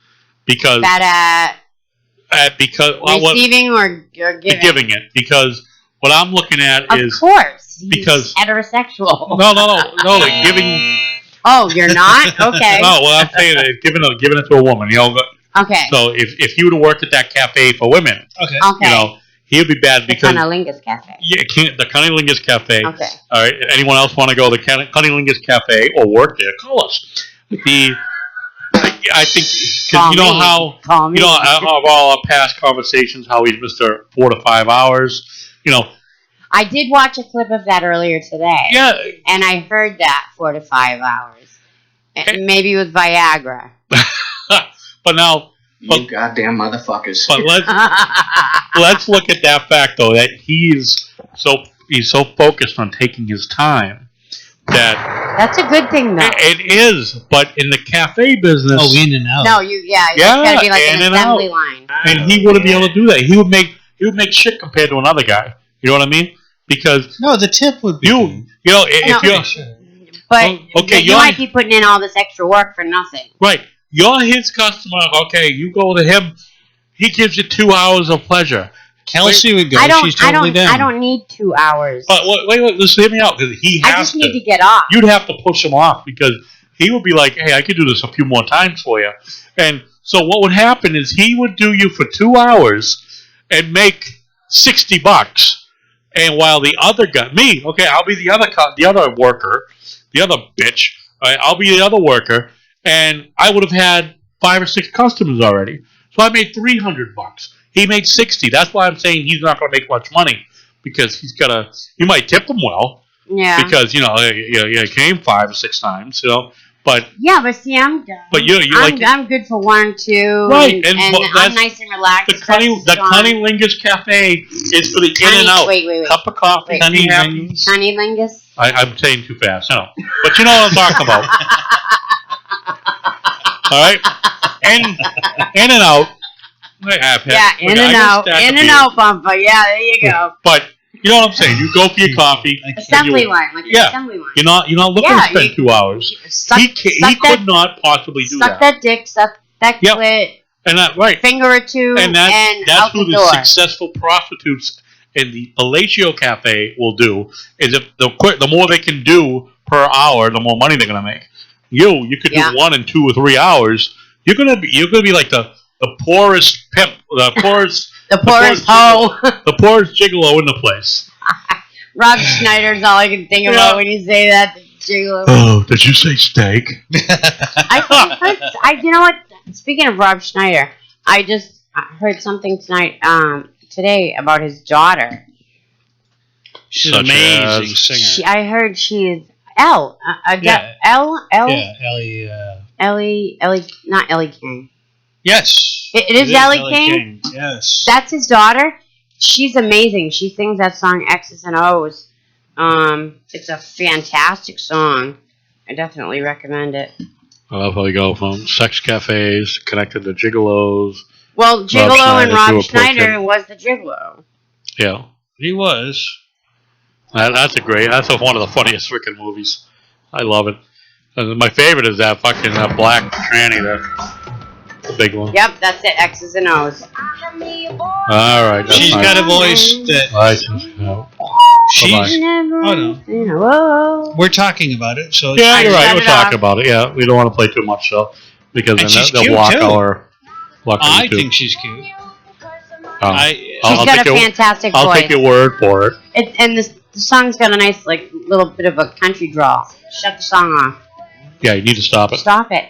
[SPEAKER 1] because
[SPEAKER 2] Bad at receiving or giving?
[SPEAKER 1] giving it, because what I'm looking at
[SPEAKER 2] Of
[SPEAKER 1] is
[SPEAKER 2] course. He's
[SPEAKER 1] because-
[SPEAKER 2] heterosexual.
[SPEAKER 1] no, like giving.
[SPEAKER 2] Oh, you're not? Okay.
[SPEAKER 1] No, what I'm saying is giving it to a woman.
[SPEAKER 2] Okay.
[SPEAKER 1] So if he were to work at that cafe for women,
[SPEAKER 3] Okay.
[SPEAKER 2] Okay.
[SPEAKER 1] he would be bad
[SPEAKER 2] The
[SPEAKER 1] because
[SPEAKER 2] Cunnilingus Cafe.
[SPEAKER 1] the Cunnilingus Cafe.
[SPEAKER 2] Okay.
[SPEAKER 1] All right. Anyone else want to go to the Cunnilingus Cafe or work there? Call us. I think because
[SPEAKER 2] Call
[SPEAKER 1] you know
[SPEAKER 2] me.
[SPEAKER 1] how
[SPEAKER 2] Call me.
[SPEAKER 1] of all our past conversations, how he's Mr. 4 to 5 hours.
[SPEAKER 2] I did watch a clip of that earlier today.
[SPEAKER 1] Yeah.
[SPEAKER 2] And I heard that 4 to 5 hours. Maybe with Viagra.
[SPEAKER 1] But now,
[SPEAKER 10] You goddamn motherfuckers.
[SPEAKER 1] but let's look at that fact though, that he's so focused on taking his time that
[SPEAKER 2] That's a good thing, though.
[SPEAKER 1] it is. But in the cafe business,
[SPEAKER 3] In and out.
[SPEAKER 2] No, it's gotta be like
[SPEAKER 1] in
[SPEAKER 2] an
[SPEAKER 1] and
[SPEAKER 2] assembly
[SPEAKER 1] out.
[SPEAKER 2] line.
[SPEAKER 1] and he wouldn't be able to do that. He would make shit compared to another guy. You know what I mean? Because
[SPEAKER 3] No, the tip would be good.
[SPEAKER 1] if
[SPEAKER 2] No.
[SPEAKER 1] you're
[SPEAKER 2] But
[SPEAKER 1] okay,
[SPEAKER 2] you might be putting in all this extra work for nothing.
[SPEAKER 1] right, you're his customer. Okay, you go to him. He gives you 2 hours of pleasure.
[SPEAKER 3] Kelsey would go. She's
[SPEAKER 2] I
[SPEAKER 3] totally down.
[SPEAKER 2] don't need 2 hours.
[SPEAKER 1] But wait, listen, hear me out, because he has
[SPEAKER 2] I just need
[SPEAKER 1] to.
[SPEAKER 2] to get off.
[SPEAKER 1] You'd have to push him off because he would be like, "Hey, I could do this a few more times for you." And so what would happen is he would do you for 2 hours and make $60. And while the other guy, I'll be the other worker, the other bitch. Right, I'll be the other worker, and I would have had 5 or 6 customers already. So I made $300. He made 60. That's why I'm saying he's not going to make much money, because he's got to. You might tip him well,
[SPEAKER 2] Yeah.
[SPEAKER 1] because he came 5 or 6 times, but
[SPEAKER 2] Yeah, but see, I'm done.
[SPEAKER 1] But you
[SPEAKER 2] I'm good for 1 or 2.
[SPEAKER 1] Right,
[SPEAKER 2] and
[SPEAKER 1] and
[SPEAKER 2] I'm nice and relaxed.
[SPEAKER 1] the Cunnilingus Cafe is for the in and out.
[SPEAKER 2] Wait.
[SPEAKER 1] Cup of coffee.
[SPEAKER 3] Cunnilingus.
[SPEAKER 2] Cunnilingus?
[SPEAKER 1] I'm saying too fast. No, but you know what I'm talking about. All right, in and out.
[SPEAKER 2] In and out, Bumpa. Yeah, there you go.
[SPEAKER 1] But you know what I'm saying. You go for your coffee.
[SPEAKER 2] Assembly line, like an assembly line.
[SPEAKER 1] You're not looking to spend 2 hours. He could not possibly do
[SPEAKER 2] Suck
[SPEAKER 1] that.
[SPEAKER 2] that dick, suck that clit,
[SPEAKER 1] And that right.
[SPEAKER 2] finger or two,
[SPEAKER 1] And
[SPEAKER 2] that's
[SPEAKER 1] that's
[SPEAKER 2] out
[SPEAKER 1] who
[SPEAKER 2] the
[SPEAKER 1] the
[SPEAKER 2] door.
[SPEAKER 1] successful prostitutes in the Fellatio Cafe will do. Is if the more they can do per hour, the more money they're gonna make. You could do 1 and 2 or 3 hours. You're gonna be like the poorest pimp, the poorest
[SPEAKER 2] hoe.
[SPEAKER 1] the poorest gigolo in the place.
[SPEAKER 2] Rob Schneider's all I can think about when you say that. Gigolo.
[SPEAKER 1] Oh, did you say steak?
[SPEAKER 2] You know what? Speaking of Rob Schneider, I just heard something today about his daughter.
[SPEAKER 3] She's an amazing singer.
[SPEAKER 2] I heard she is Ellie. Not Ellie King.
[SPEAKER 3] Yes.
[SPEAKER 2] It is Ellie King?
[SPEAKER 3] Yes.
[SPEAKER 2] That's his daughter. She's amazing. She sings that song X's and O's. It's a fantastic song. I definitely recommend it.
[SPEAKER 1] I love how they go from sex cafes connected to gigolos.
[SPEAKER 2] Well, Gigolo and Rob Schneider
[SPEAKER 1] portrait.
[SPEAKER 2] was the Gigolo.
[SPEAKER 1] Yeah,
[SPEAKER 3] He was.
[SPEAKER 1] that's one of the funniest freaking movies. I love it. And my favorite is that fucking black tranny there. The big one.
[SPEAKER 2] Yep, that's it. X's and O's.
[SPEAKER 1] All right.
[SPEAKER 3] She's got a voice that. She's.
[SPEAKER 2] no.
[SPEAKER 3] We're talking about it, so.
[SPEAKER 1] Yeah, you're right.
[SPEAKER 2] shut
[SPEAKER 1] We're
[SPEAKER 2] it
[SPEAKER 1] talking
[SPEAKER 2] off.
[SPEAKER 1] about it. Yeah, we don't want to play too much, though, because
[SPEAKER 3] And
[SPEAKER 1] then
[SPEAKER 3] she's
[SPEAKER 1] they'll
[SPEAKER 3] cute,
[SPEAKER 1] block
[SPEAKER 3] too.
[SPEAKER 1] our.
[SPEAKER 3] I think she's cute.
[SPEAKER 2] She's got a fantastic voice.
[SPEAKER 1] I'll take your word for it.
[SPEAKER 2] And the song's got a nice, little bit of a country drawl. Shut the song off.
[SPEAKER 1] Yeah, you need to stop it
[SPEAKER 2] Stop it.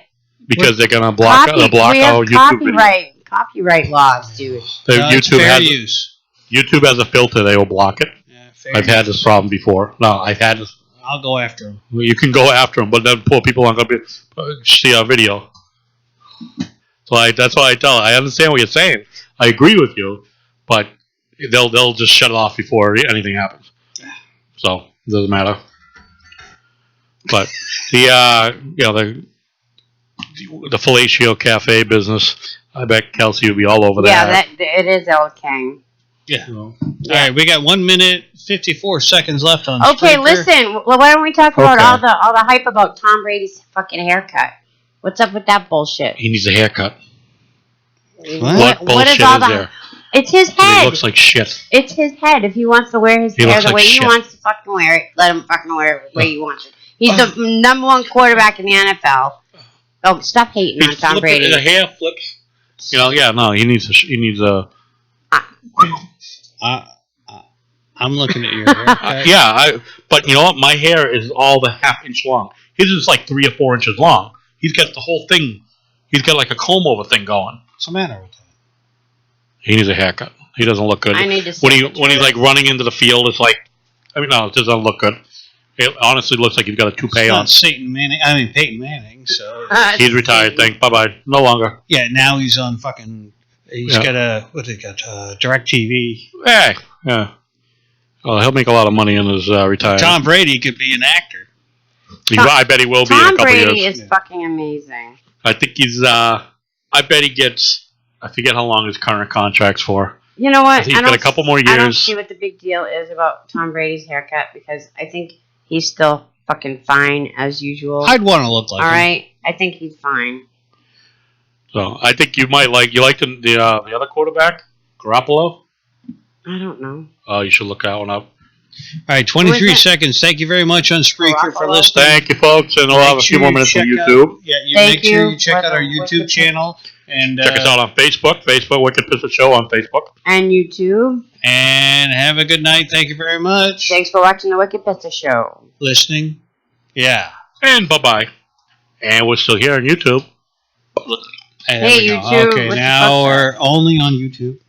[SPEAKER 1] because they're gonna block our
[SPEAKER 2] we have
[SPEAKER 1] YouTube video.
[SPEAKER 2] copyright laws, dude.
[SPEAKER 3] Fair use.
[SPEAKER 1] YouTube has a filter; they will block it.
[SPEAKER 3] Yeah, fair
[SPEAKER 1] I've had this problem before. No, I've had this.
[SPEAKER 3] I'll go after him.
[SPEAKER 1] You can go after him, but then poor people aren't going to see our video. So that's why I tell her. I understand what you're saying. I agree with you, but they'll just shut it off before anything happens. So it doesn't matter. But the fellatio cafe business, I bet Kelsey would be all over that.
[SPEAKER 2] Yeah, it is El King.
[SPEAKER 3] Yeah. All right, we got 1 minute 54 seconds left on.
[SPEAKER 2] Okay,
[SPEAKER 3] Spreaker.
[SPEAKER 2] listen. Well, why don't we talk about all the hype about Tom Brady's fucking haircut? What's up with that bullshit?
[SPEAKER 1] He needs a haircut.
[SPEAKER 2] What
[SPEAKER 1] bullshit
[SPEAKER 2] is all
[SPEAKER 1] is there?
[SPEAKER 2] It's his head.
[SPEAKER 1] He looks like shit.
[SPEAKER 2] It's his head. If he wants to wear his hair the way he wants to fucking wear it, let him fucking wear it the way he wants it. He's the number one quarterback in the NFL. Oh, stop hating on Tom Brady.
[SPEAKER 1] The hair flips. He needs a.
[SPEAKER 3] I'm looking at your haircut.
[SPEAKER 1] But you know what? My hair is all the half-inch long. His is like 3 or 4 inches long. He's got the whole thing. He's got like a comb-over thing going.
[SPEAKER 3] What's the matter with that?
[SPEAKER 1] He needs a haircut. He doesn't look good.
[SPEAKER 2] I need to see
[SPEAKER 1] when he's like running into the field, it's like, no, it doesn't look good. It honestly looks like he's got a toupee on.
[SPEAKER 3] Peyton Manning. So
[SPEAKER 1] he's retired. Bye-bye. No longer.
[SPEAKER 3] Yeah, now he's on fucking. He's got Direct TV.
[SPEAKER 1] Hey, yeah. Well, he'll make a lot of money in his retirement.
[SPEAKER 3] Tom Brady could be an actor.
[SPEAKER 1] I bet he will be in a couple years.
[SPEAKER 2] Tom Brady is fucking amazing.
[SPEAKER 1] I think he's. I bet he gets. I forget how long his current contract's for.
[SPEAKER 2] You know what?
[SPEAKER 1] I think he's got a couple more years.
[SPEAKER 2] I don't see what the big deal is about Tom Brady's haircut because I think he's still fucking fine as usual.
[SPEAKER 3] I'd want to look like him.
[SPEAKER 2] All right, I think he's fine.
[SPEAKER 1] So I think you might like. You like the other quarterback, Garoppolo?
[SPEAKER 2] I don't know.
[SPEAKER 1] Oh, you should look that one up.
[SPEAKER 3] All right, 23 seconds. Thank you very much on Spreaker for listening.
[SPEAKER 1] Thank you, folks, and we'll have a few more minutes on YouTube.
[SPEAKER 3] Make sure you check out our YouTube channel. And
[SPEAKER 1] check us out on Facebook Wicked Pissah Show on Facebook.
[SPEAKER 2] And YouTube.
[SPEAKER 3] And have a good night. Thank you very much.
[SPEAKER 2] Thanks for watching the Wicked Pissah Show.
[SPEAKER 3] Listening. Yeah.
[SPEAKER 1] And bye-bye. And we're still here on YouTube.
[SPEAKER 2] Hey, YouTube.
[SPEAKER 3] Okay, now we're only on YouTube.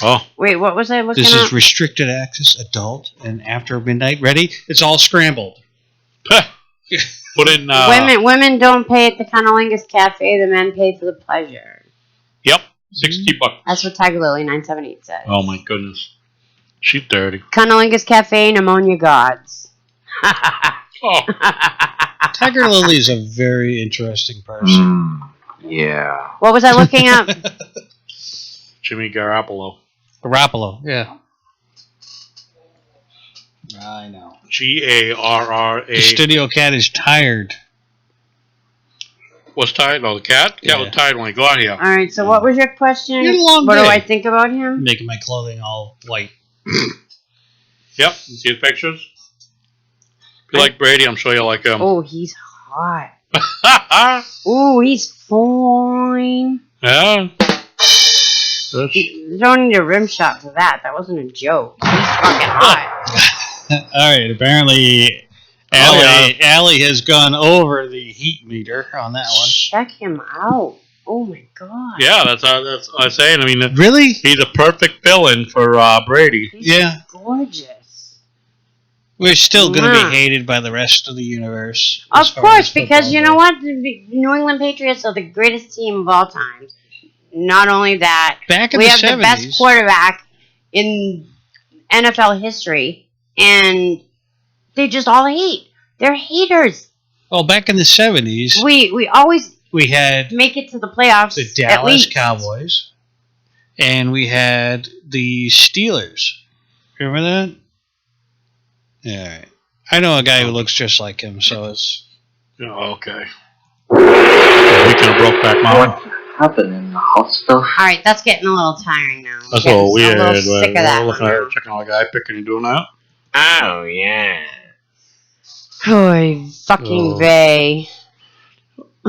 [SPEAKER 1] Oh.
[SPEAKER 2] Wait, what was I looking at?
[SPEAKER 3] This is restricted access, adult, and after midnight. Ready? It's all scrambled.
[SPEAKER 1] Put in...
[SPEAKER 2] Women don't pay at the Cunnilingus Cafe. The men pay for the pleasure.
[SPEAKER 1] Yep. $60.
[SPEAKER 2] That's what Tiger Lily 978 says.
[SPEAKER 1] Oh, my goodness. She's dirty.
[SPEAKER 2] Cunnilingus Cafe, pneumonia gods.
[SPEAKER 1] Oh.
[SPEAKER 3] Tiger Lily is a very interesting person.
[SPEAKER 10] Yeah.
[SPEAKER 2] What was I looking up?
[SPEAKER 1] Jimmy Garoppolo.
[SPEAKER 3] Yeah. I know.
[SPEAKER 1] Garra.
[SPEAKER 3] The studio cat is tired.
[SPEAKER 1] What's tired? No, the cat? The cat was tired when he got here.
[SPEAKER 2] All right, so what was your question?
[SPEAKER 3] You had a long
[SPEAKER 2] what
[SPEAKER 3] day.
[SPEAKER 2] do I think about him?
[SPEAKER 3] Making my clothing all white.
[SPEAKER 1] Yep. See his pictures? If you like Brady, I'm sure you'll like him.
[SPEAKER 2] Oh, he's hot. Oh, he's fine.
[SPEAKER 1] Yeah.
[SPEAKER 2] You don't need a rim shot for that. That wasn't a joke. He's fucking hot.
[SPEAKER 3] All right, apparently Allie has gone over the heat meter on that one.
[SPEAKER 2] Check him out. Oh my god.
[SPEAKER 1] Yeah, that's what I'm saying. I mean,
[SPEAKER 3] really,
[SPEAKER 1] he's a perfect fill-in for Brady.
[SPEAKER 2] He's gorgeous.
[SPEAKER 3] We're still going to be hated by the rest of the universe.
[SPEAKER 2] Of course, because you know what? The New England Patriots are the greatest team of all time. Not only that,
[SPEAKER 3] back in
[SPEAKER 2] we
[SPEAKER 3] the
[SPEAKER 2] have
[SPEAKER 3] 70s,
[SPEAKER 2] the best quarterback in NFL history, and they just all hate. They're haters.
[SPEAKER 3] Well, back in the 70s,
[SPEAKER 2] we always
[SPEAKER 3] had
[SPEAKER 2] make it to the playoffs.
[SPEAKER 3] The Dallas Cowboys, and we had the Steelers. Remember that? Yeah, all right. I know a guy who looks just like him, so it's...
[SPEAKER 1] Oh, okay. Weekend of Brokeback Mountain.
[SPEAKER 10] Happening in the hot stuff.
[SPEAKER 2] All right, that's getting a little tiring now.
[SPEAKER 1] That's a little weird.
[SPEAKER 2] I'm a little sick of that.
[SPEAKER 1] Looking at her, checking on the guy picking and doing that.
[SPEAKER 10] Oh, yeah.
[SPEAKER 2] Oy, fucking vey.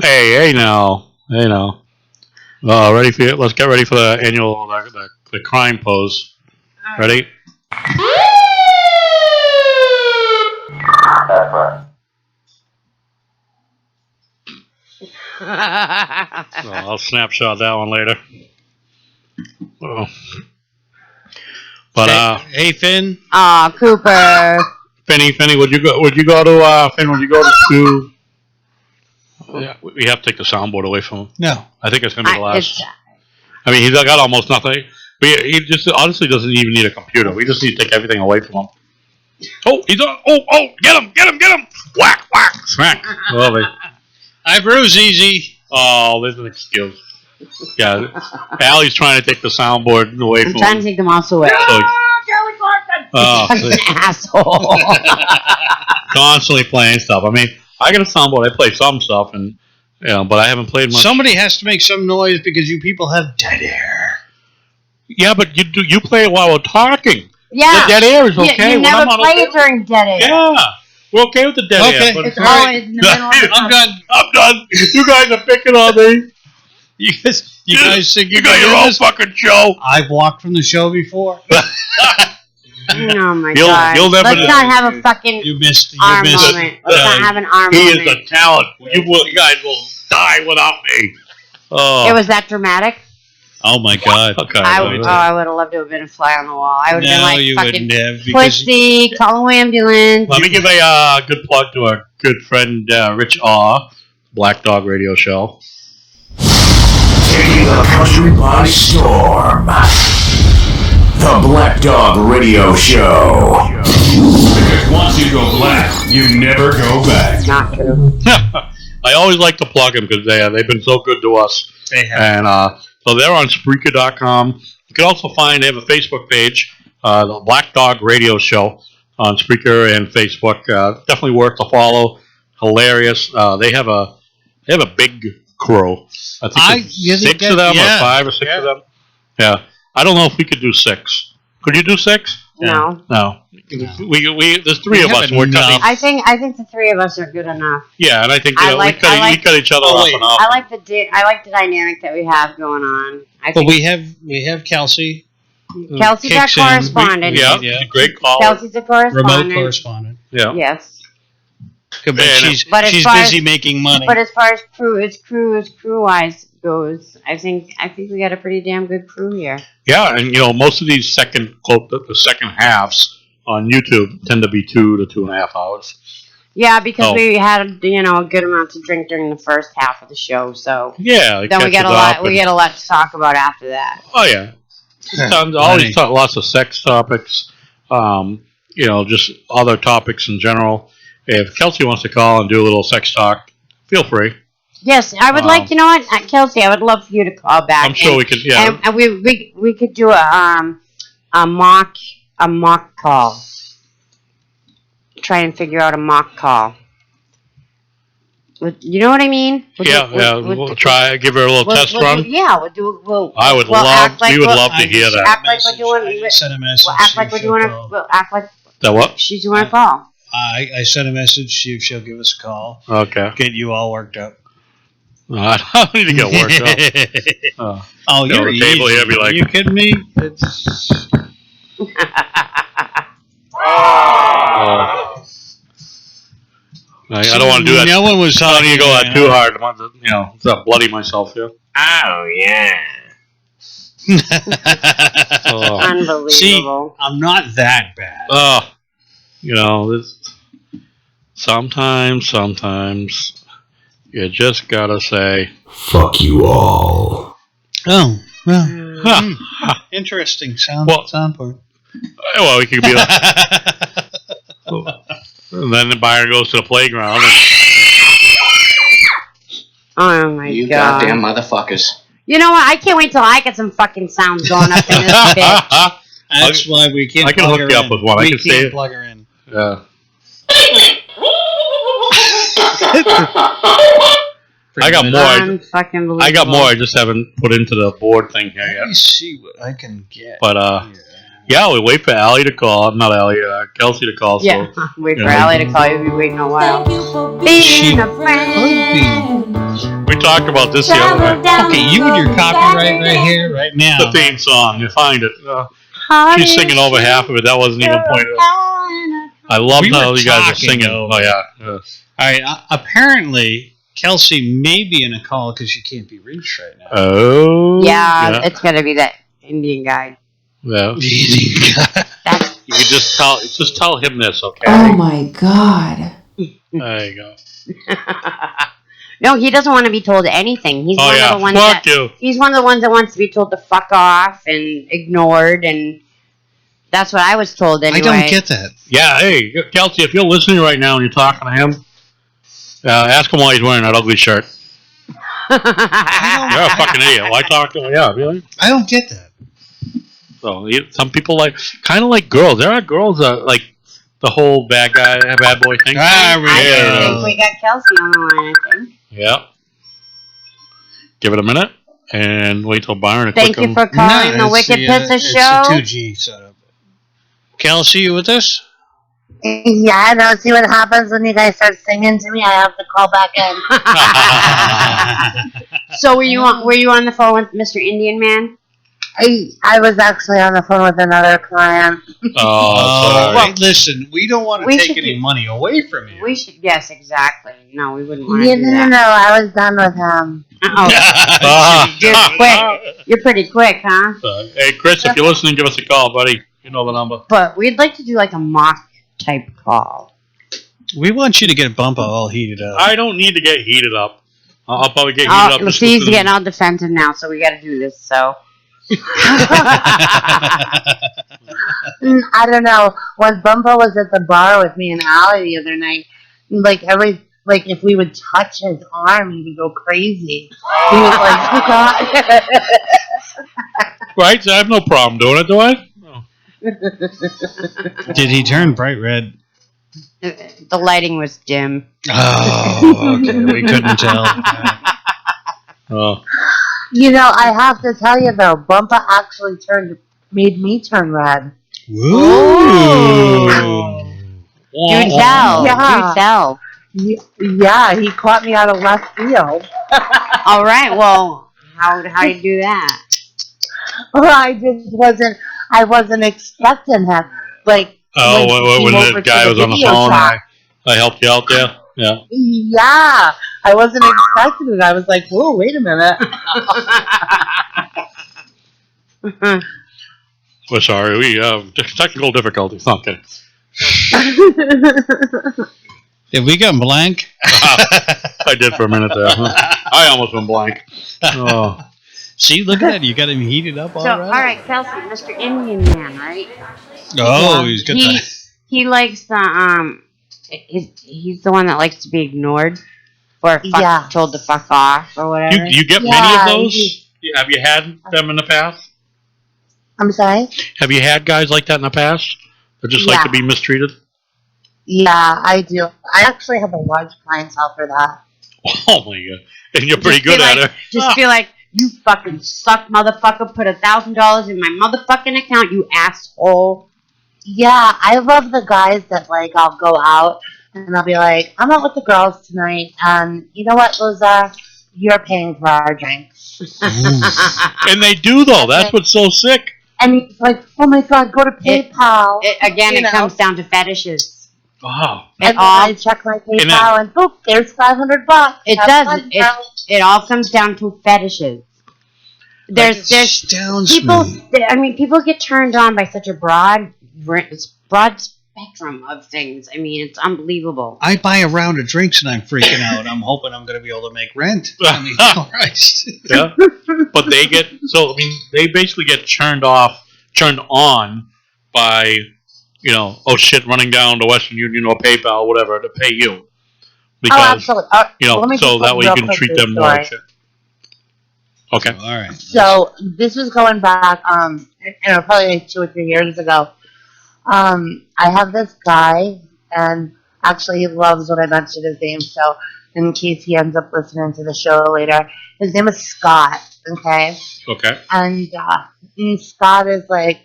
[SPEAKER 1] Hey now. Ready for let's get ready for the annual the crime pose. Ready? I'll snapshot that one later. But
[SPEAKER 3] hey Finn.
[SPEAKER 2] Aw, Cooper.
[SPEAKER 1] Finny, would you go? Would you go to Finn? Would you go to? Yeah, we have to take the soundboard away from him.
[SPEAKER 3] No.
[SPEAKER 1] I think it's gonna be the last. I mean, he's got almost nothing. He just honestly doesn't even need a computer. We just need to take everything away from him. Oh, he's on. Oh, get him! Whack, smack. Lovely.
[SPEAKER 3] I bruise easy.
[SPEAKER 1] Oh, there's an excuse. Yeah, Allie's trying to take the soundboard away from him.
[SPEAKER 2] I'm trying to take them all away.
[SPEAKER 1] Oh,
[SPEAKER 2] Fucking asshole.
[SPEAKER 1] constantly playing stuff. I mean, I got a soundboard. I play some stuff, and but I haven't played much.
[SPEAKER 3] Somebody has to make some noise because you people have dead air.
[SPEAKER 1] Yeah, but you play it while we're talking.
[SPEAKER 2] Yeah.
[SPEAKER 1] The dead air is okay.
[SPEAKER 2] You never play it during dead air.
[SPEAKER 1] Yeah. We're okay with the dead air. But
[SPEAKER 2] it's always in the middle of the
[SPEAKER 1] I'm done. You guys are picking on me.
[SPEAKER 3] You guys think
[SPEAKER 1] you got your own fucking show.
[SPEAKER 3] I've walked from the show before.
[SPEAKER 2] Oh my God. Let's not have a fucking arm moment. Let's not have an arm moment.
[SPEAKER 1] He is a talent. You guys will die without me. Oh.
[SPEAKER 2] It was that dramatic?
[SPEAKER 3] Oh my God.
[SPEAKER 1] Okay.
[SPEAKER 2] I would have loved to have been a fly on the wall. I would have been like,
[SPEAKER 3] you
[SPEAKER 2] fucking
[SPEAKER 3] wouldn't have.
[SPEAKER 2] pussy, call an ambulance.
[SPEAKER 1] Let me give a good plug to our good friend Rich Aw, Black Dog Radio Show.
[SPEAKER 11] Taking the country by storm. The Black Dog Radio Show. Because once you go black, you never go back.
[SPEAKER 2] Not true.
[SPEAKER 1] I always like to plug them because they've been so good to us.
[SPEAKER 3] They have.
[SPEAKER 1] And so they're on Spreaker.com. You can also they have a Facebook page, the Black Dog Radio Show on Spreaker and Facebook. Definitely worth a follow. Hilarious. They have a big crew. I think it's 6 of them or 5 or 6 of them. Yeah. I don't know if we could do 6. Could you do 6?
[SPEAKER 2] No.
[SPEAKER 1] We there's 3 of us.
[SPEAKER 2] I think the 3 of us are good enough.
[SPEAKER 1] Yeah, and I think we cut each other off and off.
[SPEAKER 2] I like the dynamic that we have going on.
[SPEAKER 3] We have Kelsey.
[SPEAKER 2] Kelsey's our correspondent.
[SPEAKER 1] Yeah, great call.
[SPEAKER 2] Kelsey's a correspondent.
[SPEAKER 3] Remote correspondent.
[SPEAKER 1] Yeah.
[SPEAKER 2] Yes.
[SPEAKER 3] But she's busy making money.
[SPEAKER 2] But as far as crew wise goes, I think we got a pretty damn good crew here.
[SPEAKER 1] Yeah, and most of these the second halves on YouTube tend to be 2 to 2.5 hours.
[SPEAKER 2] Yeah, because we had a good amount to drink during the first half of the show, so
[SPEAKER 1] yeah.
[SPEAKER 2] Then we get a lot to talk about after that.
[SPEAKER 1] Oh yeah, always talk lots of sex topics. Just other topics in general. If Kelsey wants to call and do a little sex talk, feel free.
[SPEAKER 2] Yes, I would like. You know what, Kelsey? I would love for you to call back.
[SPEAKER 1] I'm sure we could. Yeah,
[SPEAKER 2] and we could do a mock call. Try and figure out a mock call. You know what I mean?
[SPEAKER 1] We'll try. Give her a little test run.
[SPEAKER 2] We'll do.
[SPEAKER 1] I would love. We would love to hear that.
[SPEAKER 2] Act like we're doing.
[SPEAKER 3] Send a message.
[SPEAKER 2] We'll act like we're doing. We'll act like.
[SPEAKER 1] That what?
[SPEAKER 2] She's doing a call.
[SPEAKER 3] I sent a message, see if she'll give us a call.
[SPEAKER 1] Okay.
[SPEAKER 3] Get you all worked up.
[SPEAKER 1] I don't need to get worked up.
[SPEAKER 3] You're
[SPEAKER 1] the table here. Be like,
[SPEAKER 3] are you kidding me?
[SPEAKER 1] I don't want to do that.
[SPEAKER 3] No one was talking.
[SPEAKER 1] I don't need to go that too hard. I want to, bloody myself here.
[SPEAKER 10] Oh yeah.
[SPEAKER 2] Unbelievable.
[SPEAKER 3] See, I'm not that bad.
[SPEAKER 1] Sometimes you just gotta say,
[SPEAKER 11] fuck you all.
[SPEAKER 3] Oh, well, interesting sound part.
[SPEAKER 1] Well, we could be like, and then Byron goes to the playground.
[SPEAKER 2] Oh my God!
[SPEAKER 10] You goddamn motherfuckers!
[SPEAKER 2] You know what? I can't wait till I get some fucking sounds going up in this bitch.
[SPEAKER 3] That's why we can't.
[SPEAKER 1] I can hook you up with one.
[SPEAKER 3] We
[SPEAKER 1] I can say it.
[SPEAKER 3] Plug her in.
[SPEAKER 1] Yeah. I got more. I got more. I just haven't put into the board thing here yet.
[SPEAKER 3] Let me see what I can get.
[SPEAKER 1] But we wait for Allie to call. Not Allie, Kelsey to call.
[SPEAKER 2] Yeah, so, wait for Allie to call. You'll be waiting a while.
[SPEAKER 3] Being a friend.
[SPEAKER 1] We talked about this the other night.
[SPEAKER 3] Okay, you and your copyright right here, right now.
[SPEAKER 1] The theme song. You find it. She's singing over half of it. That wasn't even pointed. I love how you guys are singing. Oh yeah.
[SPEAKER 3] All right. Apparently, Kelsey may be in a call because she can't be reached right now.
[SPEAKER 1] Oh.
[SPEAKER 2] Yeah, it's gonna be that Indian guy.
[SPEAKER 1] Yeah.
[SPEAKER 2] That's
[SPEAKER 1] You can just tell him this, okay?
[SPEAKER 12] Oh my God.
[SPEAKER 1] There you go.
[SPEAKER 2] No, he doesn't want to be told anything. He's one of the ones
[SPEAKER 1] fuck you.
[SPEAKER 2] He's one of the ones that wants to be told to fuck off and ignored, and that's what I was told anyway.
[SPEAKER 3] I don't get that.
[SPEAKER 1] Yeah, hey, Kelsey, if you're listening right now and you're talking to him, ask him why he's wearing that ugly shirt. You're a fucking idiot. Why talk to him? Yeah, really?
[SPEAKER 3] I don't get that.
[SPEAKER 1] So some people kind of like girls. There are girls that like the whole bad boy thing.
[SPEAKER 2] I think we got Kelsey on the line, I think.
[SPEAKER 1] Yeah. Give it a minute and wait till Byron.
[SPEAKER 2] Thank you for calling the Wicked Pissah Show.
[SPEAKER 3] It's a 2G setup. Kelsey, you with us?
[SPEAKER 6] Yeah, no, see what happens when you guys start singing to me? I have to call back in.
[SPEAKER 2] So were you on the phone with Mr. Indian Man?
[SPEAKER 6] I was actually on the phone with another client.
[SPEAKER 1] Oh,
[SPEAKER 3] well, listen, we don't want to take any money away from you.
[SPEAKER 2] We should, yes, exactly. No, we wouldn't want to do
[SPEAKER 6] that. No, I was done with him.
[SPEAKER 2] You're quick. You're pretty quick, huh?
[SPEAKER 1] Hey, Chris, if you're listening, give us a call, buddy. You know the number.
[SPEAKER 2] But we'd like to do like a mock type call.
[SPEAKER 3] We want you to get Bumpa all heated up.
[SPEAKER 1] I don't need to get heated up. I'll probably get heated up.
[SPEAKER 2] He's getting all defensive now, so we got to do this. So.
[SPEAKER 6] I don't know. When Bumpa was at the bar with me and Allie the other night, if we would touch his arm, he would go crazy. He was like, oh, God.
[SPEAKER 1] Right? So I have no problem doing it, do I? No.
[SPEAKER 3] Did he turn bright red?
[SPEAKER 2] The lighting was dim.
[SPEAKER 3] Oh, okay. We couldn't tell.
[SPEAKER 1] Oh.
[SPEAKER 6] You know, I have to tell you though, Bumpa actually made me turn red.
[SPEAKER 3] Ooh.
[SPEAKER 2] Do tell.
[SPEAKER 6] Yeah.
[SPEAKER 2] Do tell.
[SPEAKER 6] Yeah, he caught me out of left field.
[SPEAKER 2] All right. Well, how do you do that?
[SPEAKER 6] Well, I wasn't expecting him. Like,
[SPEAKER 1] when the guy was on the phone, I helped you out there. Yeah.
[SPEAKER 6] Yeah, I wasn't expecting it. I was like, whoa, wait a minute.
[SPEAKER 1] We're sorry. We have technical difficulties. Okay.
[SPEAKER 3] Did we go blank?
[SPEAKER 1] I did for a minute there. I almost went blank. Oh.
[SPEAKER 3] See, look at that. You got him heated up
[SPEAKER 2] So,
[SPEAKER 3] already.
[SPEAKER 2] all right, Kelsey, Mr. Indian Man, right?
[SPEAKER 3] Oh, he's good.
[SPEAKER 2] He likes the He's the one that likes to be ignored or told to fuck off or whatever.
[SPEAKER 1] You get many of those? Have you had them in the past?
[SPEAKER 6] I'm sorry?
[SPEAKER 1] Have you had guys like that in the past? That just like to be mistreated?
[SPEAKER 6] Yeah, I do. I actually have a large clientele for that.
[SPEAKER 1] Oh my God. And you're pretty good at it.
[SPEAKER 2] Just feel like, you fucking suck, motherfucker. Put $1,000 in my motherfucking account, you asshole.
[SPEAKER 6] Yeah, I love the guys that, like, I'll go out and I'll be like, I'm out with the girls tonight, and you know what, Liza? You're paying for our drinks.
[SPEAKER 1] And they do, though. That's what's so sick.
[SPEAKER 6] And he's like, oh my God, go to PayPal.
[SPEAKER 2] It comes down to fetishes.
[SPEAKER 1] Wow.
[SPEAKER 6] And I check my PayPal and boop, there's $500.
[SPEAKER 2] It does. It all comes down to fetishes. There's people. I mean, people get turned on by such a broad spectrum of things. I mean, it's unbelievable.
[SPEAKER 3] I buy a round of drinks and I'm freaking out. I'm hoping I'm going to be able to make rent. I mean, Christ.
[SPEAKER 1] Yeah. But they basically get turned on by, oh shit, running down to Western Union or PayPal, whatever, to pay you. Because,
[SPEAKER 6] absolutely.
[SPEAKER 1] So that way you can treat them more like shit. Okay.
[SPEAKER 3] All right.
[SPEAKER 6] So this was going back, probably like 2 or 3 years ago. I have this guy, and actually he loves when I mention his name, so in case he ends up listening to the show later, his name is Scott, okay?
[SPEAKER 1] Okay.
[SPEAKER 6] And Scott is like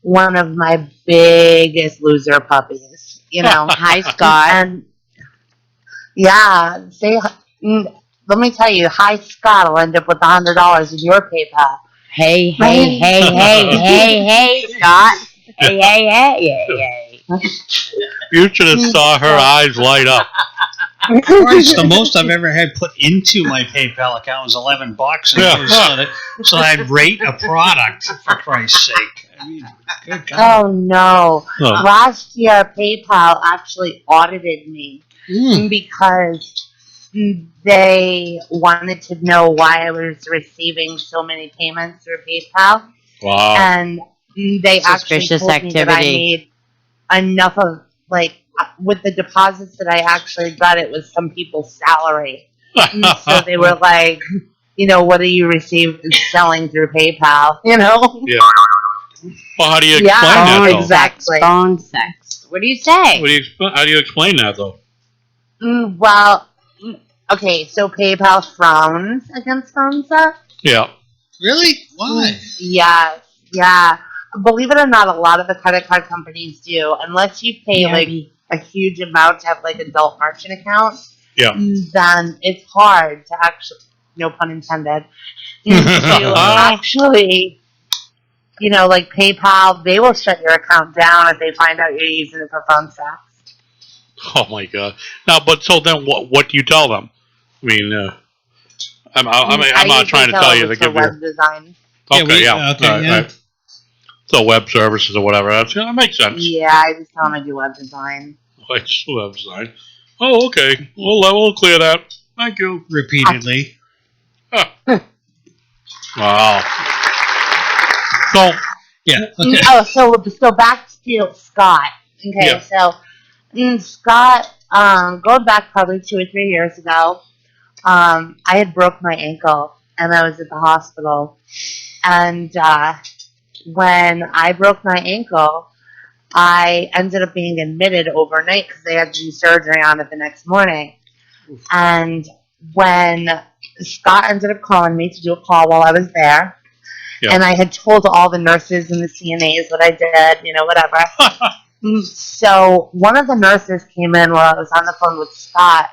[SPEAKER 6] one of my biggest loser puppies,
[SPEAKER 2] Hi, Scott.
[SPEAKER 6] And yeah, let me tell you, hi, Scott will end up with $100 in your PayPal.
[SPEAKER 2] Hey, Scott. Hey.
[SPEAKER 1] You should have saw her eyes light up.
[SPEAKER 3] Christ, the most I've ever had put into my PayPal account was $11, and so I'd rate a product, for Christ's sake. Good God.
[SPEAKER 6] Oh no!
[SPEAKER 1] Oh.
[SPEAKER 6] Last year, PayPal actually audited me because they wanted to know why I was receiving so many payments through PayPal,
[SPEAKER 1] Wow.
[SPEAKER 6] and they actually
[SPEAKER 2] Suspicious
[SPEAKER 6] told me that I
[SPEAKER 2] activity.
[SPEAKER 6] made enough of with the deposits that I actually got. It was some people's salary, so they were like, what do you receive selling through PayPal?
[SPEAKER 1] Yeah. Well, how do you explain that,
[SPEAKER 6] Yeah,
[SPEAKER 1] though?
[SPEAKER 6] exactly.
[SPEAKER 2] Phone sex. What do you say?
[SPEAKER 1] How do you explain that, though?
[SPEAKER 6] Well, okay, so PayPal frowns against phone sex.
[SPEAKER 1] Yeah.
[SPEAKER 3] Really? Why?
[SPEAKER 6] Yeah. Believe it or not, a lot of the credit card companies do, unless you pay a huge amount to have adult merchant accounts.
[SPEAKER 1] Yeah.
[SPEAKER 6] Then it's hard to actually, no pun intended, to actually, PayPal, they will shut your account down if they find out you're using it for phone sex.
[SPEAKER 1] Oh my God! Now, but so then, what do you tell them? I mean, I'm not trying to tell you to give
[SPEAKER 6] web design.
[SPEAKER 1] Okay, yeah.
[SPEAKER 3] Okay, yeah.
[SPEAKER 1] Right. So web services or whatever. That makes sense.
[SPEAKER 6] Yeah, I just tell them I do web design.
[SPEAKER 1] Like web design. Oh, okay. We'll clear that. Thank you.
[SPEAKER 3] Repeatedly.
[SPEAKER 1] Wow. So
[SPEAKER 3] Yeah. Okay.
[SPEAKER 6] Oh, so back to Scott. Okay,
[SPEAKER 1] Yeah.
[SPEAKER 6] so Scott, going back probably 2 or 3 years ago, I had broke my ankle and I was at the hospital. And when I broke my ankle, I ended up being admitted overnight because they had to do surgery on it the next morning. And when Scott ended up calling me to do a call while I was there, and I had told all the nurses and the CNAs what I did, whatever. So one of the nurses came in while I was on the phone with Scott,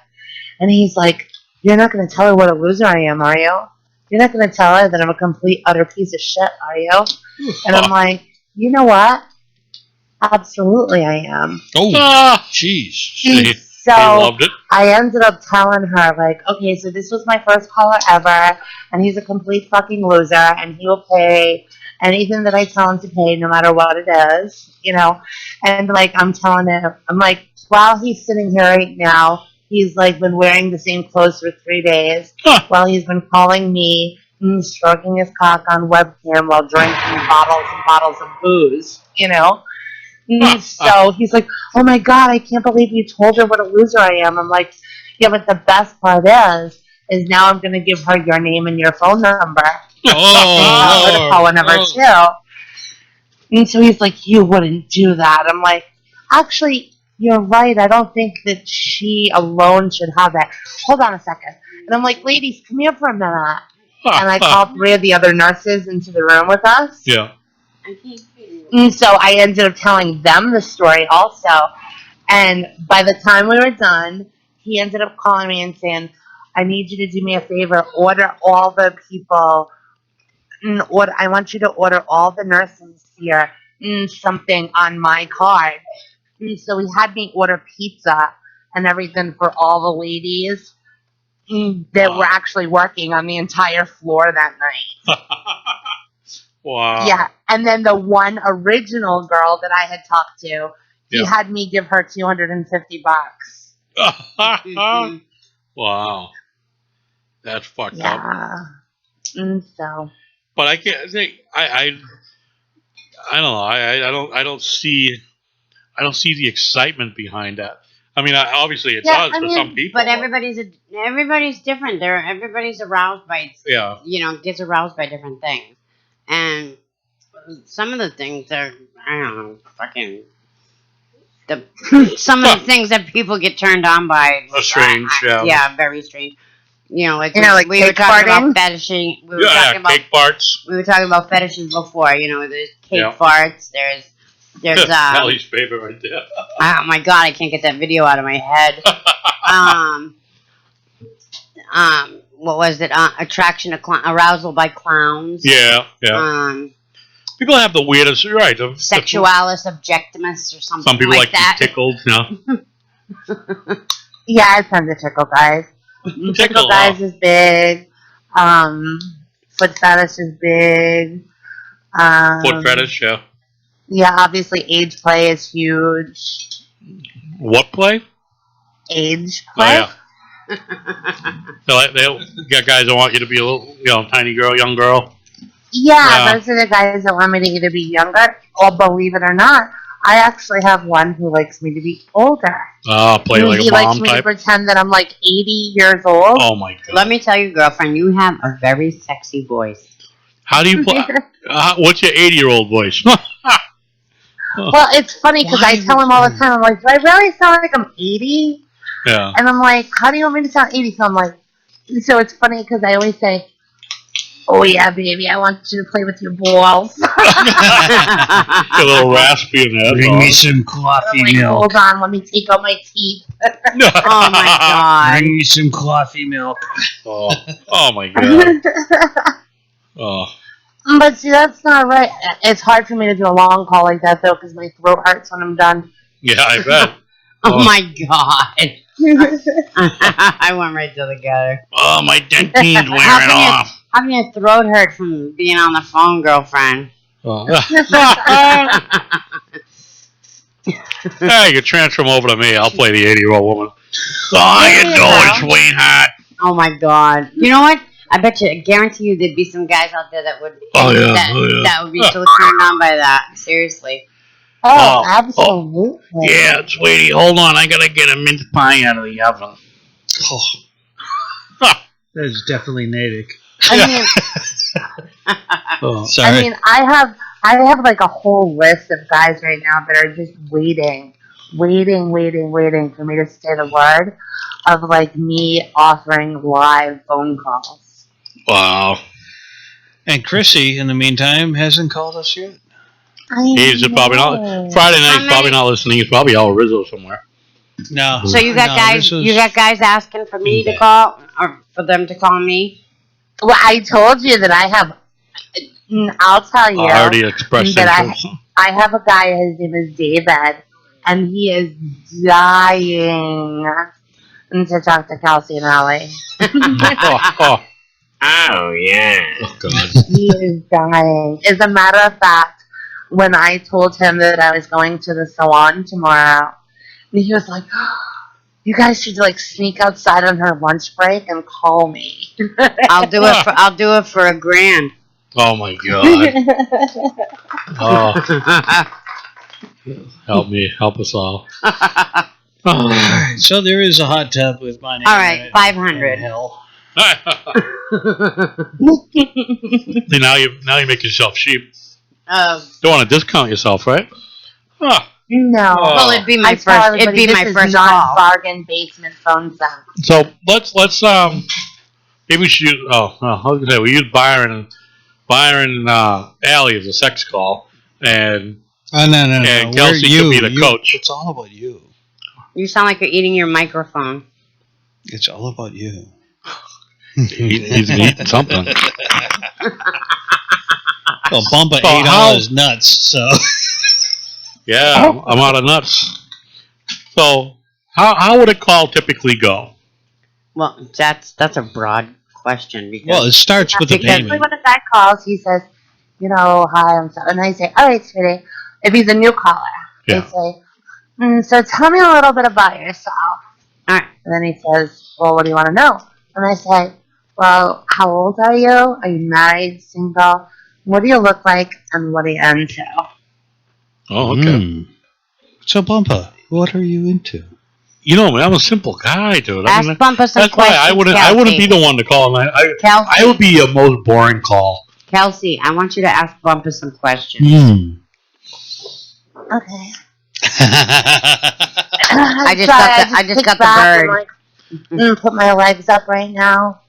[SPEAKER 6] and he's like, "You're not going to tell her what a loser I am, are you? You're not going to tell her that I'm a complete, utter piece of shit, are you?" And I'm like, "You know what? Absolutely I am."
[SPEAKER 3] Oh, jeez.
[SPEAKER 6] So
[SPEAKER 1] he loved it.
[SPEAKER 6] I ended up telling her, okay, so this was my first caller ever, and he's a complete fucking loser, and he will pay anything that I tell him to pay, no matter what it is, And I'm telling him, I'm like, while he's sitting here right now, he's been wearing the same clothes for 3 days, while he's been calling me, stroking his cock on webcam while drinking bottles and bottles of booze, So he's like, "Oh my God, I can't believe you told her what a loser I am." I'm like, "Yeah, but the best part is now I'm going to give her your name and your phone number.
[SPEAKER 3] Oh,
[SPEAKER 6] her to call whenever too." And so he's like, "You wouldn't do that." I'm like, "Actually, you're right. I don't think that she alone should have that. Hold on a second." And I'm like, "Ladies, come here for a minute." And I called 3 of the other nurses into the room with us.
[SPEAKER 1] Yeah.
[SPEAKER 6] And so I ended up telling them the story also. And by the time we were done, he ended up calling me and saying, "I need you to do me a favor. Order all the people. I want you to order all the nurses here something on my card." And so he had me order pizza and everything for all the ladies that were actually working on the entire floor that night.
[SPEAKER 1] Wow.
[SPEAKER 6] Yeah, and then the one original girl that I had talked to, he had me give her $250.
[SPEAKER 1] Wow. That's fucked up.
[SPEAKER 6] Yeah. So.
[SPEAKER 1] But I can't think. I don't know. I don't see the excitement behind that. I mean, obviously it does for some people.
[SPEAKER 2] But everybody's different. Everybody's aroused by gets aroused by different things, and some of the things are I don't know fucking. Some of the things that people get turned on by
[SPEAKER 1] are strange.
[SPEAKER 2] Yeah, very strange. We were talking
[SPEAKER 6] farting?
[SPEAKER 2] about fetishing. We were
[SPEAKER 1] talking about cake farts.
[SPEAKER 2] We were talking about fetishes before. There's cake farts. There's
[SPEAKER 1] Kelly's favorite right there.
[SPEAKER 2] Oh my God, I can't get that video out of my head. What was it? Attraction to arousal by clowns.
[SPEAKER 1] Yeah. People have the weirdest, right?
[SPEAKER 2] Sexualis objectimus or something.
[SPEAKER 1] Some people like
[SPEAKER 2] that.
[SPEAKER 1] To be tickled.
[SPEAKER 6] Yeah, I tend to tickle guys. Tickle guys is big. Foot fetish is big.
[SPEAKER 1] Foot fetish, yeah.
[SPEAKER 6] Yeah, obviously age play is huge.
[SPEAKER 1] What play?
[SPEAKER 6] Age
[SPEAKER 1] Oh,
[SPEAKER 6] play?
[SPEAKER 1] yeah. They got guys that want you to be a little, tiny girl, young girl.
[SPEAKER 6] Yeah, those are the guys that want me to either be younger, or believe it or not, I actually have one who likes me to be older.
[SPEAKER 1] Oh, play like a
[SPEAKER 6] He
[SPEAKER 1] mom
[SPEAKER 6] likes me
[SPEAKER 1] type.
[SPEAKER 6] to pretend that I'm like 80 years old.
[SPEAKER 1] Oh my god!
[SPEAKER 2] Let me tell you, girlfriend, you have a very sexy voice.
[SPEAKER 1] How do you play? What's your 80-year-old voice?
[SPEAKER 6] Well, it's funny because I tell him all the time, I'm like, do I really sound like I'm 80?
[SPEAKER 1] Yeah.
[SPEAKER 6] And I'm like, how do you want me to sound 80? So I'm like, so it's funny because I always say, oh yeah, baby, I want you to play with your balls.
[SPEAKER 1] A little raspy in that.
[SPEAKER 3] Bring me some coffee milk.
[SPEAKER 6] Hold on, let me take out my teeth.
[SPEAKER 2] Oh my god.
[SPEAKER 3] Bring me some coffee milk.
[SPEAKER 1] Oh my god. Oh.
[SPEAKER 6] But see, that's not right. It's hard for me to do a long call like that, though, because my throat hurts when I'm done.
[SPEAKER 1] Yeah, I bet.
[SPEAKER 2] Oh my god. I went right to the gutter.
[SPEAKER 1] Oh, my dentine's wearing off.
[SPEAKER 2] How can your throat hurt from being on the phone, girlfriend?
[SPEAKER 1] Hey, you transfer them over to me. I'll play the 80-year-old woman. How you doing, sweetheart?
[SPEAKER 2] Oh my god. You know what? I bet you, I guarantee you there'd be some guys out there that would that would be so turned on by that. Seriously.
[SPEAKER 6] Oh, absolutely.
[SPEAKER 1] Yeah, sweetie, hold on. I gotta get a mince pie out of the oven.
[SPEAKER 3] That is definitely Natick.
[SPEAKER 6] I mean,
[SPEAKER 3] Sorry.
[SPEAKER 6] I mean, I have like a whole list of guys right now that are just waiting for me to say the word of like me offering live phone calls.
[SPEAKER 1] Wow.
[SPEAKER 3] And Chrissy, in the meantime, hasn't called us yet.
[SPEAKER 1] He's probably not. Friday night, he's probably not listening. He's probably out of Rizzo somewhere.
[SPEAKER 3] No.
[SPEAKER 2] So you got guys, asking for me to call, or for them to call me.
[SPEAKER 6] Well, I told you that I have. I'll tell you.
[SPEAKER 1] I already expressed
[SPEAKER 6] that I have a guy. His name is David, and he is dying to talk to Kelsey and Allie.
[SPEAKER 10] Oh, yeah.
[SPEAKER 1] Oh, God.
[SPEAKER 6] He is dying. As a matter of fact, when I told him that I was going to the salon tomorrow, he was like, "You guys should like sneak outside on her lunch break and call me."
[SPEAKER 2] I'll do it for $1,000.
[SPEAKER 1] Oh my God. Oh. Help us all.
[SPEAKER 3] So there is a hot tub with my name.
[SPEAKER 2] All right, 500.
[SPEAKER 3] Hell.
[SPEAKER 1] See, now you make yourself cheap.
[SPEAKER 2] Oh.
[SPEAKER 1] Don't want to discount yourself, right? Huh.
[SPEAKER 6] No.
[SPEAKER 2] Well, it'd be my
[SPEAKER 6] I tell
[SPEAKER 2] first.
[SPEAKER 6] everybody,
[SPEAKER 2] It'd be my
[SPEAKER 6] this
[SPEAKER 2] first
[SPEAKER 6] is not
[SPEAKER 2] call.
[SPEAKER 6] bargain basement phone set.
[SPEAKER 1] So let's maybe we should use, I was gonna say we use Byron Allie as a sex call, and
[SPEAKER 3] no.
[SPEAKER 1] Kelsey could be the coach.
[SPEAKER 3] It's all about you.
[SPEAKER 2] You sound like you're eating your microphone.
[SPEAKER 3] It's all about you.
[SPEAKER 1] He's eating something.
[SPEAKER 3] Well, Bumpa ate all his nuts, so.
[SPEAKER 1] Yeah, I'm out of nuts. So, how would a call typically go?
[SPEAKER 2] Well, that's a broad question because.
[SPEAKER 3] Well, it starts with a
[SPEAKER 6] Because
[SPEAKER 3] payment.
[SPEAKER 6] when a guy calls, he says, "Hi, I'm so," and I say, "All right, sweetie." If he's a new caller,
[SPEAKER 1] Yeah.
[SPEAKER 6] I say, "So tell me a little bit about yourself."
[SPEAKER 2] All right.
[SPEAKER 6] And then he says, "Well, what do you want to know?" And I say, "Well, how old are you? Are you married, single? What do you look like, and what are you into?"
[SPEAKER 1] Oh, okay.
[SPEAKER 3] So, Bumpa, what are you into?
[SPEAKER 1] You know, man, I'm a simple guy, dude.
[SPEAKER 2] Ask Bumpa some
[SPEAKER 1] that's why I
[SPEAKER 2] questions,
[SPEAKER 1] wouldn't be the one to call. And I would be a most boring call.
[SPEAKER 2] Kelsey, I want you to ask Bumpa some questions.
[SPEAKER 6] Okay.
[SPEAKER 2] I just got the bird.
[SPEAKER 6] Put my legs up right now.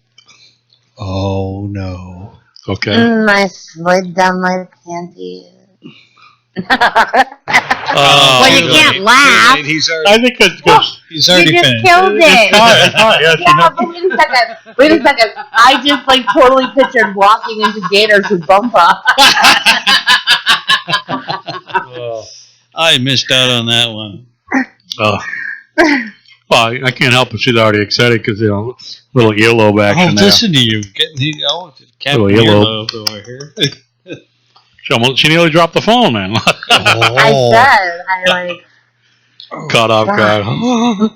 [SPEAKER 3] Oh, no.
[SPEAKER 1] Okay.
[SPEAKER 6] I slid down my panties.
[SPEAKER 2] Well, you can't laugh.
[SPEAKER 3] I
[SPEAKER 1] think it's
[SPEAKER 3] he's already
[SPEAKER 2] You just
[SPEAKER 3] finished.
[SPEAKER 2] killed it.
[SPEAKER 6] Yeah, but wait a second. I just like totally pictured walking into Gators with Bumpa.
[SPEAKER 3] I missed out on that one.
[SPEAKER 1] Well, I can't help it. She's already excited because little earlobe action there.
[SPEAKER 3] Listen to you getting the
[SPEAKER 1] Little
[SPEAKER 3] earlobe over here.
[SPEAKER 1] She nearly dropped the phone, man.
[SPEAKER 6] I said,
[SPEAKER 1] Caught off guard.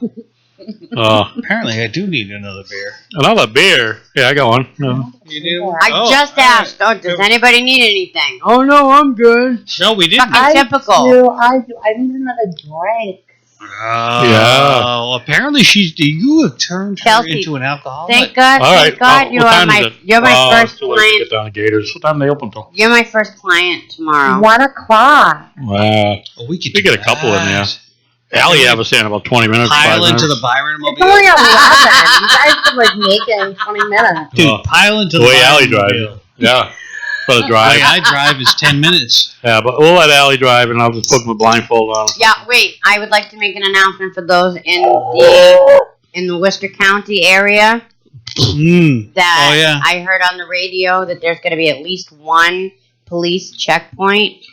[SPEAKER 3] Apparently, I do need another beer.
[SPEAKER 1] Another beer? Yeah, I got one. No.
[SPEAKER 3] You do?
[SPEAKER 2] I just asked. Oh, does anybody need anything? Oh no, I'm good.
[SPEAKER 3] No, we didn't.
[SPEAKER 2] Fucking typical.
[SPEAKER 6] I need another drink.
[SPEAKER 3] Oh, apparently you have turned her
[SPEAKER 2] Chelsea,
[SPEAKER 3] into an alcoholic.
[SPEAKER 2] Thank God, thank God, you're my first
[SPEAKER 1] too late to
[SPEAKER 2] client.
[SPEAKER 1] get down to Gators. What time do they open till?
[SPEAKER 2] You're my first client tomorrow.
[SPEAKER 6] 1 o'clock.
[SPEAKER 1] Wow.
[SPEAKER 3] We could
[SPEAKER 1] get a couple in there. Allie have us in about 20 minutes.
[SPEAKER 3] Pile into the Byron
[SPEAKER 6] It's
[SPEAKER 3] mobile.
[SPEAKER 6] only 11. You guys could make it in 20 minutes.
[SPEAKER 3] Dude, pile into
[SPEAKER 1] the
[SPEAKER 3] the
[SPEAKER 1] way Allie
[SPEAKER 3] Byron
[SPEAKER 1] drives.
[SPEAKER 3] mobile.
[SPEAKER 1] Yeah. For the drive.
[SPEAKER 3] I drive is 10 minutes.
[SPEAKER 1] Yeah, but we'll let Allie drive, and I'll just put my blindfold on.
[SPEAKER 2] Yeah, wait. I would like to make an announcement for those in the Worcester County area. That I heard on the radio that there's going to be at least one police checkpoint.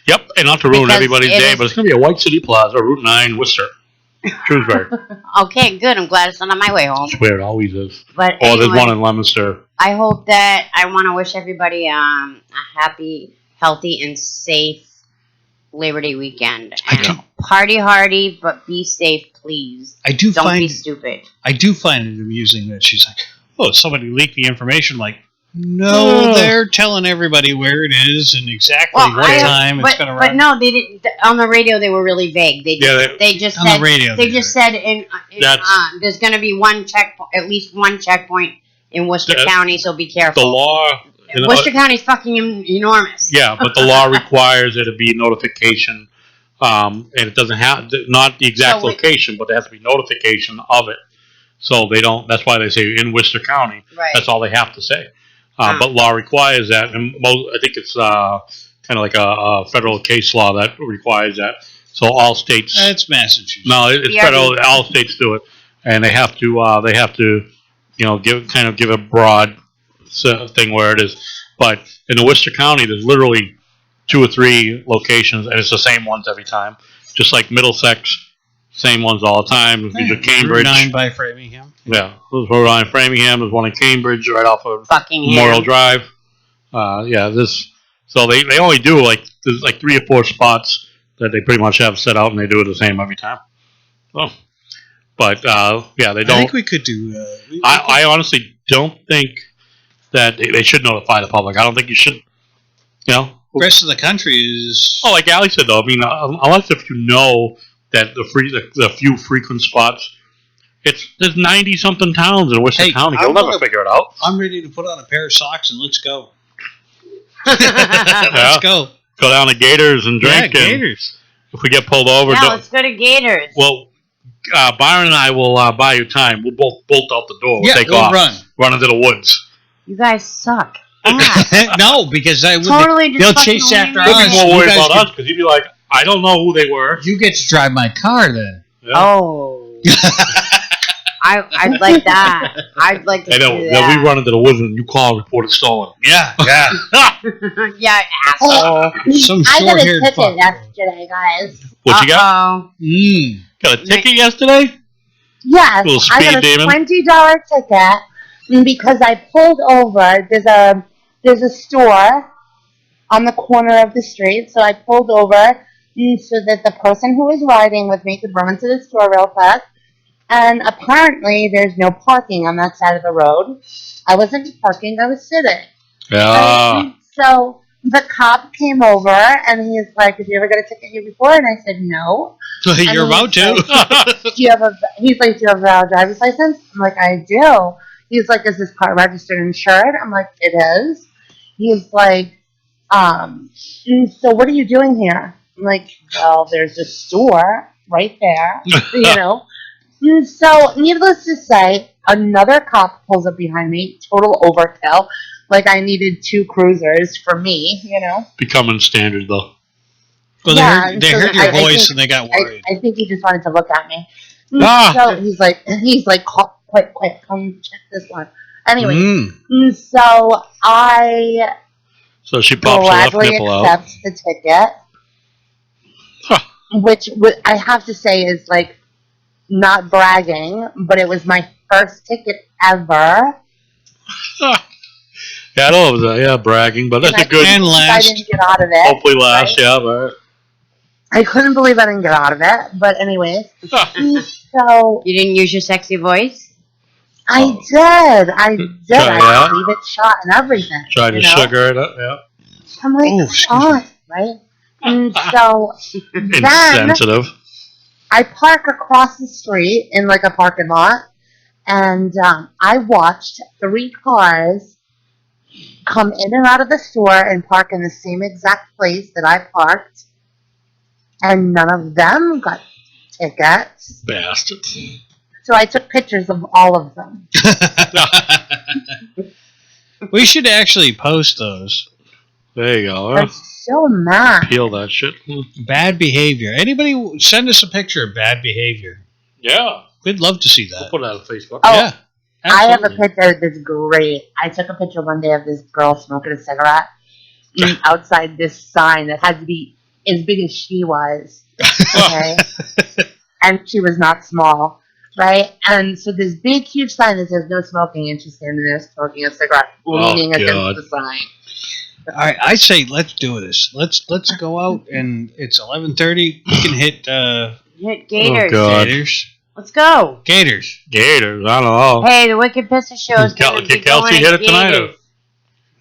[SPEAKER 1] Yep, and not to ruin everybody's day, but it's going to be a White City Plaza, Route 9, Worcester, Shrewsbury.
[SPEAKER 2] Okay, good. I'm glad it's not on my way home.
[SPEAKER 1] I swear it always is.
[SPEAKER 2] But
[SPEAKER 1] there's
[SPEAKER 2] anyway,
[SPEAKER 1] one in Leominster.
[SPEAKER 2] I hope that I want to wish everybody a happy, healthy, and safe Labor Day weekend. And party hardy, but be safe, please. Don't be stupid.
[SPEAKER 3] I do find it amusing that she's like, "Oh, somebody leaked the information." Like, no, they're telling everybody where it is and exactly what time it's going to run.
[SPEAKER 2] But no, they didn't. On the radio, they were really vague. They just
[SPEAKER 3] on
[SPEAKER 2] said
[SPEAKER 3] the radio,
[SPEAKER 2] they just said there's going to be at least one checkpoint in Worcester County, so be careful.
[SPEAKER 1] The law.
[SPEAKER 2] Worcester County is fucking enormous.
[SPEAKER 1] Yeah, but the law requires it to be notification, and it doesn't have not the exact location, but there has to be notification of it. So they don't. That's why they say in Worcester County.
[SPEAKER 2] Right.
[SPEAKER 1] That's all they have to say. But law requires that, and I think it's kind of like a federal case law that requires that. So all states.
[SPEAKER 3] It's Massachusetts.
[SPEAKER 1] No, it's federal. All states do it, and they have to, give a broad thing where it is. But in the Worcester County, there's literally 2 or 3 locations, and it's the same ones every time. Just like Middlesex, same ones all the time. There's a Cambridge.
[SPEAKER 3] Route 9 by Framingham.
[SPEAKER 1] Yeah, there's one in Framingham. There's one in Cambridge right off of
[SPEAKER 2] Buckingham.
[SPEAKER 1] Memorial Drive. So they only do there's 3 or 4 spots that they pretty much have set out, and they do it the same every time. So, but they don't.
[SPEAKER 3] I think we could do.
[SPEAKER 1] I honestly don't think that they should notify the public. I don't think you should. The
[SPEAKER 3] rest of the country is.
[SPEAKER 1] Oh, like Allie said though. I mean, unless if you know that the few frequent spots. There's 90 something towns in Worcester County. You'll never figure it out.
[SPEAKER 3] I'm ready to put on a pair of socks and let's go. Let's go.
[SPEAKER 1] Go down to Gators and drink.
[SPEAKER 3] Yeah, Gators.
[SPEAKER 1] If we get pulled over,
[SPEAKER 2] let's go to Gators.
[SPEAKER 1] Well, Byron and I will buy you time. We'll both bolt out the door. We'll take
[SPEAKER 3] we'll
[SPEAKER 1] off.
[SPEAKER 3] Run
[SPEAKER 1] into the woods.
[SPEAKER 2] You guys suck.
[SPEAKER 3] No, because
[SPEAKER 2] they'll
[SPEAKER 3] chase after us.
[SPEAKER 1] You'd be more worried about us because you'd be like, I don't know who they were.
[SPEAKER 3] You get to drive my car then.
[SPEAKER 1] Yeah.
[SPEAKER 2] Oh. I'd like that. I'd like to do that.
[SPEAKER 1] We run into the woods and you call and report it stolen.
[SPEAKER 3] Yeah.
[SPEAKER 2] Yeah, asshole.
[SPEAKER 6] I got a ticket yesterday, guys.
[SPEAKER 1] What you got? Got a ticket yesterday?
[SPEAKER 6] Yes. I got a $20 ticket because I pulled over. There's a store on the corner of the street, so I pulled over so that the person who was riding with me could run into the store real quick. And apparently, there's no parking on that side of the road. I wasn't parking; I was sitting.
[SPEAKER 1] Yeah.
[SPEAKER 6] So the cop came over, and he's like, "Have you ever got a ticket here before?" And I said, "No."
[SPEAKER 3] You're about to.
[SPEAKER 6] He's like, "Do you have a valid driver's license?" I'm like, "I do." He's like, "Is this car registered and insured?" I'm like, "It is." He's like, "So what are you doing here?" I'm like, "Well, there's a store right there, So, needless to say, another cop pulls up behind me. Total overkill. Like I needed 2 cruisers for me,
[SPEAKER 1] Becoming standard, though.
[SPEAKER 3] Well, they heard your voice and they got worried.
[SPEAKER 6] I think he just wanted to look at me. So he's like, quick, come check this one. Anyway, so
[SPEAKER 1] she pops her left nipple out.
[SPEAKER 6] Accepts the ticket, which I have to say is like. Not bragging, but it was my first ticket ever.
[SPEAKER 1] Yeah, I know it was bragging, but that's a good.
[SPEAKER 3] And
[SPEAKER 6] I
[SPEAKER 3] last,
[SPEAKER 6] didn't get out of it.
[SPEAKER 1] Hopefully last,
[SPEAKER 6] right?
[SPEAKER 1] yeah, but.
[SPEAKER 6] I couldn't believe I didn't get out of it. But anyways, so
[SPEAKER 2] You didn't use your sexy voice?
[SPEAKER 6] I
[SPEAKER 1] Oh.
[SPEAKER 6] did. I
[SPEAKER 1] Try it out.
[SPEAKER 6] leave it shot and everything.
[SPEAKER 1] Try to
[SPEAKER 6] you know?
[SPEAKER 1] sugar it up, yeah.
[SPEAKER 6] I'm like,
[SPEAKER 3] Oh, excuse
[SPEAKER 6] on, right? And so then
[SPEAKER 1] Insensitive.
[SPEAKER 6] I park across the street in like a parking lot, and I watched 3 cars come in and out of the store and park in the same exact place that I parked, and none of them got tickets.
[SPEAKER 1] Bastards.
[SPEAKER 6] So I took pictures of all of them.
[SPEAKER 3] we should actually post those.
[SPEAKER 1] There you go.
[SPEAKER 6] I'm so mad.
[SPEAKER 1] Peel that shit.
[SPEAKER 3] Bad behavior. Anybody send us a picture of bad behavior.
[SPEAKER 1] Yeah.
[SPEAKER 3] We'd love to see
[SPEAKER 1] We'll
[SPEAKER 3] that.
[SPEAKER 1] put it on Facebook.
[SPEAKER 6] Oh,
[SPEAKER 3] Yeah.
[SPEAKER 6] I have a
[SPEAKER 3] absolutely.
[SPEAKER 6] picture that's great. I took a picture one day of this girl smoking a cigarette outside this sign that had to be as big as she was. Okay. And she was not small. Right? And so this big, huge sign that says no smoking, and she's standing there smoking a cigarette, leaning
[SPEAKER 1] God.
[SPEAKER 6] against the sign.
[SPEAKER 3] All right, I say let's do this. Let's go out and it's 11:30. We can hit
[SPEAKER 2] Hit Gators.
[SPEAKER 1] Oh, God.
[SPEAKER 3] Gators.
[SPEAKER 2] Let's go.
[SPEAKER 3] Gators.
[SPEAKER 1] Gators, I don't know.
[SPEAKER 2] Hey, the Wicked Pissah Show's going to be
[SPEAKER 1] Kelsey
[SPEAKER 2] going
[SPEAKER 1] hit
[SPEAKER 2] at
[SPEAKER 1] it tonight.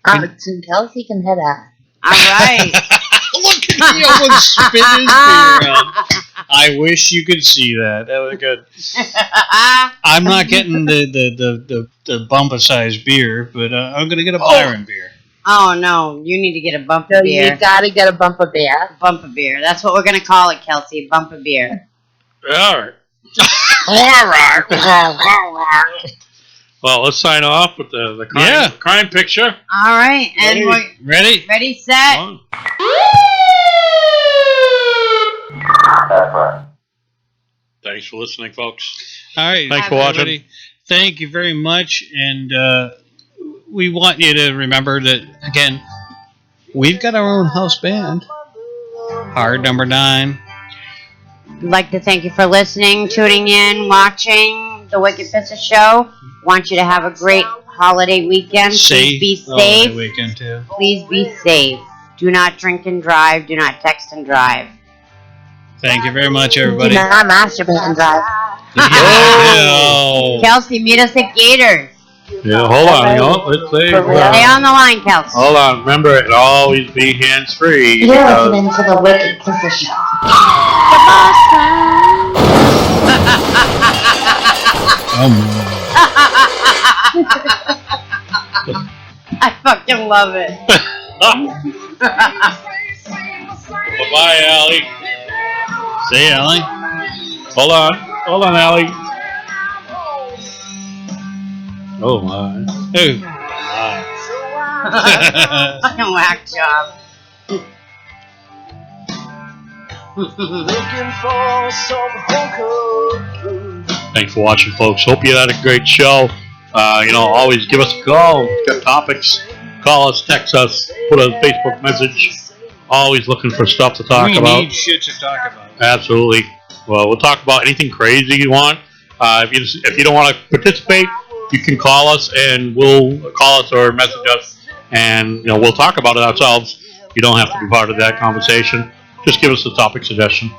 [SPEAKER 2] Gators.
[SPEAKER 6] Kelsey can hit that.
[SPEAKER 2] All right.
[SPEAKER 3] Look at me almost spit his beer out. I wish you could see that. That was good. I'm not getting the Bumpa size beer, but I'm gonna get a Byron beer.
[SPEAKER 2] Oh, no. You need to get a Bumpa
[SPEAKER 6] So
[SPEAKER 2] beer.
[SPEAKER 6] you gotta get a Bumpa beer.
[SPEAKER 2] Bumpa beer. That's what we're going to call it, Kelsey. Bumpa beer.
[SPEAKER 1] All right. Well, let's sign off with the crime picture.
[SPEAKER 2] All right. And we're
[SPEAKER 3] Ready?
[SPEAKER 2] ready, set.
[SPEAKER 1] Come on. Thanks for listening, folks.
[SPEAKER 3] All right.
[SPEAKER 1] Thanks for watching.
[SPEAKER 3] everybody. Thank you very much, and we want you to remember that again. We've got our own house band. Hard number 9.
[SPEAKER 2] We'd like to thank you for listening, tuning in, watching the Wicked Pissah Show. Want you to have a great holiday weekend. Please be safe.
[SPEAKER 3] Weekend too.
[SPEAKER 2] Please be safe. Do not drink and drive. Do not text and drive.
[SPEAKER 3] Thank you very much,
[SPEAKER 6] Do
[SPEAKER 3] everybody.
[SPEAKER 6] not masturbate and drive.
[SPEAKER 3] Oh.
[SPEAKER 2] Kelsey, meet us at Gators.
[SPEAKER 1] Yeah, hold on. Let's see.
[SPEAKER 2] Stay on the line, Kelsey.
[SPEAKER 1] Hold on. Remember, it always be hands-free.
[SPEAKER 6] You're listening to the Wicked Pissah Show.
[SPEAKER 2] I fucking love it.
[SPEAKER 1] Bye-bye, Allie.
[SPEAKER 3] See you, Ellie.
[SPEAKER 1] Hold on, Allie. Oh, my.
[SPEAKER 3] Ooh.
[SPEAKER 2] Fucking whack job.
[SPEAKER 1] Thanks for watching, folks. Hope you had a great show. Always give us a call. If you've got topics, call us, text us, put a Facebook message. Always looking for stuff to talk
[SPEAKER 3] we
[SPEAKER 1] about.
[SPEAKER 3] need shit to talk about.
[SPEAKER 1] Absolutely. Well, we'll talk about anything crazy you want. If you don't want to participate, you can call us, and we'll call us or message us, and we'll talk about it ourselves. You don't have to be part of that conversation. Just give us a topic suggestion.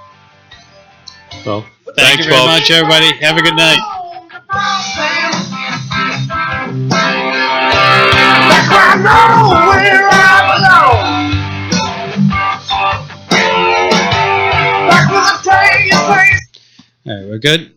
[SPEAKER 1] So,
[SPEAKER 3] Thank you very much, everybody. Have a good night. All right, we're good.